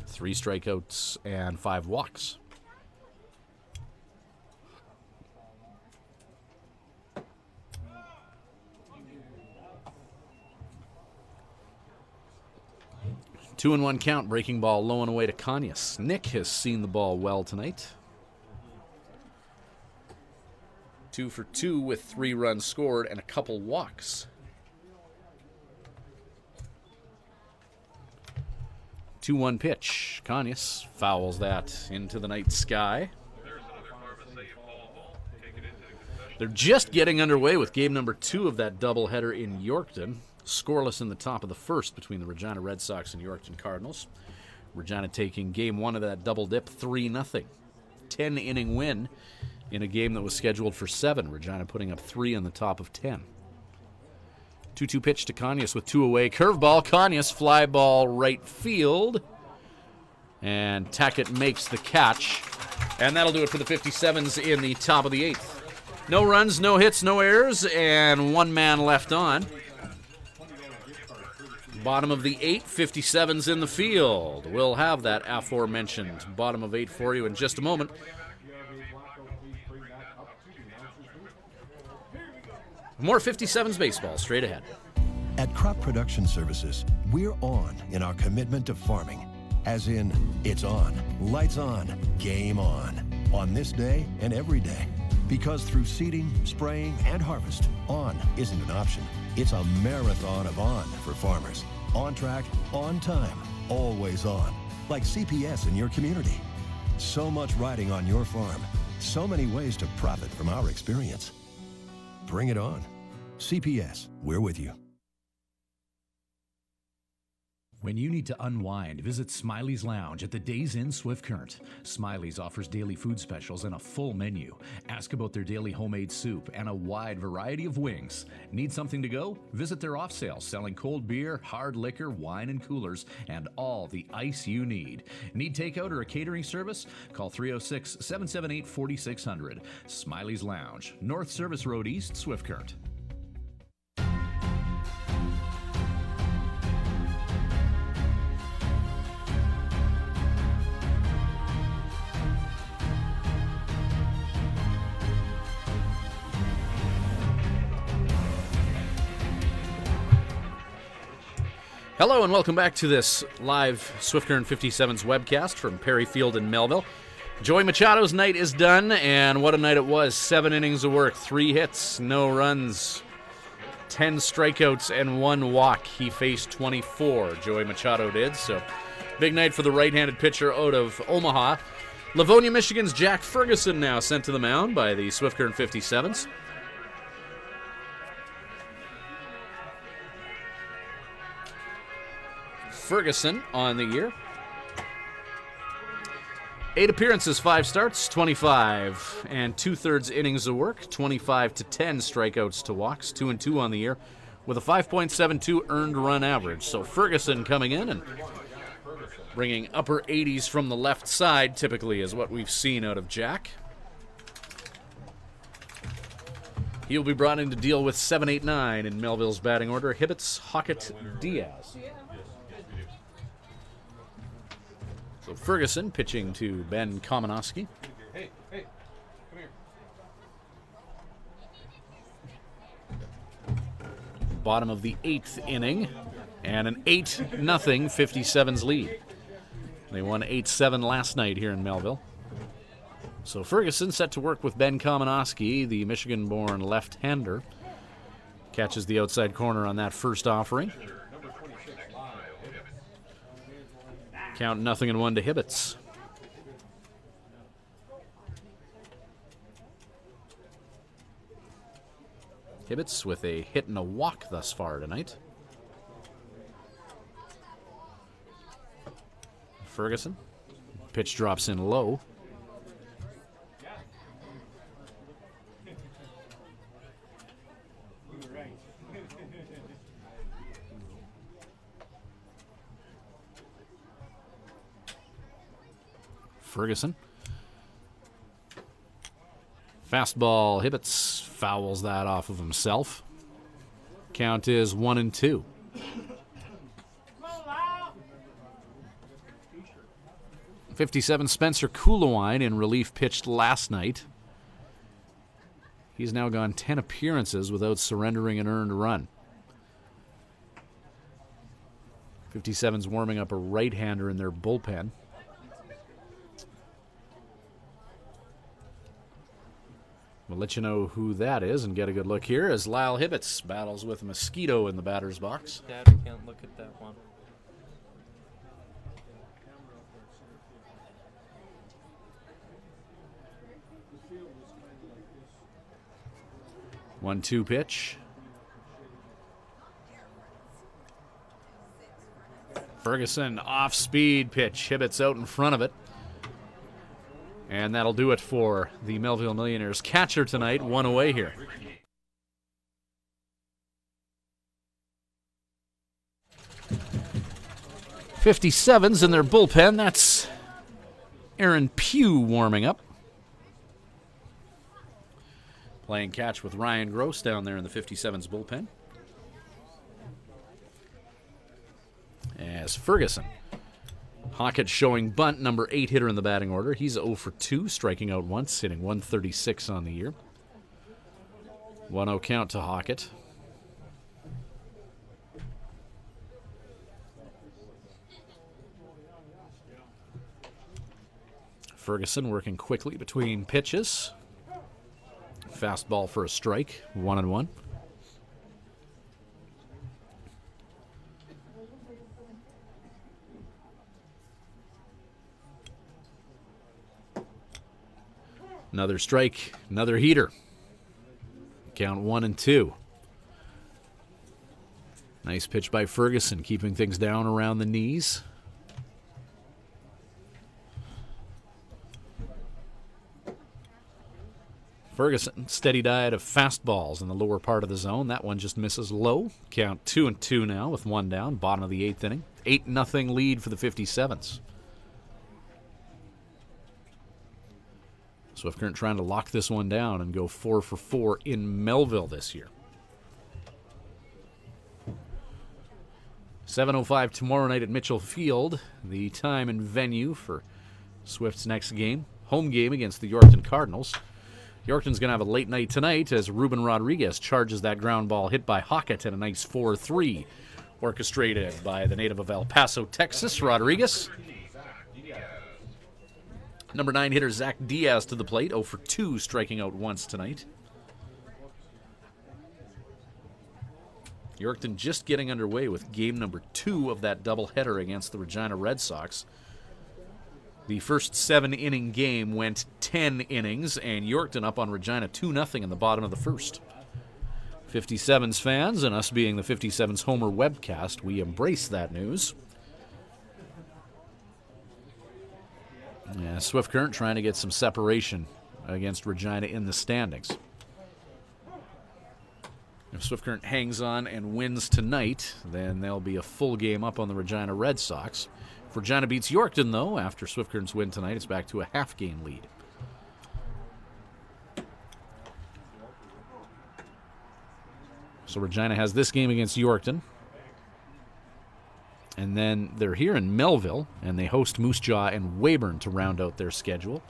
3 strikeouts and 5 walks. Two and 1 count, breaking ball low and away to Conyas. Nick has seen the ball well tonight. 2 for 2 with 3 runs scored and a couple walks. 2-1 pitch. Conyas fouls that into the night sky. They're just getting underway with game number 2 of that doubleheader in Yorkton. Scoreless in the top of the first between the Regina Red Sox and Yorkton Cardinals. Regina taking game 1 of that double dip 3-0. 10-inning win in a game that was scheduled for 7. Regina putting up 3 on the top of 10. 2-2 pitch to Conyas with 2 away. Curveball, Conyas, fly ball right field. And Tackett makes the catch. And that'll do it for the 57's in the top of the 8th. No runs, no hits, no errors, and one man left on. Bottom of the 8, 57's in the field. We'll have that aforementioned bottom of 8 for you in just a moment. More 57's baseball straight ahead. At Crop Production Services, we're on in our commitment to farming. As in, it's on, lights on, game on this day and every day. Because through seeding, spraying, and harvest, on isn't an option. It's a marathon of on for farmers. On track, on time, always on. Like CPS in your community. So much riding on your farm. So many ways to profit from our experience. Bring it on. CPS, we're with you. When you need to unwind, visit Smiley's Lounge at the Days Inn Swift Current. Smiley's offers daily food specials and a full menu. Ask about their daily homemade soup and a wide variety of wings. Need something to go? Visit their off sale selling cold beer, hard liquor, wine and coolers, and all the ice you need. Need takeout or a catering service? Call 306-778-4600. Smiley's Lounge, North Service Road East, Swift Current. Hello and welcome back to this live Swift Current 57's webcast from Perry Field in Melville. Joey Machado's night is done, and what a night it was. 7 innings of work, 3 hits, no runs, 10 strikeouts, and 1 walk. He faced 24, Joey Machado did, so big night for the right-handed pitcher out of Omaha. Livonia, Michigan's Jack Ferguson now sent to the mound by the Swift Current 57's. Ferguson on the year. 8 appearances, 5 starts, 25 and 2/3 innings of work, 25 to 10 strikeouts to walks, 2-2 on the year, with a 5.72 earned run average. So Ferguson coming in and bringing upper 80s from the left side, typically is what we've seen out of Jack. He'll be brought in to deal with 7, 8, 9 in Melville's batting order. Hibbets, Hockett, Diaz. So Ferguson pitching to Ben Komanowski. Hey, come here. Bottom of the 8th inning, and an 8-0 57's lead. They won 8-7 last night here in Melville. So Ferguson set to work with Ben Komanowski, the Michigan-born left-hander. Catches the outside corner on that first offering. Count 0-1 to Hibbets. Hibbets with a hit and a walk thus far tonight. Ferguson. Pitch drops in low. Ferguson. Fastball, Hibbets fouls that off of himself. Count is 1-2. .57 Spencer Coolawine in relief pitched last night. He's now gone 10 appearances without surrendering an earned run. 57's warming up a right-hander in their bullpen. We'll let you know who that is and get a good look here as Lyle Hibbets battles with a mosquito in the batter's box. Dad, I can't look at that one. One-two pitch. Ferguson off-speed pitch. Hibbets out in front of it. And that'll do it for the Melville Millionaires catcher tonight. 1 away here. .57's in their bullpen. That's Aaron Pugh warming up. playing catch with Ryan Gross down there in the 57's bullpen. As Ferguson. Hockett showing bunt, number 8 hitter in the batting order. He's 0 for 2, striking out once, hitting 136 on the year. 1-0 count to Hockett. Ferguson working quickly between pitches. Fastball for a strike, 1-1. Another strike, another heater. Count 1-2. Nice pitch by Ferguson, keeping things down around the knees. Ferguson, steady diet of fastballs in the lower part of the zone. That one just misses low. Count 2-2 now with 1 down, bottom of the 8th inning. 8-0 lead for the 57's. Swift Current trying to lock this one down and go 4 for 4 in Melville this year. 7:05 tomorrow night at Mitchell Field. The time and venue for Swift's next game. Home game against the Yorkton Cardinals. Yorkton's going to have a late night tonight as Ruben Rodriguez charges that ground ball hit by Hockett in a nice 4-3. Orchestrated by the native of El Paso, Texas, Rodriguez. Number 9 hitter Zach Diaz to the plate, 0 for 2, striking out once tonight. Yorkton just getting underway with game number 2 of that doubleheader against the Regina Red Sox. The first 7-inning game went 10 innings, and Yorkton up on Regina 2-0 in the bottom of the first. 57's fans, and us being the 57's Homer webcast, we embrace that news. Yeah, Swift Current trying to get some separation against Regina in the standings. If Swift Current hangs on and wins tonight, then there'll be a full game up on the Regina Red Sox. If Regina beats Yorkton, though, after Swift Current's win tonight, it's back to a half-game lead. So Regina has this game against Yorkton. And then they're here in Melville, and they host Moose Jaw and Weyburn to round out their schedule.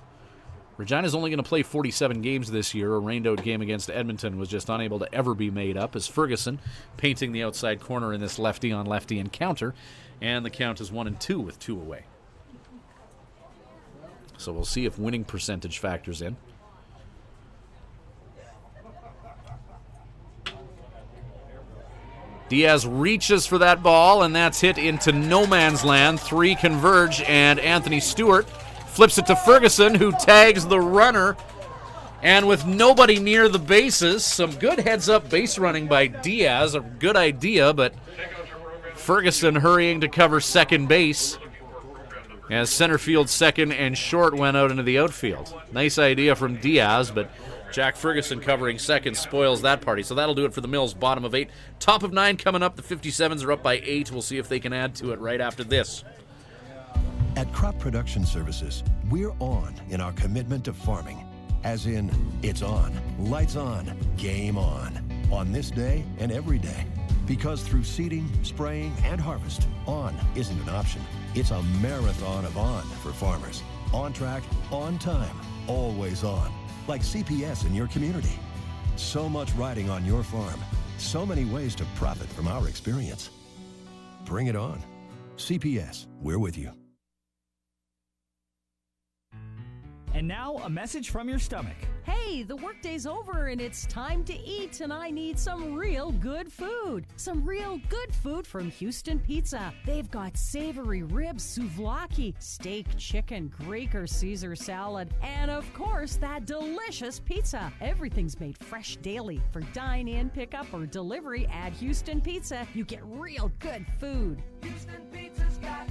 Regina's only going to play 47 games this year. A rained-out game against Edmonton was just unable to ever be made up as Ferguson painting the outside corner in this lefty-on-lefty encounter. And the count is 1-2 with 2 away. So we'll see if winning percentage factors in. Diaz reaches for that ball, and that's hit into no man's land. 3 converge, and Anthony Stewart flips it to Ferguson, who tags the runner. And with nobody near the bases, some good heads-up base running by Diaz. A good idea, but Ferguson hurrying to cover second base as center field, second, and short went out into the outfield. Nice idea from Diaz, but Jack Ferguson covering second spoils that party. So that'll do it for the Mills, bottom of 8. Top of 9 coming up. The 57's are up by 8. We'll see if they can add to it right after this. At Crop Production Services, we're on in our commitment to farming. As in, it's on, lights on, game on this day and every day. Because through seeding, spraying, and harvest, on isn't an option. It's a marathon of on for farmers. On track, on time, always on. Like CPS in your community. So much riding on your farm. So many ways to profit from our experience. Bring it on. CPS, we're with you. And now, a message from your stomach. Hey, the workday's over and it's time to eat, and I need some real good food. Some real good food from Houston Pizza. They've got savory ribs, souvlaki, steak, chicken, Greek or Caesar salad, and of course, that delicious pizza. Everything's made fresh daily. For dine-in, pickup, or delivery at Houston Pizza, you get real good food. Houston Pizza's got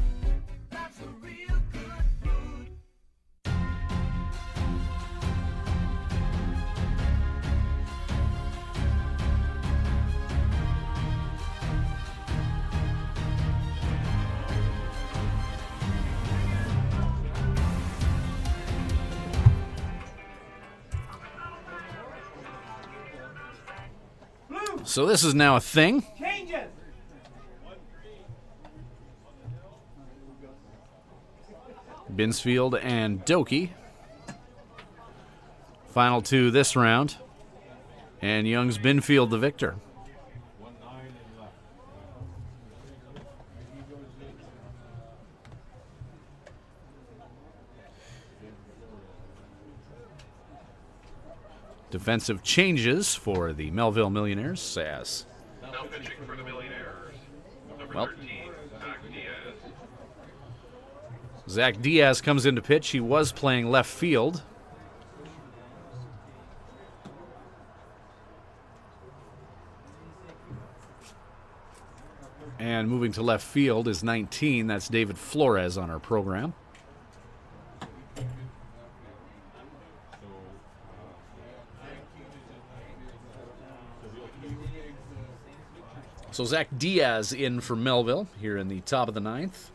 lots of real good food. So this is now a thing. Changes. Binsfield and Doki. Final two this round. And Young's Binfield the victor. Defensive changes for the Melville Millionaires as Now pitching for the Millionaires. Number Well. 13, Zach Diaz. Zach Diaz comes into pitch. He was playing left field. And moving to left field is 19. That's David Flores on our program. So Zach Diaz in for Melville here in the top of the ninth.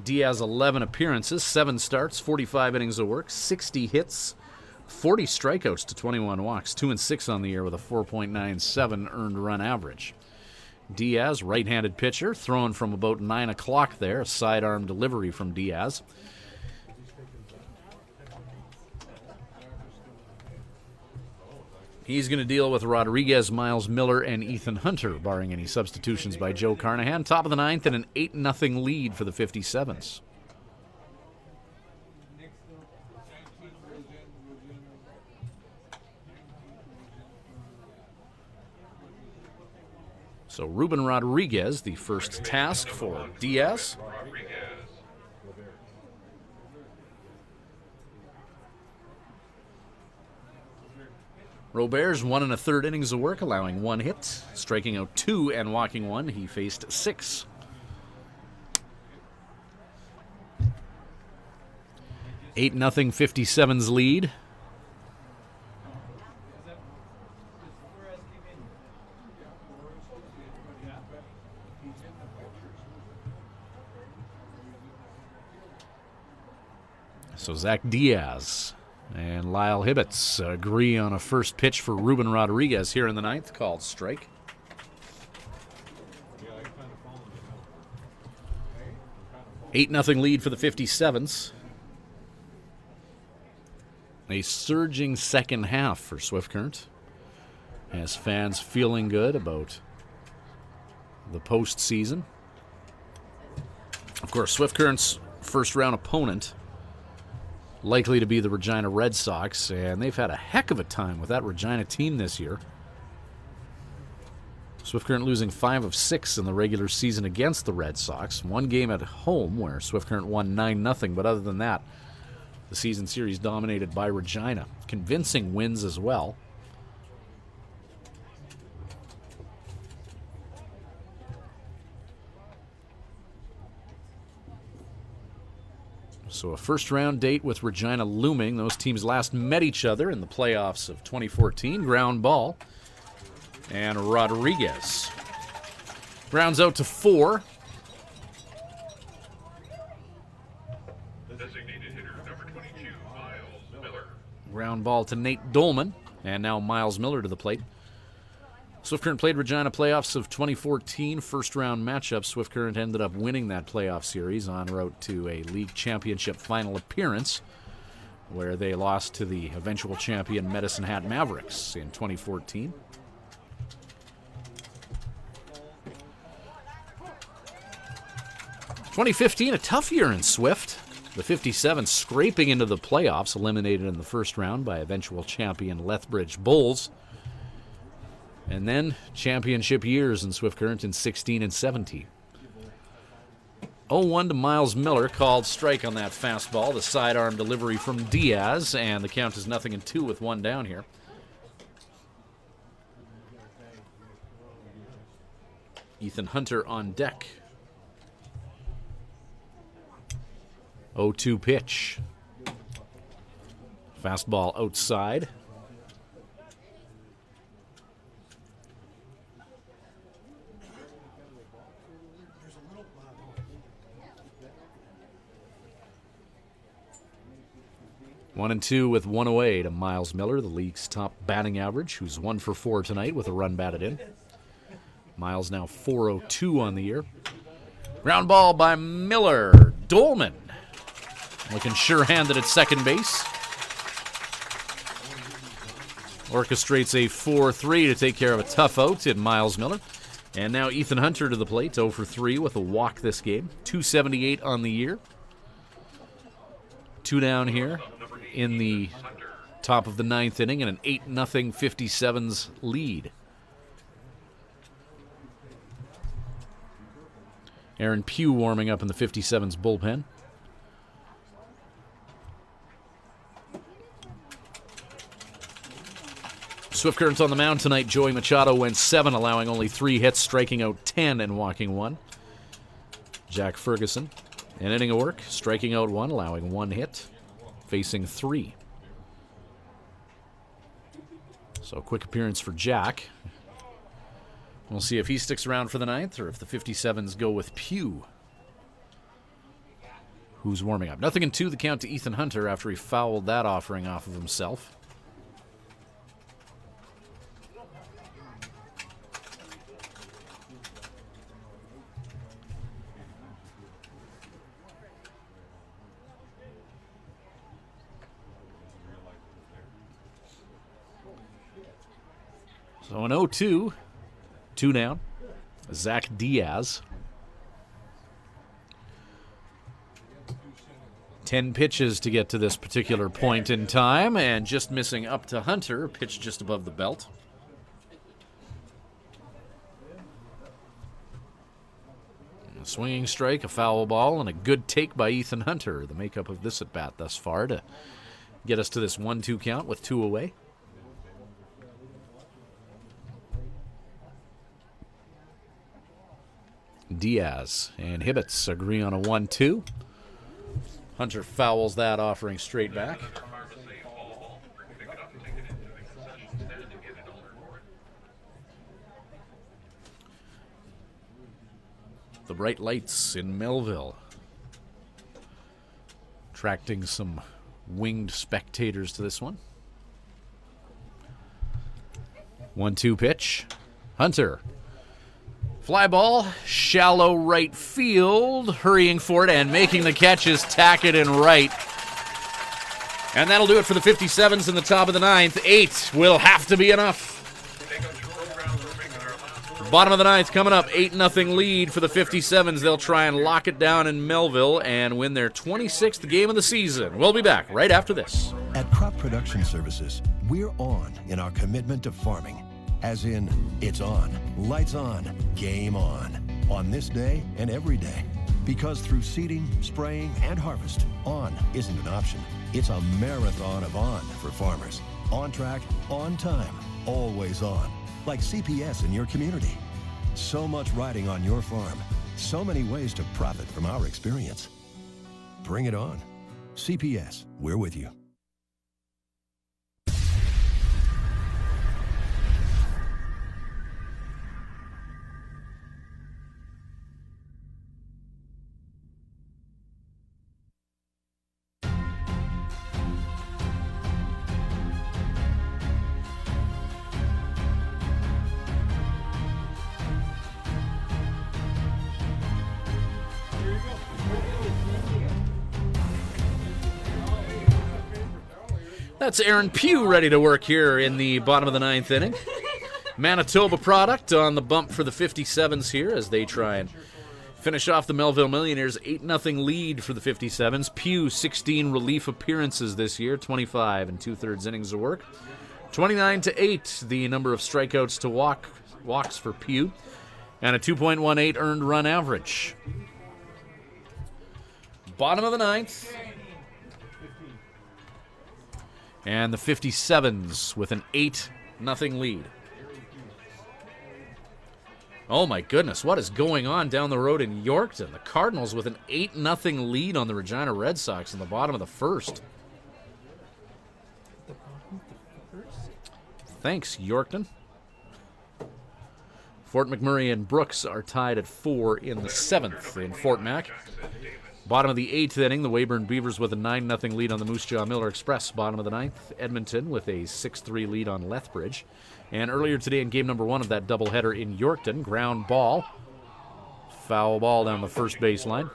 Diaz 11 appearances, 7 starts, 45 innings of work, 60 hits, 40 strikeouts to 21 walks, 2 and 6 on the year with a 4.97 earned run average. Diaz, right-handed pitcher, throwing from about 9 o'clock there, a sidearm delivery from Diaz. He's going to deal with Rodriguez, Miles Miller, and Ethan Hunter, barring any substitutions by Joe Carnahan. Top of the ninth and an 8-0 lead for the 57's. So Ruben Rodriguez, the first task for Diaz. Robert's 1 1/3 innings of work, allowing 1 hit, striking out 2 and walking 1. He faced 6. Eight 0 57's lead. So Zach Diaz and Lyle Hibbets agree on a first pitch for Ruben Rodriguez here in the ninth, called strike. Eight 0 lead for the 57's. A surging second half for Swift Current, as fans feeling good about the postseason. Of course, Swift Current's first round opponent likely to be the Regina Red Sox, and they've had a heck of a time with that Regina team this year. Swift Current losing 5 of 6 in the regular season against the Red Sox. 1 game at home where Swift Current won 9-0, but other than that, the season series dominated by Regina. Convincing wins as well. So a first-round date with Regina looming. Those teams last met each other in the playoffs of 2014. Ground ball. And Rodriguez grounds out to 4. Designated hitter number 22, Miles Miller. Ground ball to Nate Dolman. And now Miles Miller to the plate. Swift Current played Regina playoffs of 2014, first-round matchup. Swift Current ended up winning that playoff series en route to a league championship final appearance, where they lost to the eventual champion Medicine Hat Mavericks in 2014. "2015, a tough year in Swift. The 57 scraping into the playoffs, eliminated in the first round by eventual champion Lethbridge Bulls. And then championship years in Swift Current in 16 and 17. 0-1 to Miles Miller, called strike on that fastball. The sidearm delivery from Diaz, and the count is 0-2 with 1 down here. Ethan Hunter on deck. 0-2 pitch. Fastball outside. 1-2 with one away to Miles Miller, the league's top batting average, who's 1 for 4 tonight with a run batted in. Miles now 402 on the year. Ground ball by Miller. Dolman looking sure-handed at second base. Orchestrates a 4-3 to take care of a tough out in Miles Miller. And now Ethan Hunter to the plate, 0 for 3 with a walk this game. 278 on the year. 2 down here in the top of the 9th inning and an 8-0 57's lead. Aaron Pugh warming up in the 57's bullpen. Swift Currents on the mound tonight. Joey Machado went 7, allowing only 3 hits, striking out 10 and walking 1. Jack Ferguson, an inning of work, striking out 1, allowing 1 hit, facing 3. So a quick appearance for Jack. We'll see if he sticks around for the 9th or if the 57's go with Pugh, who's warming up. 0-2 the count to Ethan Hunter after he fouled that offering off of himself. So an 0-2, 2 down. Zach Diaz. 10 pitches to get to this particular point in time, and just missing up to Hunter, pitch just above the belt. A swinging strike, a foul ball, and a good take by Ethan Hunter, the makeup of this at-bat thus far to get us to this 1-2 count with 2 away. Diaz and Hibbets agree on a 1-2. Hunter fouls that offering straight back. The bright lights in Melville attracting some winged spectators to this one. 1-2 pitch. Hunter. Fly ball, shallow right field, hurrying for it and making the catches, tack it in right. And that'll do it for the 57's in the top of the 9th. 8 will have to be enough. Bottom of the 9th coming up, 8-0 lead for the 57's. They'll try and lock it down in Melville and win their 26th game of the season. We'll be back right after this. At Crop Production Services, we're on in our commitment to farming. As in, it's on, lights on, game on this day and every day. Because through seeding, spraying, and harvest, on isn't an option. It's a marathon of on for farmers. On track, on time, always on. Like CPS in your community. So much riding on your farm. So many ways to profit from our experience. Bring it on. CPS, we're with you. That's Aaron Pugh ready to work here in the bottom of the 9th inning. Manitoba product on the bump for the 57's here as they try and finish off the Melville Millionaires' 8-0 lead for the 57's. Pugh, 16 relief appearances this year, 25 and 2/3 innings of work. 29-8, the number of strikeouts to walks for Pugh, and a 2.18 earned run average. Bottom of the 9th. And the 57's with an 8-0 lead. Oh my goodness, what is going on down the road in Yorkton? The Cardinals with an 8-0 lead on the Regina Red Sox in the bottom of the 1st. Thanks, Yorkton. Fort McMurray and Brooks are tied at 4 in the 7th in Fort Mac. Bottom of the 8th inning, the Weyburn Beavers with a 9-0 lead on the Moose Jaw Miller Express. Bottom of the 9th, Edmonton with a 6-3 lead on Lethbridge. And earlier today in game number 1 of that doubleheader in Yorkton, ground ball. Foul ball down the first baseline.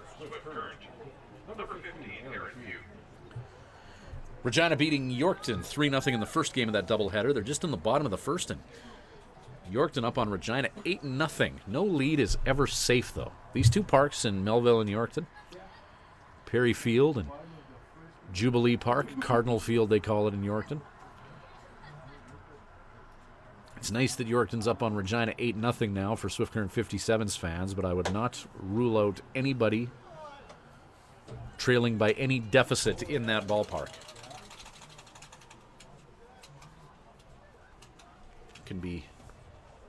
Regina beating Yorkton 3-0 in the first game of that doubleheader. They're just in the bottom of the first, and Yorkton up on Regina 8-0. No lead is ever safe, though. These two parks in Melville and Yorkton, Perry Field and Jubilee Park, Cardinal Field they call it in Yorkton. It's nice that Yorkton's up on Regina 8-0 now for Swift Current 57's fans, but I would not rule out anybody trailing by any deficit in that ballpark. Can be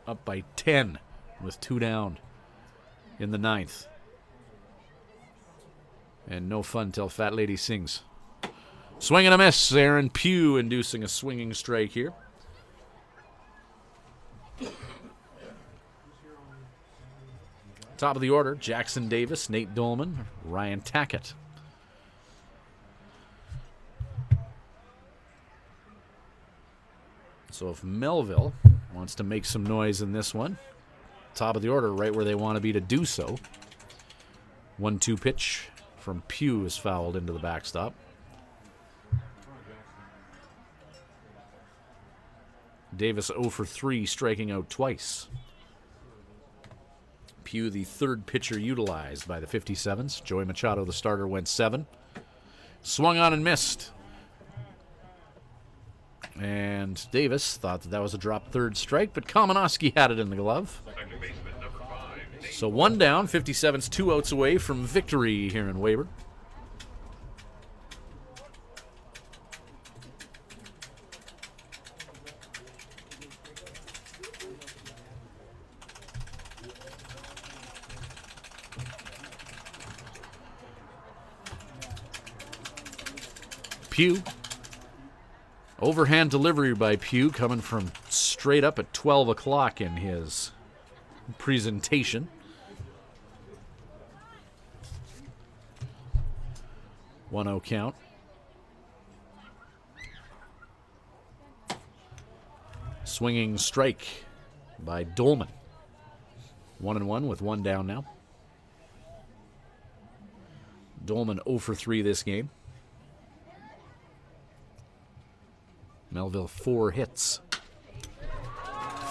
up by 10 with 2 down in the 9th. And no fun till Fat Lady sings. Swing and a miss. Aaron Pugh inducing a swinging strike here. Top of the order, Jackson Davis, Nate Dolman, Ryan Tackett. So if Melville wants to make some noise in this one, top of the order, right where they want to be to do so. 1-2 pitch from Pugh is fouled into the backstop. Davis 0 for 3, striking out twice. Pugh, the third pitcher utilized by the 57's. Joey Machado, the starter, went 7. Swung on and missed. And Davis thought that was a drop third strike, but Kamenowski had it in the glove. So 1 down, 57's 2 outs away from victory here in Weyburn. Pugh. Overhand delivery by Pugh coming from straight up at 12 o'clock in his presentation. One-0 count. Swinging strike by Dolman. 1-1 with 1 down now. Dolman 0 for 3 this game. Melville 4 hits.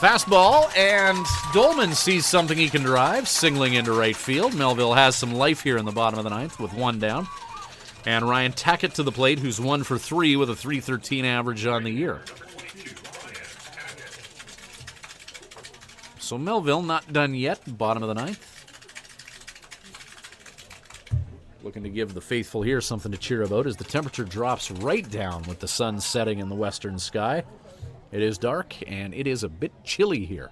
Fastball, and Dolman sees something he can drive, singling into right field. Melville has some life here in the bottom of the 9th with 1 down. And Ryan Tackett to the plate, who's 1 for 3 with a .313 average on the year. So Melville not done yet, bottom of the 9th. Looking to give the faithful here something to cheer about as the temperature drops right down with the sun setting in the western sky. It is dark, and it is a bit chilly here.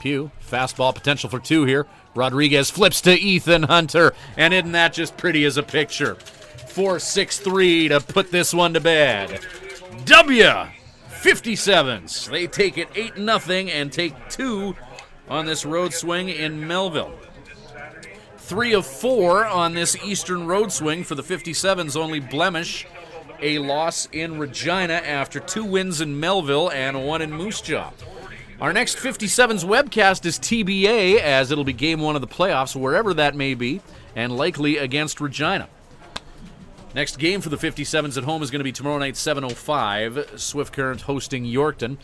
Pugh, fastball potential for 2 here. Rodriguez flips to Ethan Hunter, and isn't that just pretty as a picture? 4-6-3 to put this one to bed. 57's. They take it 8-0 and take 2 on this road swing in Melville. 3 of 4 on this Eastern road swing for the 57's. Only blemish, a loss in Regina after 2 wins in Melville and 1 in Moose Jaw. Our next 57's webcast is TBA, as it'll be game 1 of the playoffs, wherever that may be, and likely against Regina. Next game for the 57's at home is going to be tomorrow night, 7:05. Swift Current hosting Yorkton.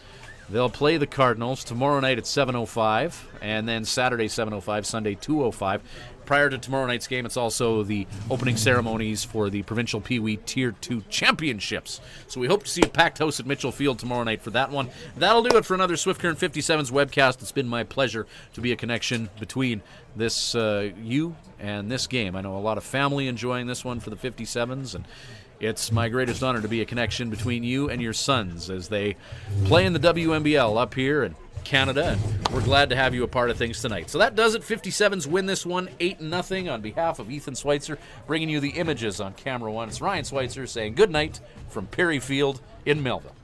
They'll play the Cardinals tomorrow night at 7:05, and then Saturday 7:05, Sunday 2:05. Prior to tomorrow night's game, it's also the opening ceremonies for the Provincial Pee Wee Tier 2 Championships. So we hope to see a packed house at Mitchell Field tomorrow night for that one. That'll do it for another Swift Current 57's webcast. It's been my pleasure to be a connection between this you and this game. I know a lot of family enjoying this one for the 57's, and it's my greatest honor to be a connection between you and your sons as they play in the WMBL up here in Canada, and we're glad to have you a part of things tonight. So that does it. 57's win this one 8-0 on behalf of Ethan Schweitzer, bringing you the images on camera 1. It's Ryan Schweitzer saying good night from Perry Field in Melville.